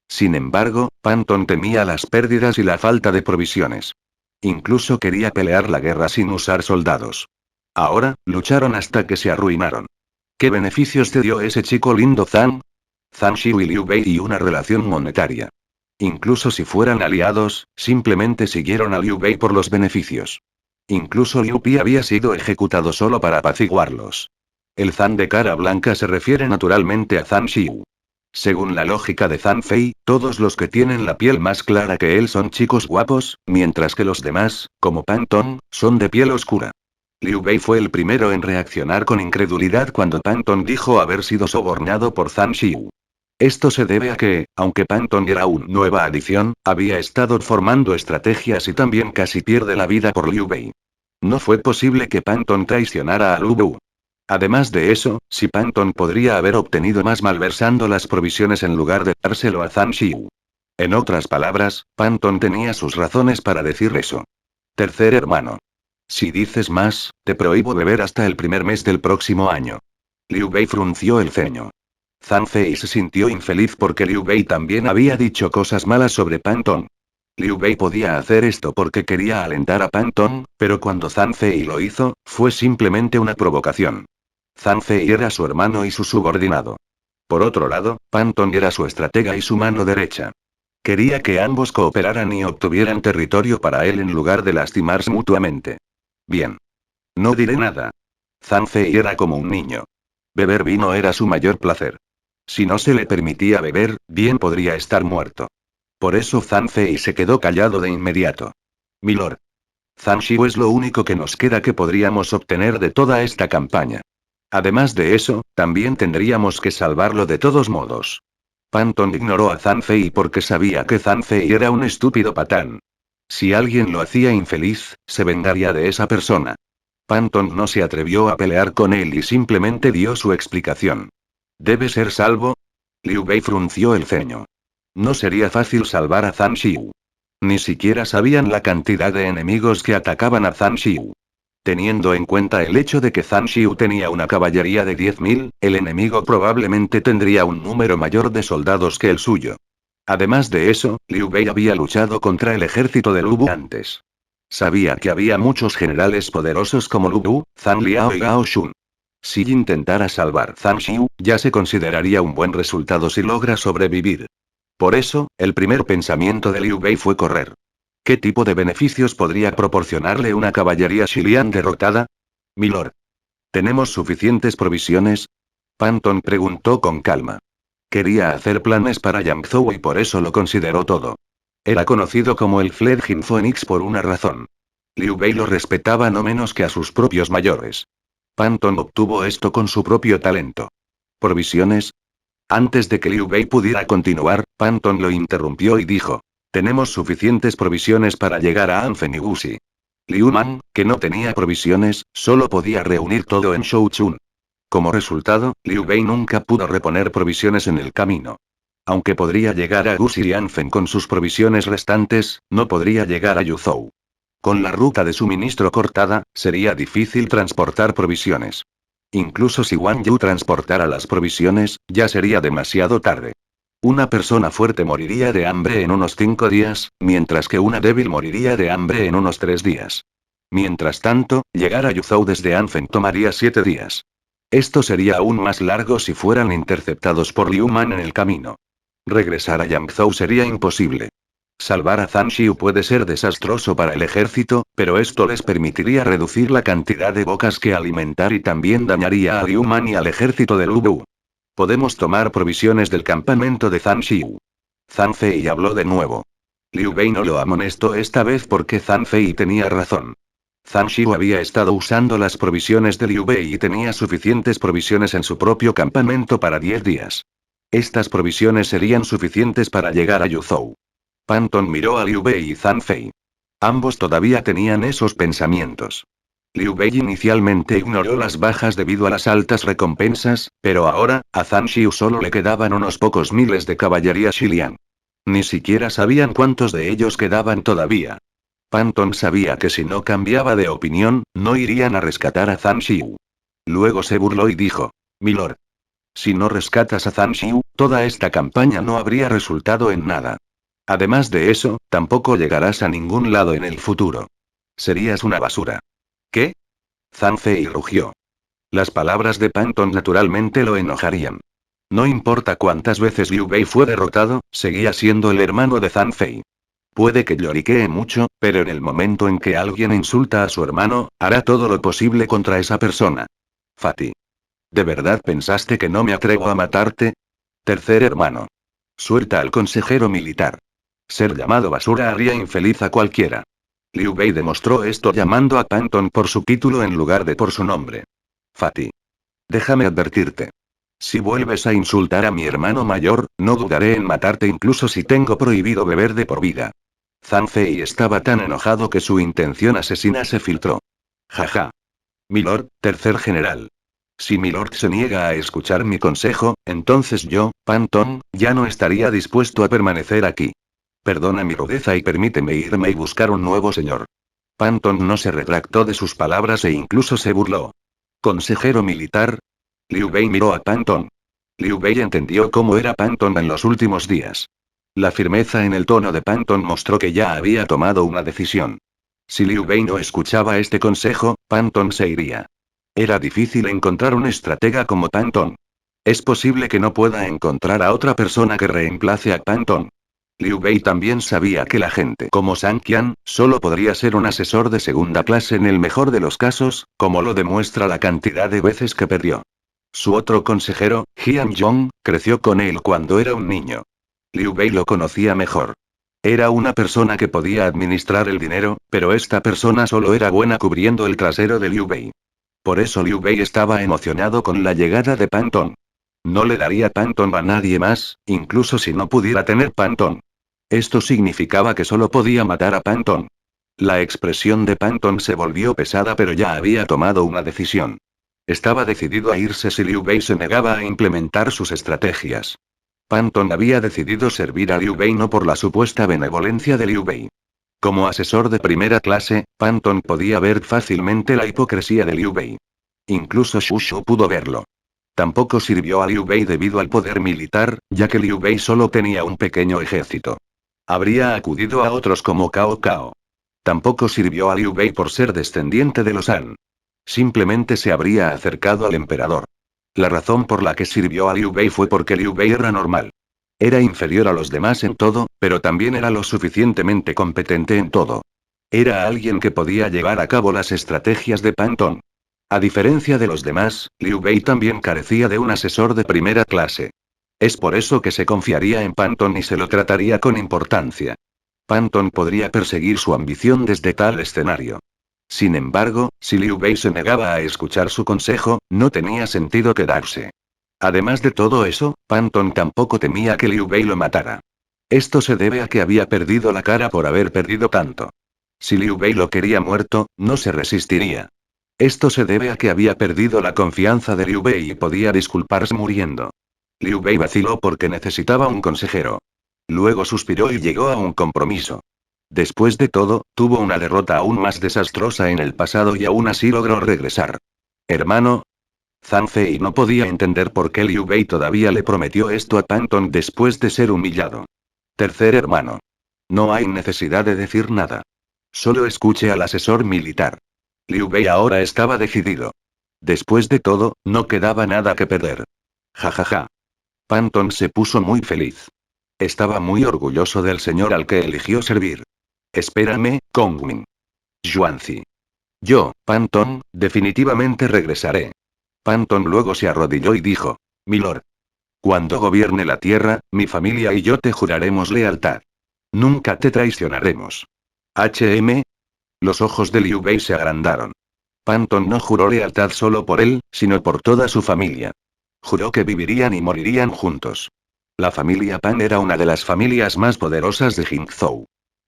Sin embargo, Panton temía las pérdidas y la falta de provisiones. Incluso quería pelear la guerra sin usar soldados. Ahora, lucharon hasta que se arruinaron. ¿Qué beneficios te dio ese chico lindo Zhang? Zhang Xiu y Liu Bei y una relación monetaria. Incluso si fueran aliados, simplemente siguieron a Liu Bei por los beneficios. Incluso Liu Pi había sido ejecutado solo para apaciguarlos. El Zhang de cara blanca se refiere naturalmente a Zhang Xiu. Según la lógica de Zhang Fei, todos los que tienen la piel más clara que él son chicos guapos, mientras que los demás, como Panton, son de piel oscura. Liu Bei fue el primero en reaccionar con incredulidad cuando Panton dijo haber sido sobornado por Zhang Xiu. Esto se debe a que, aunque Panton era una nueva adición, había estado formando estrategias y también casi pierde la vida por Liu Bei. No fue posible que Panton traicionara a Lu Bu. Además de eso, si Panton podría haber obtenido más malversando las provisiones en lugar de dárselo a Zhang Xiu. En otras palabras, Panton tenía sus razones para decir eso. Tercer hermano. Si dices más, te prohíbo beber hasta el primer mes del próximo año. Liu Bei frunció el ceño. Zhang Fei se sintió infeliz porque Liu Bei también había dicho cosas malas sobre Panton. Liu Bei podía hacer esto porque quería alentar a Panton, pero cuando Zhang Fei lo hizo, fue simplemente una provocación. Zhang Fei era su hermano y su subordinado. Por otro lado, Panton era su estratega y su mano derecha. Quería que ambos cooperaran y obtuvieran territorio para él en lugar de lastimarse mutuamente. Bien. No diré nada. Zhang Fei era como un niño. Beber vino era su mayor placer. Si no se le permitía beber, bien podría estar muerto. Por eso Zhang Fei se quedó callado de inmediato. Milord. Zhang Xiu es lo único que nos queda que podríamos obtener de toda esta campaña. Además de eso, también tendríamos que salvarlo de todos modos. Panton ignoró a Zhang Fei porque sabía que Zhang Fei era un estúpido patán. Si alguien lo hacía infeliz, se vengaría de esa persona. Panton no se atrevió a pelear con él y simplemente dio su explicación. ¿Debe ser salvo? Liu Bei frunció el ceño. No sería fácil salvar a Zhang Xiu. Ni siquiera sabían la cantidad de enemigos que atacaban a Zhang Xiu. Teniendo en cuenta el hecho de que Zhang Xiu tenía una caballería de 10.000, el enemigo probablemente tendría un número mayor de soldados que el suyo. Además de eso, Liu Bei había luchado contra el ejército de Lu Bu antes. Sabía que había muchos generales poderosos como Lu Bu, Zhang Liao y Gao Shun. Si intentara salvar Zhang Xiu, ya se consideraría un buen resultado si logra sobrevivir. Por eso, el primer pensamiento de Liu Bei fue correr. ¿Qué tipo de beneficios podría proporcionarle una caballería Xilian derrotada? Milord. ¿Tenemos suficientes provisiones? Panton preguntó con calma. Quería hacer planes para Yangzhou y por eso lo consideró todo. Era conocido como el Fledgling Phoenix por una razón. Liu Bei lo respetaba no menos que a sus propios mayores. Panton obtuvo esto con su propio talento. ¿Provisiones? Antes de que Liu Bei pudiera continuar, Panton lo interrumpió y dijo. Tenemos suficientes provisiones para llegar a Anfen y Wuxi. Liu Man, que no tenía provisiones, solo podía reunir todo en Shouchun. Como resultado, Liu Bei nunca pudo reponer provisiones en el camino. Aunque podría llegar a Wuxi y Anfen con sus provisiones restantes, no podría llegar a Yuzhou. Con la ruta de suministro cortada, sería difícil transportar provisiones. Incluso si Wang Yu transportara las provisiones, ya sería demasiado tarde. Una persona fuerte moriría de hambre en unos 5 días, mientras que una débil moriría de hambre en unos 3 días. Mientras tanto, llegar a Yuzhou desde Anfen tomaría 7 días. Esto sería aún más largo si fueran interceptados por Liu Man en el camino. Regresar a Yangzhou sería imposible. Salvar a Zhang Xiu puede ser desastroso para el ejército, pero esto les permitiría reducir la cantidad de bocas que alimentar y también dañaría a Liu Man y al ejército de Lu Bu. Podemos tomar provisiones del campamento de Zhang Xiu. Zhang Fei habló de nuevo. Liu Bei no lo amonestó esta vez porque Zhang Fei tenía razón. Zhang Xiu había estado usando las provisiones de Liu Bei y tenía suficientes provisiones en su propio campamento para 10 días. Estas provisiones serían suficientes para llegar a Yuzhou. Panton miró a Liu Bei y Zhang Fei. Ambos todavía tenían esos pensamientos. Liu Bei inicialmente ignoró las bajas debido a las altas recompensas, pero ahora, a Zhang Xiu solo le quedaban unos pocos miles de caballería Xiliang. Ni siquiera sabían cuántos de ellos quedaban todavía. Panton sabía que si no cambiaba de opinión, no irían a rescatar a Zhang Xiu. Luego se burló y dijo, Milord. Si no rescatas a Zhang Xiu, toda esta campaña no habría resultado en nada. Además de eso, tampoco llegarás a ningún lado en el futuro. Serías una basura. ¿Qué? Zhang Fei rugió. Las palabras de Panton naturalmente lo enojarían. No importa cuántas veces Liu Bei fue derrotado, seguía siendo el hermano de Zhang Fei. Puede que lloriquee mucho, pero en el momento en que alguien insulta a su hermano, hará todo lo posible contra esa persona. Fati. ¿De verdad pensaste que no me atrevo a matarte? Tercer hermano. Suelta al consejero militar. Ser llamado basura haría infeliz a cualquiera. Liu Bei demostró esto llamando a Panton por su título en lugar de por su nombre. Fati. Déjame advertirte. Si vuelves a insultar a mi hermano mayor, no dudaré en matarte incluso si tengo prohibido beber de por vida. Zhang Fei estaba tan enojado que su intención asesina se filtró. Jaja. Milord, tercer general. Si Milord se niega a escuchar mi consejo, entonces yo, Panton, ya no estaría dispuesto a permanecer aquí. Perdona mi rudeza y permíteme irme y buscar un nuevo señor. Panton no se retractó de sus palabras e incluso se burló. ¿Consejero militar? Liu Bei miró a Panton. Liu Bei entendió cómo era Panton en los últimos días. La firmeza en el tono de Panton mostró que ya había tomado una decisión. Si Liu Bei no escuchaba este consejo, Panton se iría. Era difícil encontrar un estratega como Panton. Es posible que no pueda encontrar a otra persona que reemplace a Panton. Liu Bei también sabía que la gente como Sang Qian solo podría ser un asesor de segunda clase en el mejor de los casos, como lo demuestra la cantidad de veces que perdió. Su otro consejero, Jian Yong, creció con él cuando era un niño. Liu Bei lo conocía mejor. Era una persona que podía administrar el dinero, pero esta persona solo era buena cubriendo el trasero de Liu Bei. Por eso Liu Bei estaba emocionado con la llegada de Panton. No le daría Panton a nadie más, incluso si no pudiera tener Panton. Esto significaba que solo podía matar a Panton. La expresión de Panton se volvió pesada, pero ya había tomado una decisión. Estaba decidido a irse si Liu Bei se negaba a implementar sus estrategias. Panton había decidido servir a Liu Bei no por la supuesta benevolencia de Liu Bei. Como asesor de primera clase, Panton podía ver fácilmente la hipocresía de Liu Bei. Incluso Xu Shu pudo verlo. Tampoco sirvió a Liu Bei debido al poder militar, ya que Liu Bei solo tenía un pequeño ejército. Habría acudido a otros como Cao Cao. Tampoco sirvió a Liu Bei por ser descendiente de los Han. Simplemente se habría acercado al emperador. La razón por la que sirvió a Liu Bei fue porque Liu Bei era normal. Era inferior a los demás en todo, pero también era lo suficientemente competente en todo. Era alguien que podía llevar a cabo las estrategias de Panton. A diferencia de los demás, Liu Bei también carecía de un asesor de primera clase. Es por eso que se confiaría en Panton y se lo trataría con importancia. Panton podría perseguir su ambición desde tal escenario. Sin embargo, si Liu Bei se negaba a escuchar su consejo, no tenía sentido quedarse. Además de todo eso, Panton tampoco temía que Liu Bei lo matara. Esto se debe a que había perdido la cara por haber perdido tanto. Si Liu Bei lo quería muerto, no se resistiría. Esto se debe a que había perdido la confianza de Liu Bei y podía disculparse muriendo. Liu Bei vaciló porque necesitaba un consejero. Luego suspiró y llegó a un compromiso. Después de todo, tuvo una derrota aún más desastrosa en el pasado y aún así logró regresar. Hermano. Zhang Fei no podía entender por qué Liu Bei todavía le prometió esto a Panton después de ser humillado. Tercer hermano. No hay necesidad de decir nada. Solo escuche al asesor militar. Liu Bei ahora estaba decidido. Después de todo, no quedaba nada que perder. Jajaja. Panton se puso muy feliz. Estaba muy orgulloso del señor al que eligió servir. Espérame, Kongmin. Xuanzi. Yo, Panton, definitivamente regresaré. Panton luego se arrodilló y dijo: Milord. Cuando gobierne la tierra, mi familia y yo te juraremos lealtad. Nunca te traicionaremos. HM. Los ojos de Liu Bei se agrandaron. Panton no juró lealtad solo por él, sino por toda su familia. Juró que vivirían y morirían juntos. La familia Pan era una de las familias más poderosas de Jingzhou.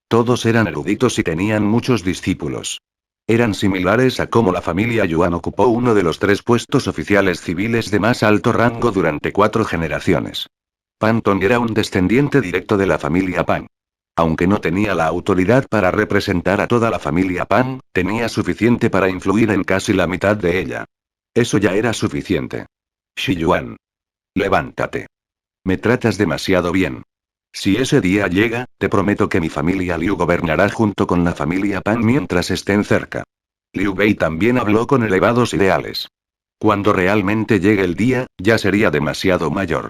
Todos eran eruditos y tenían muchos discípulos. Eran similares a cómo la familia Yuan ocupó uno de los 3 puestos oficiales civiles de más alto rango durante 4 generaciones. Panton era un descendiente directo de la familia Pan. Aunque no tenía la autoridad para representar a toda la familia Pan, tenía suficiente para influir en casi la mitad de ella. Eso ya era suficiente. Shi Yuan. Levántate. Me tratas demasiado bien. Si ese día llega, te prometo que mi familia Liu gobernará junto con la familia Pan mientras estén cerca. Liu Bei también habló con elevados ideales. Cuando realmente llegue el día, ya sería demasiado mayor.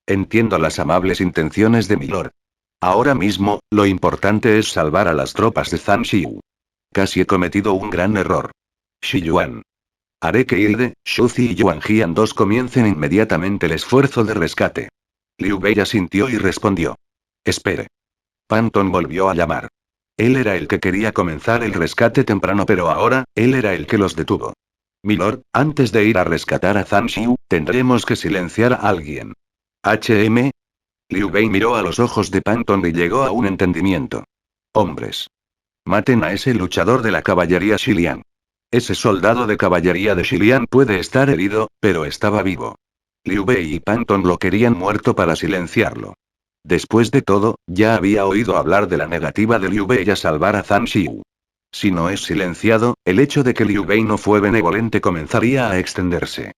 Entiendo las amables intenciones de Milord. Ahora mismo, lo importante es salvar a las tropas de Zhang Xiu. Casi he cometido un gran error. Shi Yuan. Haré que Ilde, Shuzi y Yuan Jian 2 comiencen inmediatamente el esfuerzo de rescate. Liu Bei asintió y respondió. Espere. Panton volvió a llamar. Él era el que quería comenzar el rescate temprano, pero ahora, él era el que los detuvo. Milord, antes de ir a rescatar a Zhang Xiu, tendremos que silenciar a alguien. HM. Liu Bei miró a los ojos de Panton y llegó a un entendimiento. Hombres. Maten a ese luchador de la caballería Xiliang. Ese soldado de caballería de Xilian puede estar herido, pero estaba vivo. Liu Bei y Panton lo querían muerto para silenciarlo. Después de todo, ya había oído hablar de la negativa de Liu Bei a salvar a Zhang Xiu. Si no es silenciado, el hecho de que Liu Bei no fue benevolente comenzaría a extenderse.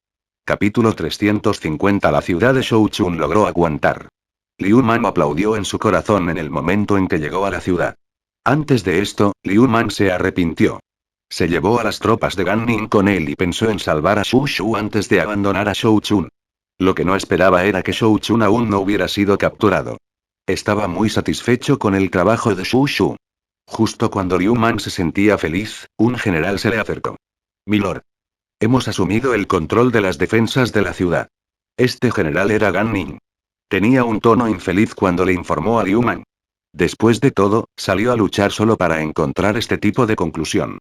Capítulo 350. La ciudad de Shouchun logró aguantar. Liu Man aplaudió en su corazón en el momento en que llegó a la ciudad. Antes de esto, Liu Man se arrepintió. Se llevó a las tropas de Gan Ning con él y pensó en salvar a Shu Shu antes de abandonar a Shouchun. Lo que no esperaba era que Shouchun aún no hubiera sido capturado. Estaba muy satisfecho con el trabajo de Shu Shu. Justo cuando Liu Man se sentía feliz, un general se le acercó. Milord. Hemos asumido el control de las defensas de la ciudad. Este general era Gan Ning. Tenía un tono infeliz cuando le informó a Liu Man. Después de todo, salió a luchar solo para encontrar este tipo de conclusión.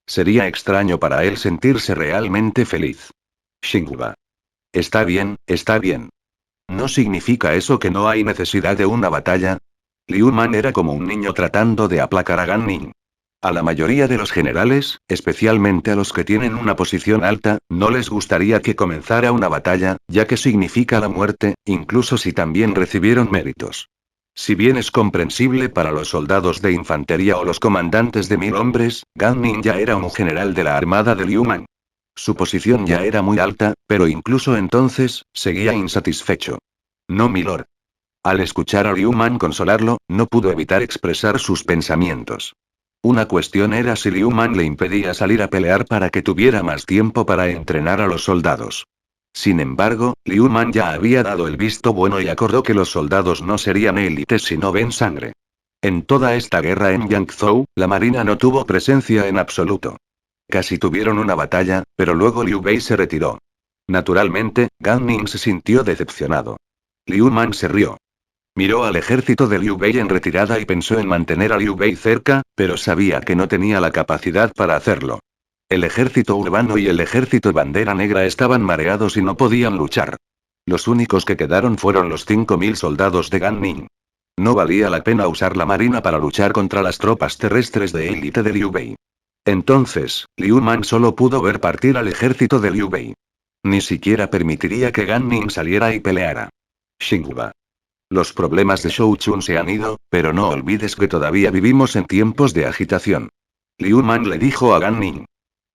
Sería extraño para él sentirse realmente feliz. Xinghua. Está bien, está bien. ¿No significa eso que no hay necesidad de una batalla? Liu Man era como un niño tratando de aplacar a Gan Ning. A la mayoría de los generales, especialmente a los que tienen una posición alta, no les gustaría que comenzara una batalla, ya que significa la muerte, incluso si también recibieron méritos. Si bien es comprensible para los soldados de infantería o los comandantes de 1000 hombres, Gan Ning ya era un general de la armada de Liu Man. Su posición ya era muy alta, pero incluso entonces, seguía insatisfecho. No, milord. Al escuchar a Liu Man consolarlo, no pudo evitar expresar sus pensamientos. Una cuestión era si Liu Man le impedía salir a pelear para que tuviera más tiempo para entrenar a los soldados. Sin embargo, Liu Man ya había dado el visto bueno y acordó que los soldados no serían élites sino ven sangre. En toda esta guerra en Yangzhou, la marina no tuvo presencia en absoluto. Casi tuvieron una batalla, pero luego Liu Bei se retiró. Naturalmente, Gan Ning se sintió decepcionado. Liu Man se rió. Miró al ejército de Liu Bei en retirada y pensó en mantener a Liu Bei cerca, pero sabía que no tenía la capacidad para hacerlo. El ejército urbano y el ejército bandera negra estaban mareados y no podían luchar. Los únicos que quedaron fueron los 5000 soldados de Gan Ning. No valía la pena usar la marina para luchar contra las tropas terrestres de élite de Liu Bei. Entonces, Liu Man solo pudo ver partir al ejército de Liu Bei. Ni siquiera permitiría que Gan Ning saliera y peleara. Xinghua. Los problemas de Shouchun se han ido, pero no olvides que todavía vivimos en tiempos de agitación. Liu Man le dijo a Gan Ning.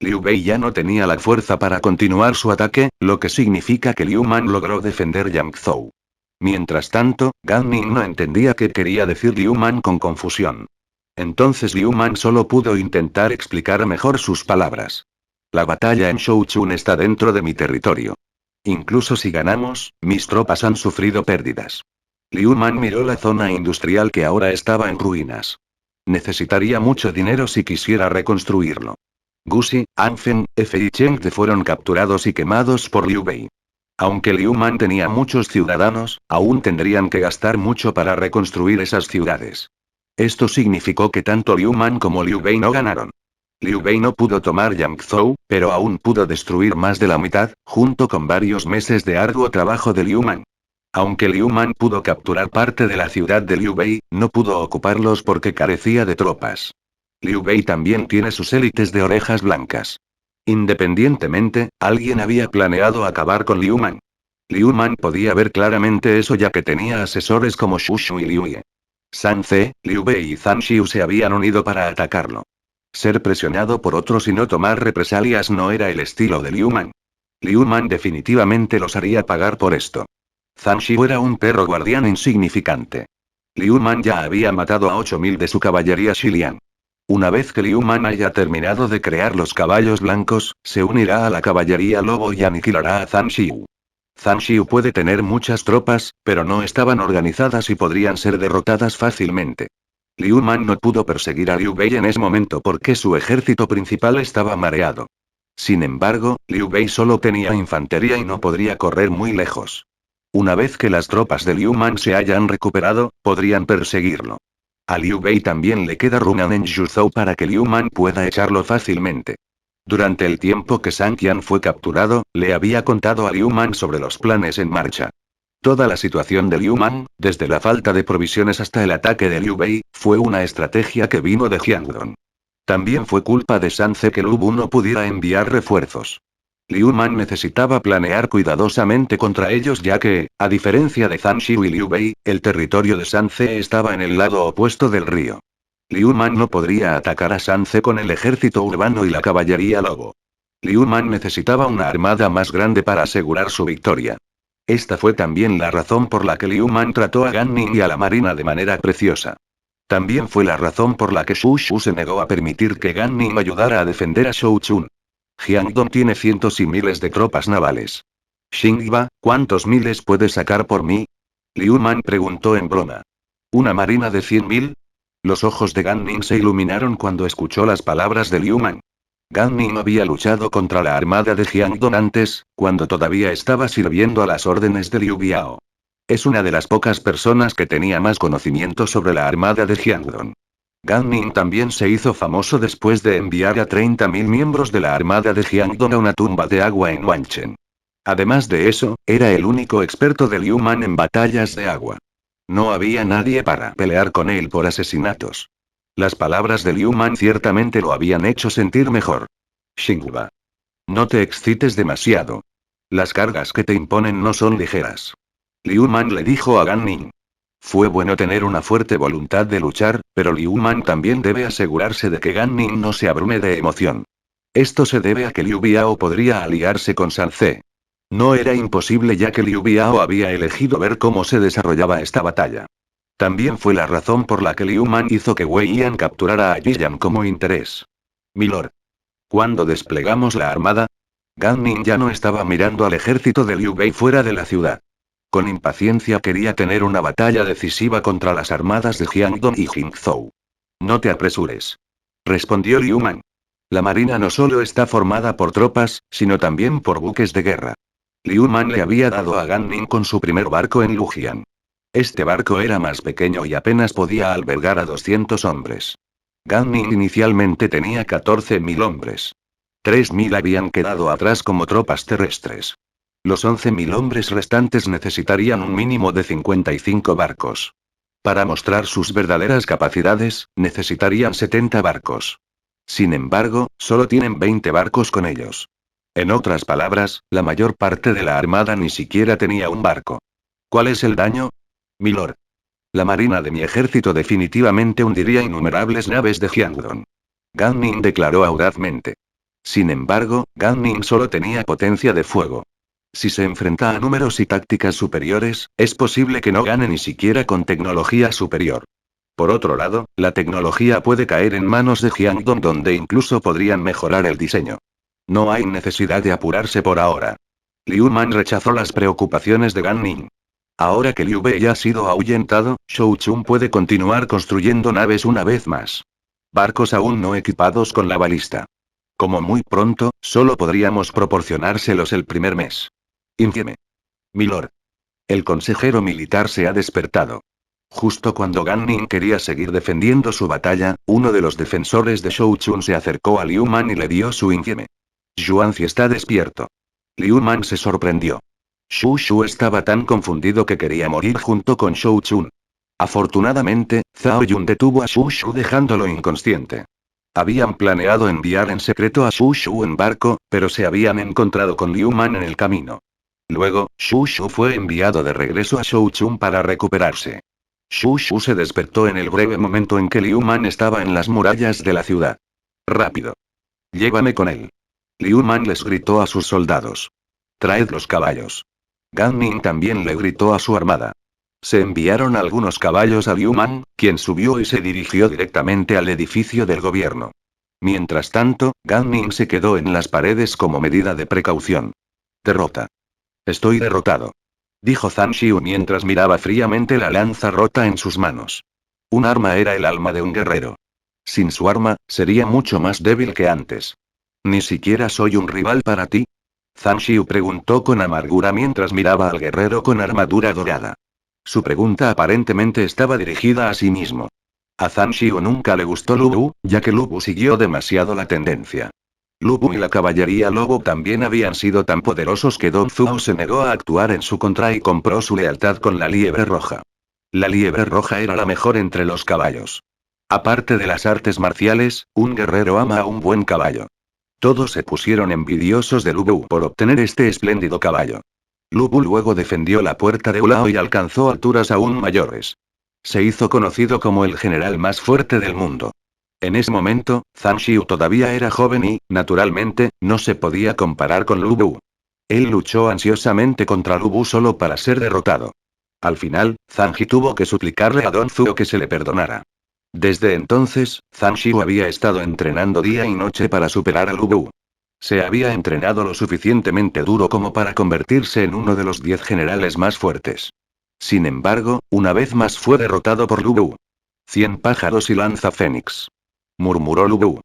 Liu Bei ya no tenía la fuerza para continuar su ataque, lo que significa que Liu Man logró defender Yangzhou. Mientras tanto, Gan Ning no entendía qué quería decir Liu Man con confusión. Entonces Liu Man solo pudo intentar explicar mejor sus palabras. La batalla en Shouchun está dentro de mi territorio. Incluso si ganamos, mis tropas han sufrido pérdidas. Liu Man miró la zona industrial que ahora estaba en ruinas. Necesitaría mucho dinero si quisiera reconstruirlo. Gusi, Anfen, F y Chengde fueron capturados y quemados por Liu Bei. Aunque Liu Man tenía muchos ciudadanos, aún tendrían que gastar mucho para reconstruir esas ciudades. Esto significó que tanto Liu Man como Liu Bei no ganaron. Liu Bei no pudo tomar Yangzhou, pero aún pudo destruir más de la mitad, junto con varios meses de arduo trabajo de Liu Man. Aunque Liu Man pudo capturar parte de la ciudad de Liu Bei, no pudo ocuparlos porque carecía de tropas. Liu Bei también tiene sus élites de orejas blancas. Independientemente, alguien había planeado acabar con Liu Man. Liu Man podía ver claramente eso ya que tenía asesores como Shu Shu y Liu Ye. San Ce, Liu Bei y Zhang Xiu se habían unido para atacarlo. Ser presionado por otros y no tomar represalias no era el estilo de Liu Man. Liu Man definitivamente los haría pagar por esto. Zhang Xiu era un perro guardián insignificante. Liu Man ya había matado a 8000 de su caballería Xiliang. Una vez que Liu Man haya terminado de crear los caballos blancos, se unirá a la caballería lobo y aniquilará a Zhang Xiu. Zhang Xiu puede tener muchas tropas, pero no estaban organizadas y podrían ser derrotadas fácilmente. Liu Man no pudo perseguir a Liu Bei en ese momento porque su ejército principal estaba mareado. Sin embargo, Liu Bei solo tenía infantería y no podría correr muy lejos. Una vez que las tropas de Liu Man se hayan recuperado, podrían perseguirlo. A Liu Bei también le queda Runan en Yuzhou para que Liu Man pueda echarlo fácilmente. Durante el tiempo que San Qian fue capturado, le había contado a Liu Man sobre los planes en marcha. Toda la situación de Liu Man, desde la falta de provisiones hasta el ataque de Liu Bei, fue una estrategia que vino de Jiangdong. También fue culpa de Sanze que Lu Bu no pudiera enviar refuerzos. Liu Man necesitaba planear cuidadosamente contra ellos ya que, a diferencia de Zhang Xiu y Liu Bei, el territorio de Sanze estaba en el lado opuesto del río. Liu Man no podría atacar a Sanze con el ejército urbano y la caballería lobo. Liu Man necesitaba una armada más grande para asegurar su victoria. Esta fue también la razón por la que Liu Man trató a Gan Ning y a la marina de manera preciosa. También fue la razón por la que Xu Shu se negó a permitir que Gan Ning ayudara a defender a Shou Chun. Jiangdong tiene cientos y miles de tropas navales. Xingba, ¿cuántos miles puedes sacar por mí? Liu Man preguntó en broma. ¿Una marina de 100.000? Los ojos de Gan Ning se iluminaron cuando escuchó las palabras de Liu Man. Gan Ning había luchado contra la armada de Jiangdong antes, cuando todavía estaba sirviendo a las órdenes de Liu Biao. Es una de las pocas personas que tenía más conocimiento sobre la armada de Jiangdong. Gan Ning también se hizo famoso después de enviar a 30.000 miembros de la armada de Jiangdong a una tumba de agua en Wanchen. Además de eso, era el único experto de Liu Man en batallas de agua. No había nadie para pelear con él por asesinatos. Las palabras de Liu Man ciertamente lo habían hecho sentir mejor. Xingba. No te excites demasiado. Las cargas que te imponen no son ligeras. Liu Man le dijo a Gan Ning. Fue bueno tener una fuerte voluntad de luchar, pero Liu Man también debe asegurarse de que Gan Ning no se abrume de emoción. Esto se debe a que Liu Biao podría aliarse con Sanze. No era imposible ya que Liu Biao había elegido ver cómo se desarrollaba esta batalla. También fue la razón por la que Liu Man hizo que Wei Yan capturara a Yi Yan como interés. Milord. ¿Cuándo desplegamos la armada? Gan Ning ya no estaba mirando al ejército de Liu Bei fuera de la ciudad. Con impaciencia quería tener una batalla decisiva contra las armadas de Jiangdong y Jingzhou. No te apresures. Respondió Liu Man. La marina no solo está formada por tropas, sino también por buques de guerra. Liu Man le había dado a Gan Ning con su primer barco en Lujian. Este barco era más pequeño y apenas podía albergar a 200 hombres. Gan Ning inicialmente tenía 14.000 hombres. 3.000 habían quedado atrás como tropas terrestres. Los 11.000 hombres restantes necesitarían un mínimo de 55 barcos. Para mostrar sus verdaderas capacidades, necesitarían 70 barcos. Sin embargo, solo tienen 20 barcos con ellos. En otras palabras, la mayor parte de la armada ni siquiera tenía un barco. ¿Cuál es el daño? Milord. La marina de mi ejército definitivamente hundiría innumerables naves de Jiangdong. Gan Ning declaró audazmente. Sin embargo, Gan Ning solo tenía potencia de fuego. Si se enfrenta a números y tácticas superiores, es posible que no gane ni siquiera con tecnología superior. Por otro lado, la tecnología puede caer en manos de Jiangdong donde incluso podrían mejorar el diseño. No hay necesidad de apurarse por ahora. Liu Man rechazó las preocupaciones de Gan Ning. Ahora que Liu Bei ya ha sido ahuyentado, Shou Chun puede continuar construyendo naves una vez más. Barcos aún no equipados con la balista. Como muy pronto, solo podríamos proporcionárselos el primer mes. Infame. Milord. El consejero militar se ha despertado. Justo cuando Gan Ning quería seguir defendiendo su batalla, uno de los defensores de Shou Chun se acercó a Liu Man y le dio su infame. Xuanzi está despierto. Liu Man se sorprendió. Xu Shu estaba tan confundido que quería morir junto con Shou Chun. Afortunadamente, Zhao Yun detuvo a Xu Shu dejándolo inconsciente. Habían planeado enviar en secreto a Xu Shu en barco, pero se habían encontrado con Liu Man en el camino. Luego, Xu Shu fue enviado de regreso a Shou Chun para recuperarse. Xu Shu se despertó en el breve momento en que Liu Man estaba en las murallas de la ciudad. Rápido. Llévame con él. Liu Man les gritó a sus soldados. Traed los caballos. Gan Ning también le gritó a su armada. Se enviaron algunos caballos a Liu Man, quien subió y se dirigió directamente al edificio del gobierno. Mientras tanto, Gan Ning se quedó en las paredes como medida de precaución. Derrota. Estoy derrotado. Dijo Zhang Xiu mientras miraba fríamente la lanza rota en sus manos. Un arma era el alma de un guerrero. Sin su arma, sería mucho más débil que antes. ¿Ni siquiera soy un rival para ti? Zhang Xiu preguntó con amargura mientras miraba al guerrero con armadura dorada. Su pregunta aparentemente estaba dirigida a sí mismo. A Zhang Xiu nunca le gustó Lu Bu, ya que Lu Bu siguió demasiado la tendencia. Lu Bu y la caballería lobo también habían sido tan poderosos que Dong Zhuo se negó a actuar en su contra y compró su lealtad con la liebre roja. La liebre roja era la mejor entre los caballos. Aparte de las artes marciales, un guerrero ama a un buen caballo. Todos se pusieron envidiosos de Lu Bu por obtener este espléndido caballo. Lu Bu luego defendió la puerta de Ulao y alcanzó alturas aún mayores. Se hizo conocido como el general más fuerte del mundo. En ese momento, Zhang Xiu todavía era joven y, naturalmente, no se podía comparar con Lu Bu. Él luchó ansiosamente contra Lu Bu solo para ser derrotado. Al final, Zhang Ji tuvo que suplicarle a Don Zuo que se le perdonara. Desde entonces, Zhang Xiu había estado entrenando día y noche para superar a Lu Bu. Se había entrenado lo suficientemente duro como para convertirse en uno de los 10 generales más fuertes. Sin embargo, una vez más fue derrotado por Lu Bu. 100 pájaros y lanza fénix. Murmuró Lu Bu.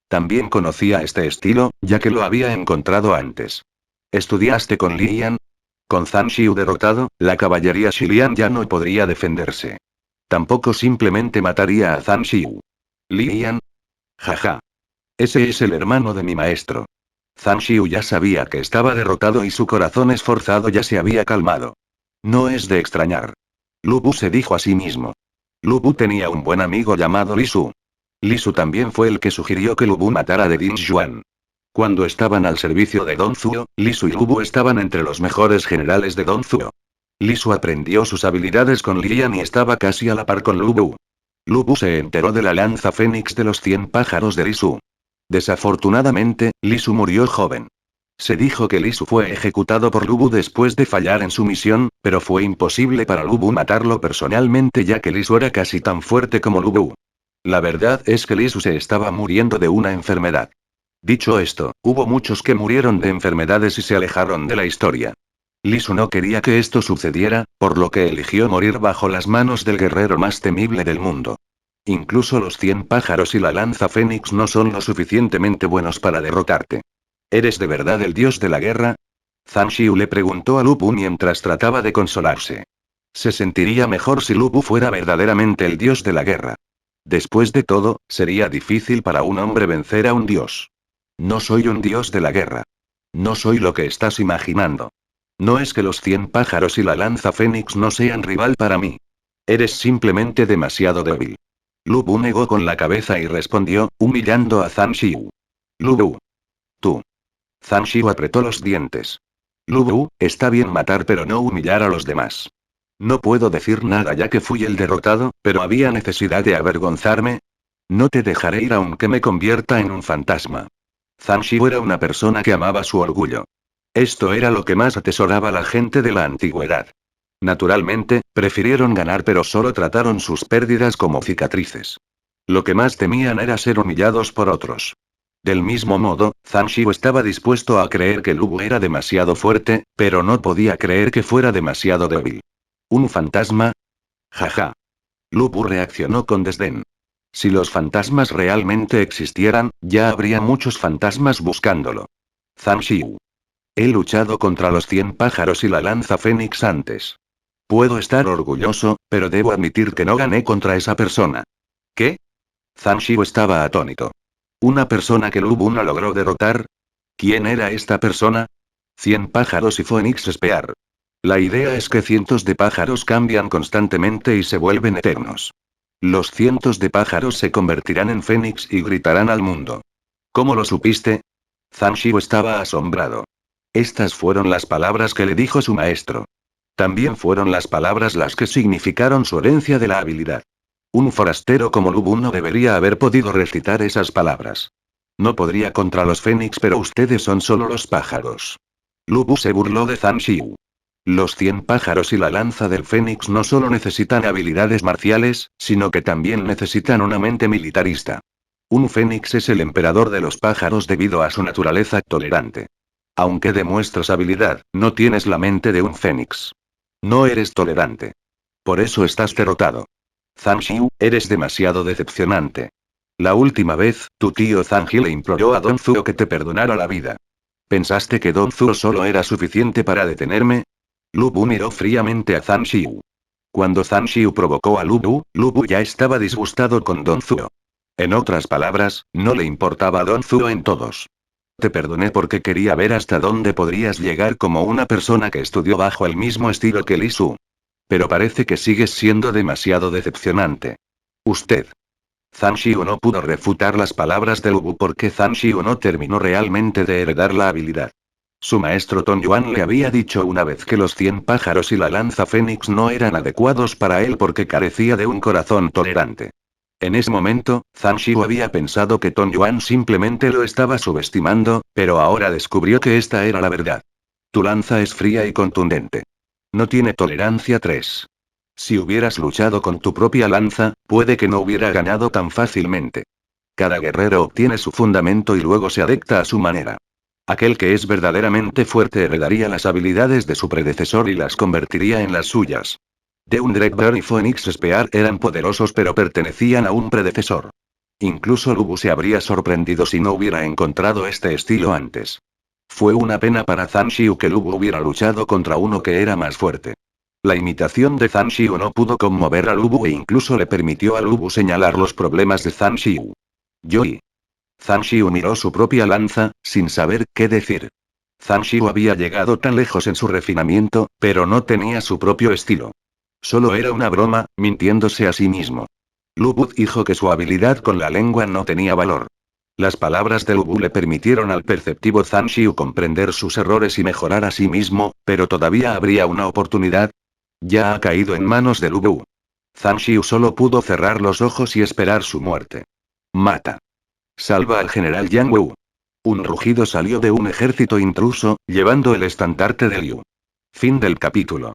También conocía este estilo, ya que lo había encontrado antes. ¿Estudiaste con Li Yan? Con Zhang Xiu derrotado, la caballería Xilian ya no podría defenderse. Tampoco simplemente mataría a Zhang Xiu. Li Yan. Jaja. Ese es el hermano de mi maestro. Zhang Xiu ya sabía que estaba derrotado y su corazón esforzado ya se había calmado. No es de extrañar. Lu Bu se dijo a sí mismo. Lu Bu tenía un buen amigo llamado Li Su. Li Su también fue el que sugirió que Lu Bu matara a Din Xuan. Cuando estaban al servicio de Don Zuo, Li Su y Lu Bu estaban entre los mejores generales de Don Zuo. Li Su aprendió sus habilidades con Li Yan y estaba casi a la par con Lu Bu. Lu Bu se enteró de la lanza fénix de los 100 pájaros de Li Su. Desafortunadamente, Li Su murió joven. Se dijo que Li Su fue ejecutado por Lu Bu después de fallar en su misión, pero fue imposible para Lu Bu matarlo personalmente ya que Li Su era casi tan fuerte como Lu Bu. La verdad es que Li Su se estaba muriendo de una enfermedad. Dicho esto, hubo muchos que murieron de enfermedades y se alejaron de la historia. Li Su no quería que esto sucediera, por lo que eligió morir bajo las manos del guerrero más temible del mundo. Incluso los 100 pájaros y la lanza fénix no son lo suficientemente buenos para derrotarte. ¿Eres de verdad el dios de la guerra? Zhang Xiu le preguntó a Lu Bu mientras trataba de consolarse. Se sentiría mejor si Lu Bu fuera verdaderamente el dios de la guerra. Después de todo, sería difícil para un hombre vencer a un dios. No soy un dios de la guerra. No soy lo que estás imaginando. No es que los 100 pájaros y la lanza fénix no sean rival para mí. Eres simplemente demasiado débil. Lu Bu negó con la cabeza y respondió, humillando a Zhang Xiu. Lu Bu. Tú. Zhang Xiu apretó los dientes. Lu Bu, está bien matar pero no humillar a los demás. No puedo decir nada ya que fui el derrotado, pero había necesidad de avergonzarme. No te dejaré ir aunque me convierta en un fantasma. Zhang Xiu era una persona que amaba su orgullo. Esto era lo que más atesoraba la gente de la antigüedad. Naturalmente, prefirieron ganar pero solo trataron sus pérdidas como cicatrices. Lo que más temían era ser humillados por otros. Del mismo modo, Zhang Xiu estaba dispuesto a creer que Lu Bu era demasiado fuerte, pero no podía creer que fuera demasiado débil. ¿Un fantasma? Jaja. Lu Bu reaccionó con desdén. Si los fantasmas realmente existieran, ya habría muchos fantasmas buscándolo. Zhang Xiu. He luchado contra los 100 pájaros y la lanza fénix antes. Puedo estar orgulloso, pero debo admitir que no gané contra esa persona. ¿Qué? Zhang Xiu estaba atónito. ¿Una persona que Lu Bu no logró derrotar? ¿Quién era esta persona? 100 pájaros y fénix Spear. La idea es que cientos de pájaros cambian constantemente y se vuelven eternos. Los cientos de pájaros se convertirán en fénix y gritarán al mundo. ¿Cómo lo supiste? Zhang Xiu estaba asombrado. Estas fueron las palabras que le dijo su maestro. También fueron las palabras las que significaron su herencia de la habilidad. Un forastero como Lu Bu no debería haber podido recitar esas palabras. No podría contra los fénix pero ustedes son solo los pájaros. Lu Bu se burló de Zhang Xiu. Los 100 pájaros y la lanza del fénix no solo necesitan habilidades marciales, sino que también necesitan una mente militarista. Un fénix es el emperador de los pájaros debido a su naturaleza tolerante. Aunque demuestras habilidad, no tienes la mente de un fénix. No eres tolerante. Por eso estás derrotado. Zhang Xiu, eres demasiado decepcionante. La última vez, tu tío Zhang Ji le imploró a Don Zuo que te perdonara la vida. ¿Pensaste que Don Zuo solo era suficiente para detenerme? Lu Bu miró fríamente a Zhang Xiu. Cuando Zhang Xiu provocó a Lu Bu ya estaba disgustado con Don Zuo. En otras palabras, no le importaba a Don Zuo en todos. Te perdoné porque quería ver hasta dónde podrías llegar como una persona que estudió bajo el mismo estilo que Li Su. Pero parece que sigues siendo demasiado decepcionante. Usted. Zhang Xiu no pudo refutar las palabras de Lu Bu porque Zhang Xiu no terminó realmente de heredar la habilidad. Su maestro Tong Yuan le había dicho una vez que los 100 pájaros y la lanza fénix no eran adecuados para él porque carecía de un corazón tolerante. En ese momento, Zhang Xiu había pensado que Tong Yuan simplemente lo estaba subestimando, pero ahora descubrió que esta era la verdad. Tu lanza es fría y contundente. No tiene tolerancia 3. Si hubieras luchado con tu propia lanza, puede que no hubiera ganado tan fácilmente. Cada guerrero obtiene su fundamento y luego se adapta a su manera. Aquel que es verdaderamente fuerte heredaría las habilidades de su predecesor y las convertiría en las suyas. Deun Dreadbeard y Phoenix Spear eran poderosos pero pertenecían a un predecesor. Incluso Lu Bu se habría sorprendido si no hubiera encontrado este estilo antes. Fue una pena para Zhang Xiu que Lu Bu hubiera luchado contra uno que era más fuerte. La imitación de Zhang Xiu no pudo conmover a Lu Bu e incluso le permitió a Lu Bu señalar los problemas de Zhang Xiu. Yoi. Zhang Xiu miró su propia lanza, sin saber qué decir. Zhang Xiu había llegado tan lejos en su refinamiento, pero no tenía su propio estilo. Solo era una broma, mintiéndose a sí mismo. Lu Bu dijo que su habilidad con la lengua no tenía valor. Las palabras de Lu Bu le permitieron al perceptivo Zhang Xiu comprender sus errores y mejorar a sí mismo, pero todavía habría una oportunidad. Ya ha caído en manos de Lu Bu. Zhang Xiu solo pudo cerrar los ojos y esperar su muerte. Mata. Salva al general Yang Wu. Un rugido salió de un ejército intruso, llevando el estandarte de Liu. Fin del capítulo.